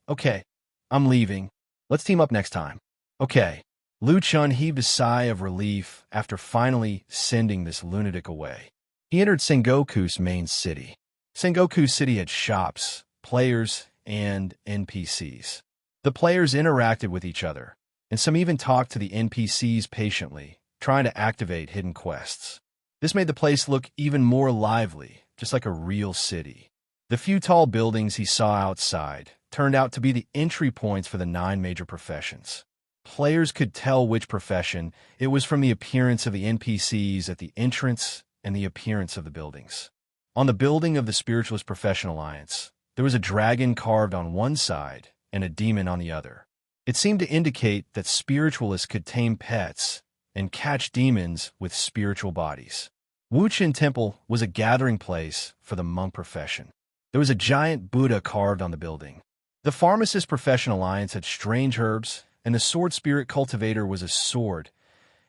I'm leaving. Let's team up next time." "Okay." Lu Chen heaved a sigh of relief after finally sending this lunatic away. He entered Sengoku's main city. Sengoku City had shops, players, and NPCs. The players interacted with each other, and some even talked to the NPCs patiently, trying to activate hidden quests. This made the place look even more lively, just like a real city. The few tall buildings he saw outside turned out to be the entry points for the 9 major professions. Players could tell which profession it was from the appearance of the NPCs at the entrance and the appearance of the buildings. On the building of the Spiritualist Profession Alliance, there was a dragon carved on one side and a demon on the other. It seemed to indicate that spiritualists could tame pets and catch demons with spiritual bodies. Wuchen Temple was a gathering place for the monk profession. There was a giant Buddha carved on the building. The Pharmacist Profession Alliance had strange herbs, and the Sword Spirit Cultivator was a sword.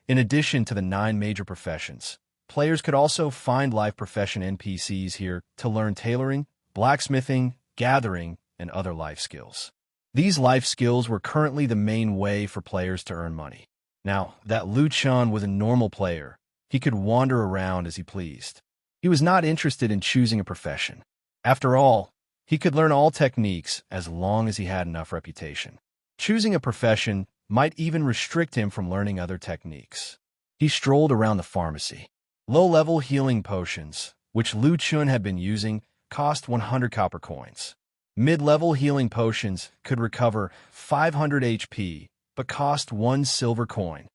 In addition to the 9 major professions, players could also find life profession NPCs here to learn tailoring, blacksmithing, gathering, and other life skills. These life skills were currently the main way for players to earn money. Now, that Lu Chen was a normal player. He could wander around as he pleased. He was not interested in choosing a profession. After all, he could learn all techniques as long as he had enough reputation. Choosing a profession might even restrict him from learning other techniques. He strolled around the pharmacy. Low-level healing potions, which Lu Chen had been using, cost 100 copper coins. Mid-level healing potions could recover 500 HP, but cost 1 silver coin.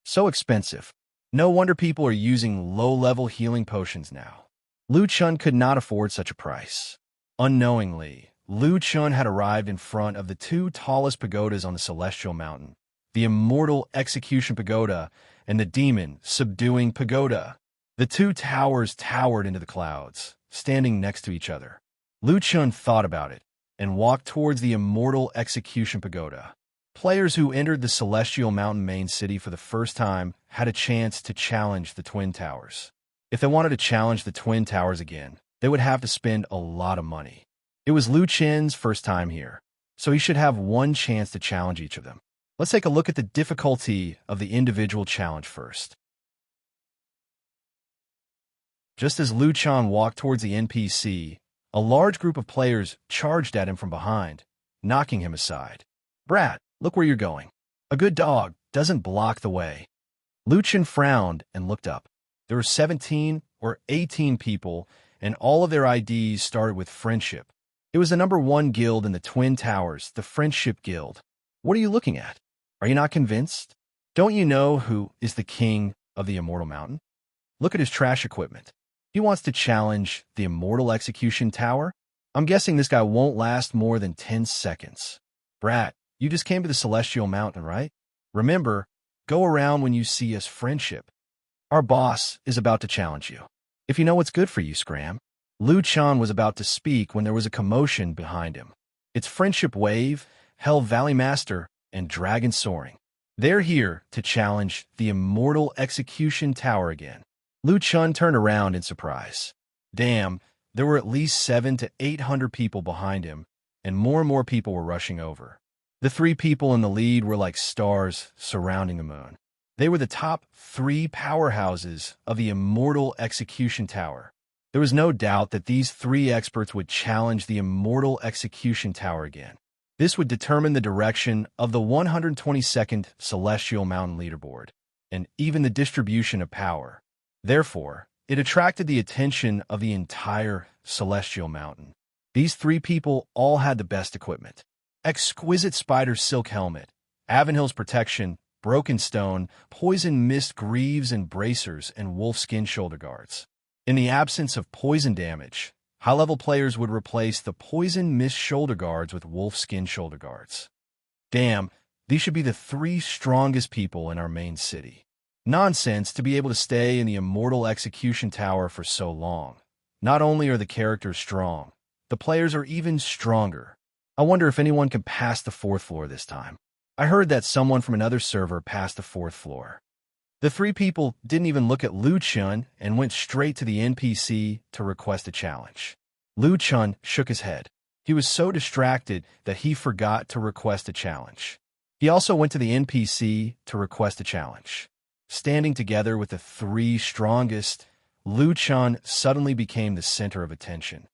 So expensive. No wonder people are using low-level healing potions now. Lu Chen could not afford such a price. Unknowingly, Lu Chen had arrived in front of the 2 tallest pagodas on the Celestial Mountain, the Immortal Execution Pagoda and the Demon Subduing Pagoda. The 2 towers towered into the clouds, standing next to each other. Lu Chen thought about it and walked towards the Immortal Execution Pagoda. Players who entered the Celestial Mountain main city for the first time had a chance to challenge the Twin Towers. If they wanted to challenge the Twin Towers again, they would have to spend a lot of money. It was Lu Chen's first time here, so he should have one chance to challenge each of them. Let's take a look at the difficulty of the individual challenge first. Just as Lu Chen walked towards the NPC, a large group of players charged at him from behind, knocking him aside. "Brat, look where you're going. A good dog doesn't block the way." Lu Chen frowned and looked up. There There were 17 or 18 people, and all of their IDs started with friendship. It was the #1 guild in the Twin Towers, the Friendship Guild. What are you looking at? Are you not convinced? Don't you know who is the king of the Immortal Mountain? Look at his trash equipment. He wants to challenge the Immortal Execution Tower? I'm guessing this guy won't last more than 10 seconds. Brat, you just came to the Celestial Mountain, right? Remember, go around when you see us friendship. Our boss is about to challenge you. If you know what's good for you, Scram. Liu Chan was about to speak when there was a commotion behind him. It's Friendship Wave, Hell Valley Master, and Dragon Soaring. They're here to challenge the Immortal Execution Tower again. Liu Chan turned around in surprise. Damn, there were at least 700 to 800 people behind him, and more people were rushing over. The 3 people in the lead were like stars surrounding the moon. They were the top 3 powerhouses of the Immortal Execution Tower. There was no doubt that these 3 experts would challenge the Immortal Execution Tower again. This would determine the direction of the 122nd Celestial Mountain leaderboard, and even the distribution of power. Therefore, it attracted the attention of the entire Celestial Mountain. These 3 people all had the best equipment. Exquisite Spider Silk Helmet, Avenhill's Protection, Broken Stone, Poison Mist Greaves and Bracers, and Wolfskin Shoulder Guards. In the absence of poison damage, high-level players would replace the Poison Mist Shoulder Guards with Wolfskin Shoulder Guards. Damn, these should be the 3 strongest people in our main city. Nonsense to be able to stay in the Immortal Execution Tower for so long. Not only are the characters strong, the players are even stronger. I wonder if anyone can pass the 4th floor this time. I heard that someone from another server passed the 4th floor. The 3 people didn't even look at Liu Chun and went straight to the NPC to request a challenge. Liu Chun shook his head. He was so distracted that he forgot to request a challenge. He also went to the NPC to request a challenge. Standing together with the 3 strongest, Liu Chun suddenly became the center of attention.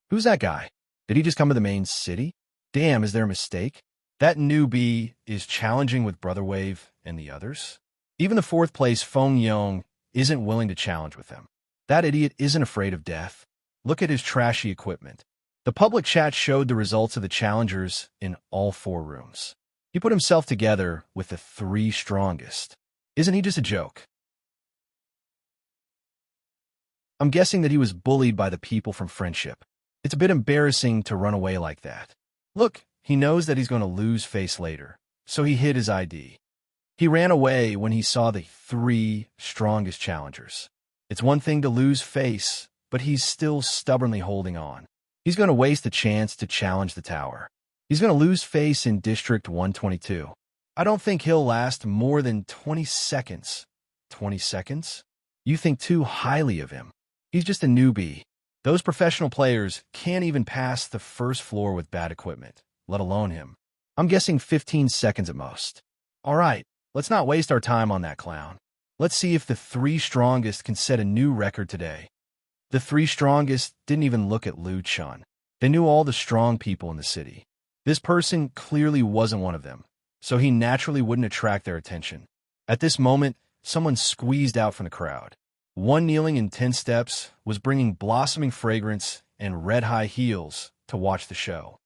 Who's that guy? Did he just come to the main city? Damn, is there a mistake? That newbie is challenging with Brother Wave and the others? Even the 4th place Feng Yong isn't willing to challenge with them. That idiot isn't afraid of death. Look at his trashy equipment. The public chat showed the results of the challengers in all 4 rooms. He put himself together with the 3 strongest. Isn't he just a joke? I'm guessing that he was bullied by the people from Friendship. It's a bit embarrassing to run away like that. Look, he knows that he's going to lose face later, so he hid his ID. He ran away when he saw the 3 strongest challengers. It's one thing to lose face, but he's still stubbornly holding on. He's going to waste a chance to challenge the tower. He's going to lose face in District 122. I don't think he'll last more than 20 seconds. 20 seconds? You think too highly of him. He's just a newbie. Those professional players can't even pass the 1st floor with bad equipment, let alone him. I'm guessing 15 seconds at most. All right, let's not waste our time on that clown. Let's see if the 3 strongest can set a new record today. The 3 strongest didn't even look at Liu Chun. They knew all the strong people in the city. This person clearly wasn't one of them, so he naturally wouldn't attract their attention. At this moment, someone squeezed out from the crowd. One kneeling in 10 steps was bringing blossoming fragrance and red high heels to watch the show.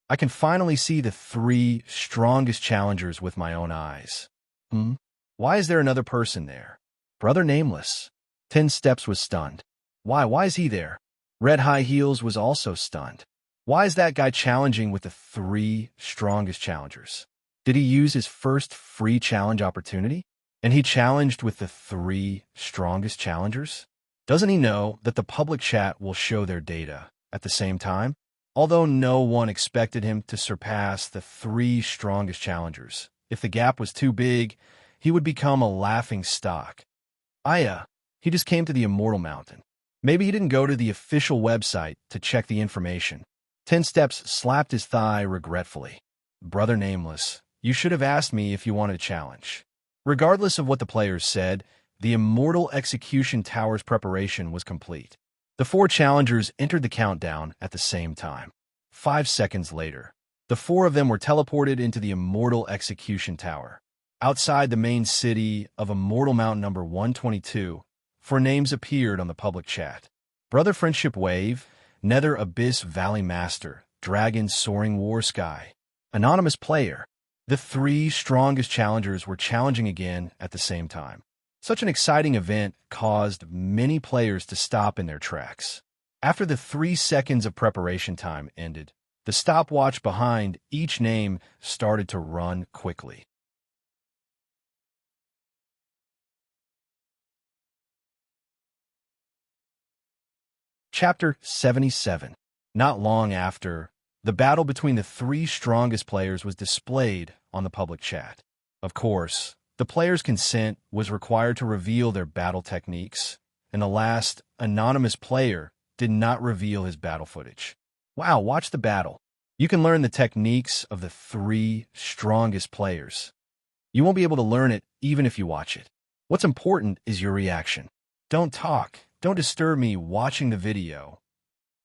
I can finally see the 3 strongest challengers with my own eyes. Why is there another person there? Brother Nameless. 10 steps was stunned. Why is he there? Red High Heels was also stunned. Why is that guy challenging with the 3 strongest challengers? Did he use his first free challenge opportunity? And he challenged with the 3 strongest challengers? Doesn't he know that the public chat will show their data at the same time? Although no one expected him to surpass the 3 strongest challengers, if the gap was too big, he would become a laughing stock. He just came to the Immortal Mountain. Maybe he didn't go to the official website to check the information. 10 Steps slapped his thigh regretfully. Brother Nameless, you should have asked me if you wanted a challenge. Regardless of what the players said, the Immortal Execution Tower's preparation was complete. The 4 challengers entered the countdown at the same time. 5 seconds later, the 4 of them were teleported into the Immortal Execution Tower. Outside the main city of Immortal Mountain number 122, Four names appeared on the public chat. Brother Friendship Wave, Nether Abyss Valley Master, Dragon Soaring War Sky. Anonymous Player. The three strongest challengers were challenging again at the same time. Such an exciting event caused many players to stop in their tracks. After the 3 seconds of preparation time ended, the stopwatch behind each name started to run quickly. Chapter 77. Not long after, the battle between the 3 strongest players was displayed on the public chat. Of course, the players' consent was required to reveal their battle techniques, and the last anonymous player did not reveal his battle footage. Wow, watch the battle. You can learn the techniques of the 3 strongest players. You won't be able to learn it even if you watch it. What's important is your reaction. Don't talk. Don't disturb me watching the video.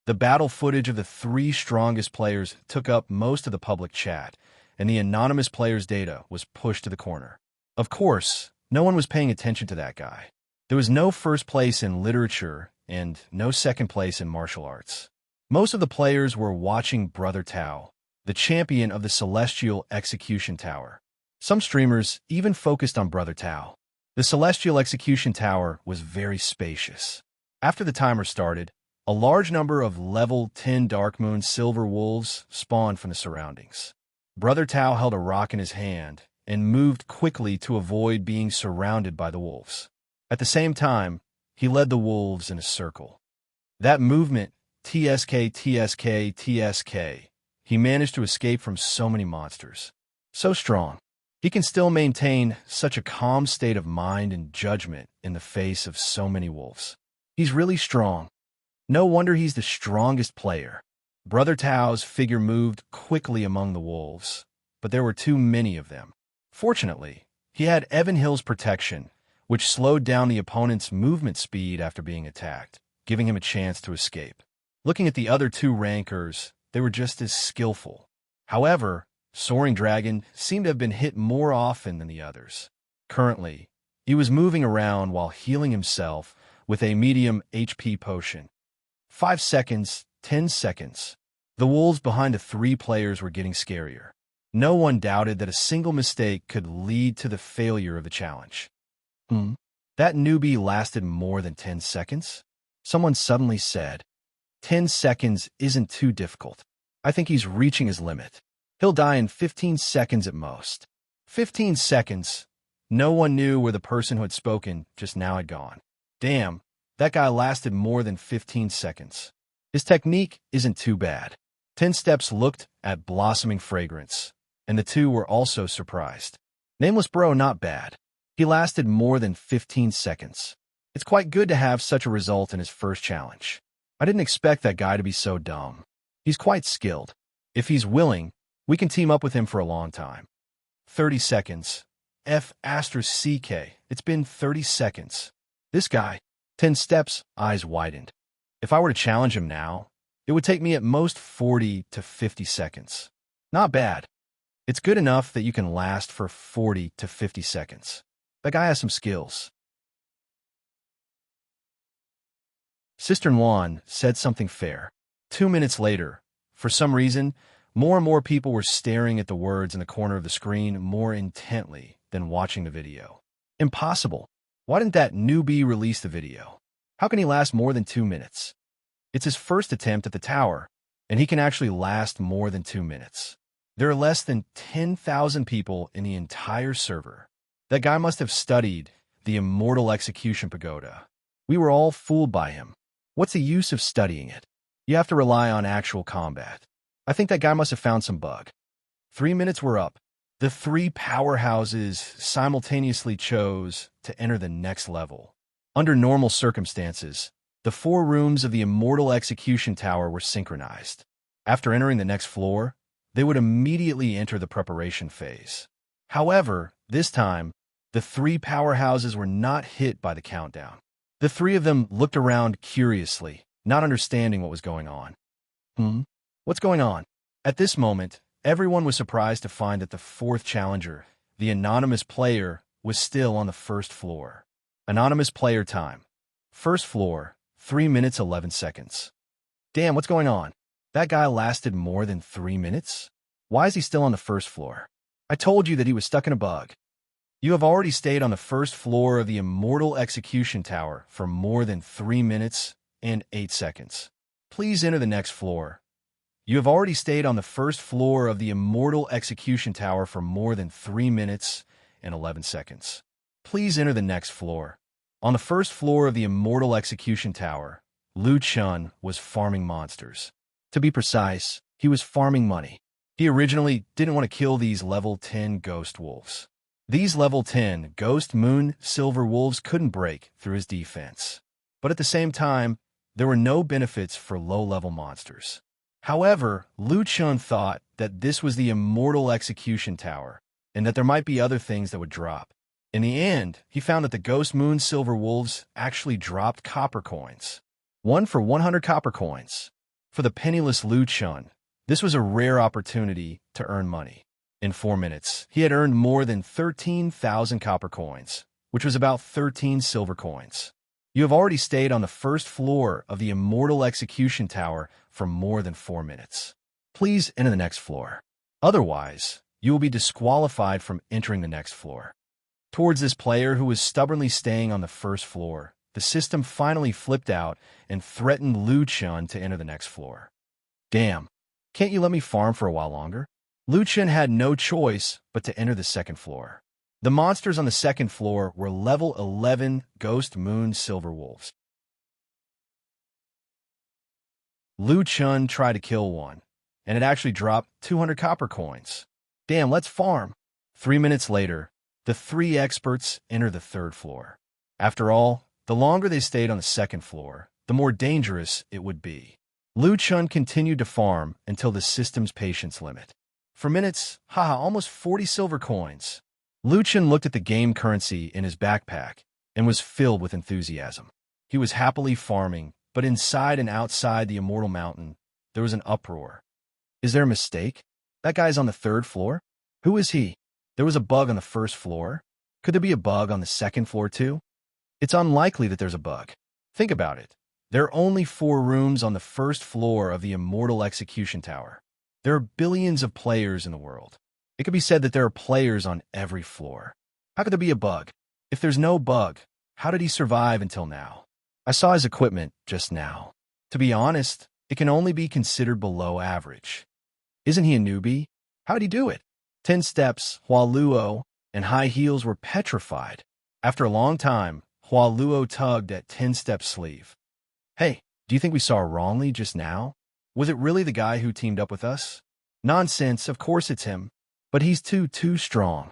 The battle footage of the 3 strongest players took up most of the public chat, and the anonymous player's data was pushed to the corner. Of course, no one was paying attention to that guy. There was no first place in literature and no second place in martial arts. Most of the players were watching Brother Tao, the champion of the Celestial Execution Tower. Some streamers even focused on Brother Tao. The Celestial Execution Tower was very spacious. After the timer started, a large number of level 10 Darkmoon Silver Wolves spawned from the surroundings. Brother Tao held a rock in his hand and moved quickly to avoid being surrounded by the wolves. At the same time, he led the wolves in a circle. That movement, TSK, TSK, TSK, he managed to escape from so many monsters. So strong. He can still maintain such a calm state of mind and judgment in the face of so many wolves. He's really strong. No wonder he's the strongest player. Brother Tao's figure moved quickly among the wolves, but there were too many of them. Fortunately, he had Evan Hill's protection, which slowed down the opponent's movement speed after being attacked, giving him a chance to escape. Looking at the other 2 rankers, they were just as skillful. However, Soaring Dragon seemed to have been hit more often than the others. Currently, he was moving around while healing himself with a medium HP potion. 5 seconds, 10 seconds. The wolves behind the 3 players were getting scarier. No one doubted that a single mistake could lead to the failure of the challenge. That newbie lasted more than 10 seconds? Someone suddenly said, 10 seconds isn't too difficult. I think he's reaching his limit. He'll die in 15 seconds at most. 15 seconds. No one knew where the person who had spoken just now had gone. Damn, that guy lasted more than 15 seconds. His technique isn't too bad. 10 steps looked at blossoming fragrance, and the 2 were also surprised. Nameless Bro, not bad. He lasted more than 15 seconds. It's quite good to have such a result in his first challenge. I didn't expect that guy to be so dumb. He's quite skilled. If he's willing, we can team up with him for a long time. 30 seconds. F***CK. It's been 30 seconds. This guy. 10 steps, eyes widened. If I were to challenge him now, it would take me at most 40 to 50 seconds. Not bad. It's good enough that you can last for 40 to 50 seconds. That guy has some skills. Sister Nguyen said something fair. 2 minutes later, for some reason, more and more people were staring at the words in the corner of the screen more intently than watching the video. Impossible. Why didn't that newbie release the video? How can he last more than 2 minutes? It's his first attempt at the tower, and he can actually last more than 2 minutes. There are less than 10,000 people in the entire server. That guy must have studied the Immortal Execution Pagoda. We were all fooled by him. What's the use of studying it? You have to rely on actual combat. I think that guy must have found some bug. 3 minutes were up. The 3 powerhouses simultaneously chose to enter the next level. Under normal circumstances, the 4 rooms of the Immortal Execution Tower were synchronized. After entering the next floor, they would immediately enter the preparation phase. However, this time, the 3 powerhouses were not hit by the countdown. The 3 of them looked around curiously, not understanding what was going on. What's going on? At this moment, everyone was surprised to find that the 4th challenger, the anonymous player, was still on the 1st floor. Anonymous player time. First floor, 3 minutes 11 seconds. Damn, what's going on? That guy lasted more than 3 minutes? Why is he still on the first floor? I told you that he was stuck in a bug. You have already stayed on the first floor of the Immortal Execution Tower for more than 3 minutes and 8 seconds. Please enter the next floor. You have already stayed on the first floor of the Immortal Execution Tower for more than 3 minutes and 11 seconds. Please enter the next floor. On the first floor of the Immortal Execution Tower, Liu Chun was farming monsters. To be precise, he was farming money. He originally didn't want to kill these level 10 ghost wolves. These level 10 ghost moon silver wolves couldn't break through his defense. But at the same time, there were no benefits for low-level monsters. However, Liu Chun thought that this was the Immortal Execution Tower, and that there might be other things that would drop. In the end, he found that the Ghost Moon Silver Wolves actually dropped copper coins. 1 for 100 copper coins. For the penniless Liu Chun, this was a rare opportunity to earn money. In 4 minutes, he had earned more than 13,000 copper coins, which was about 13 silver coins. You have already stayed on the first floor of the Immortal Execution Tower for more than 4 minutes. Please enter the next floor. Otherwise, you will be disqualified from entering the next floor. Towards this player who was stubbornly staying on the first floor, the system finally flipped out and threatened Liu Chun to enter the next floor. Damn, can't you let me farm for a while longer? Liu Chun had no choice but to enter the second floor. The monsters on the second floor were level 11 Ghost Moon Silver Wolves. Liu Chun tried to kill one, and it actually dropped 200 copper coins. Damn, let's farm. 3 minutes later, the 3 experts enter the third floor. After all, the longer they stayed on the second floor, the more dangerous it would be. Liu Chun continued to farm until the system's patience limit. For minutes, almost 40 silver coins. Liu Chun looked at the game currency in his backpack and was filled with enthusiasm. He was happily farming, but inside and outside the Immortal Mountain, there was an uproar. Is there a mistake? That guy's on the third floor? Who is he? There was a bug on the first floor. Could there be a bug on the second floor too? It's unlikely that there's a bug. Think about it. There are only 4 rooms on the first floor of the Immortal Execution Tower. There are billions of players in the world. It could be said that there are players on every floor. How could there be a bug? If there's no bug, how did he survive until now? I saw his equipment just now. To be honest, it can only be considered below average. Isn't he a newbie? How'd he do it? 10 steps, Hua Luo and high heels were petrified. After a long time, Hua Luo tugged at 10-step sleeve. Hey, do you think we saw wrongly just now? Was it really the guy who teamed up with us? Nonsense, of course it's him. But he's too strong.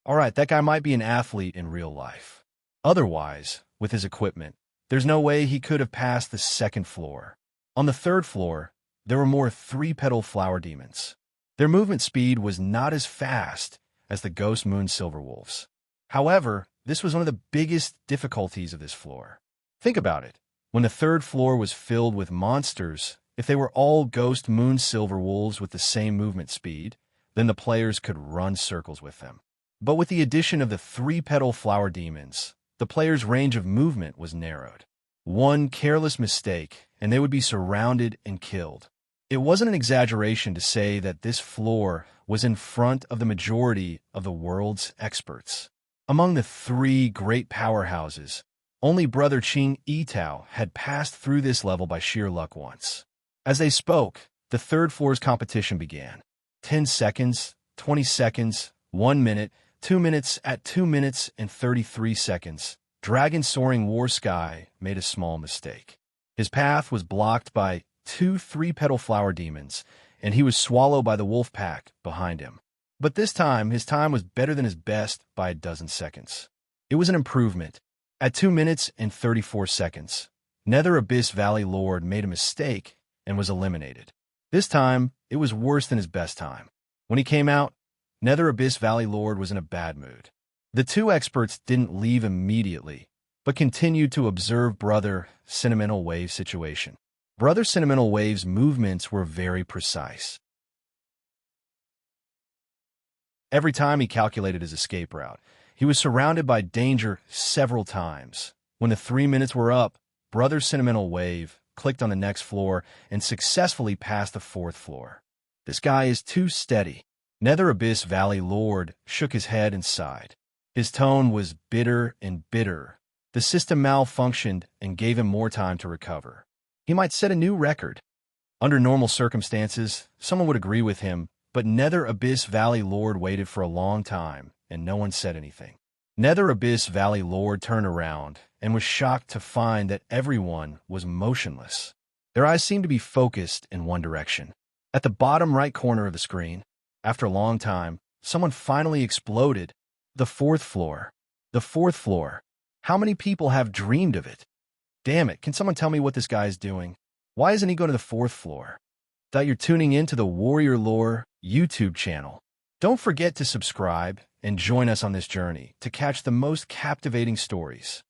All right, that guy might be an athlete in real life. Otherwise, with his equipment, there's no way he could have passed the second floor. On the third floor, there were more 3-petal flower demons. Their movement speed was not as fast as the Ghost Moon Silver Wolves. However, this was one of the biggest difficulties of this floor. Think about it. When the third floor was filled with monsters, if they were all Ghost Moon Silver Wolves with the same movement speed, then the players could run circles with them. But with the addition of the 3-petal flower demons, the players' range of movement was narrowed. One careless mistake, and they would be surrounded and killed. It wasn't an exaggeration to say that this floor was in front of the majority of the world's experts. Among the 3 great powerhouses, only Brother Qing Yitao had passed through this level by sheer luck once. As they spoke, the third floor's competition began. 10 seconds, 20 seconds, 1 minute, 2 minutes. At 2 minutes and 33 seconds, Dragon Soaring War Sky made a small mistake. His path was blocked by 2 3-petal flower demons, and he was swallowed by the wolf pack behind him. But this time, his time was better than his best by a dozen seconds. It was an improvement. At 2 minutes and 34 seconds, Nether Abyss Valley Lord made a mistake and was eliminated. This time, it was worse than his best time. When he came out, Nether Abyss Valley Lord was in a bad mood. The 2 experts didn't leave immediately, but continued to observe Brother Sentimental Wave's situation. Brother Sentimental Wave's movements were very precise. Every time he calculated his escape route, he was surrounded by danger several times. When the 3 minutes were up, Brother Sentimental Wave clicked on the next floor and successfully passed the 4th floor. This guy is too steady. Nether Abyss Valley Lord shook his head and sighed. His tone was bitter and bitter. The system malfunctioned and gave him more time to recover. He might set a new record. Under normal circumstances, someone would agree with him, but Nether Abyss Valley Lord waited for a long time, and no one said anything. Nether Abyss Valley Lord turned around and was shocked to find that everyone was motionless. Their eyes seemed to be focused in one direction. At the bottom right corner of the screen, after a long time, someone finally exploded. The 4th floor. The 4th floor. How many people have dreamed of it? Damn it, can someone tell me what this guy is doing? Why isn't he going to the 4th floor? That you're tuning in to the Warrior Lore YouTube channel. Don't forget to subscribe and join us on this journey to catch the most captivating stories.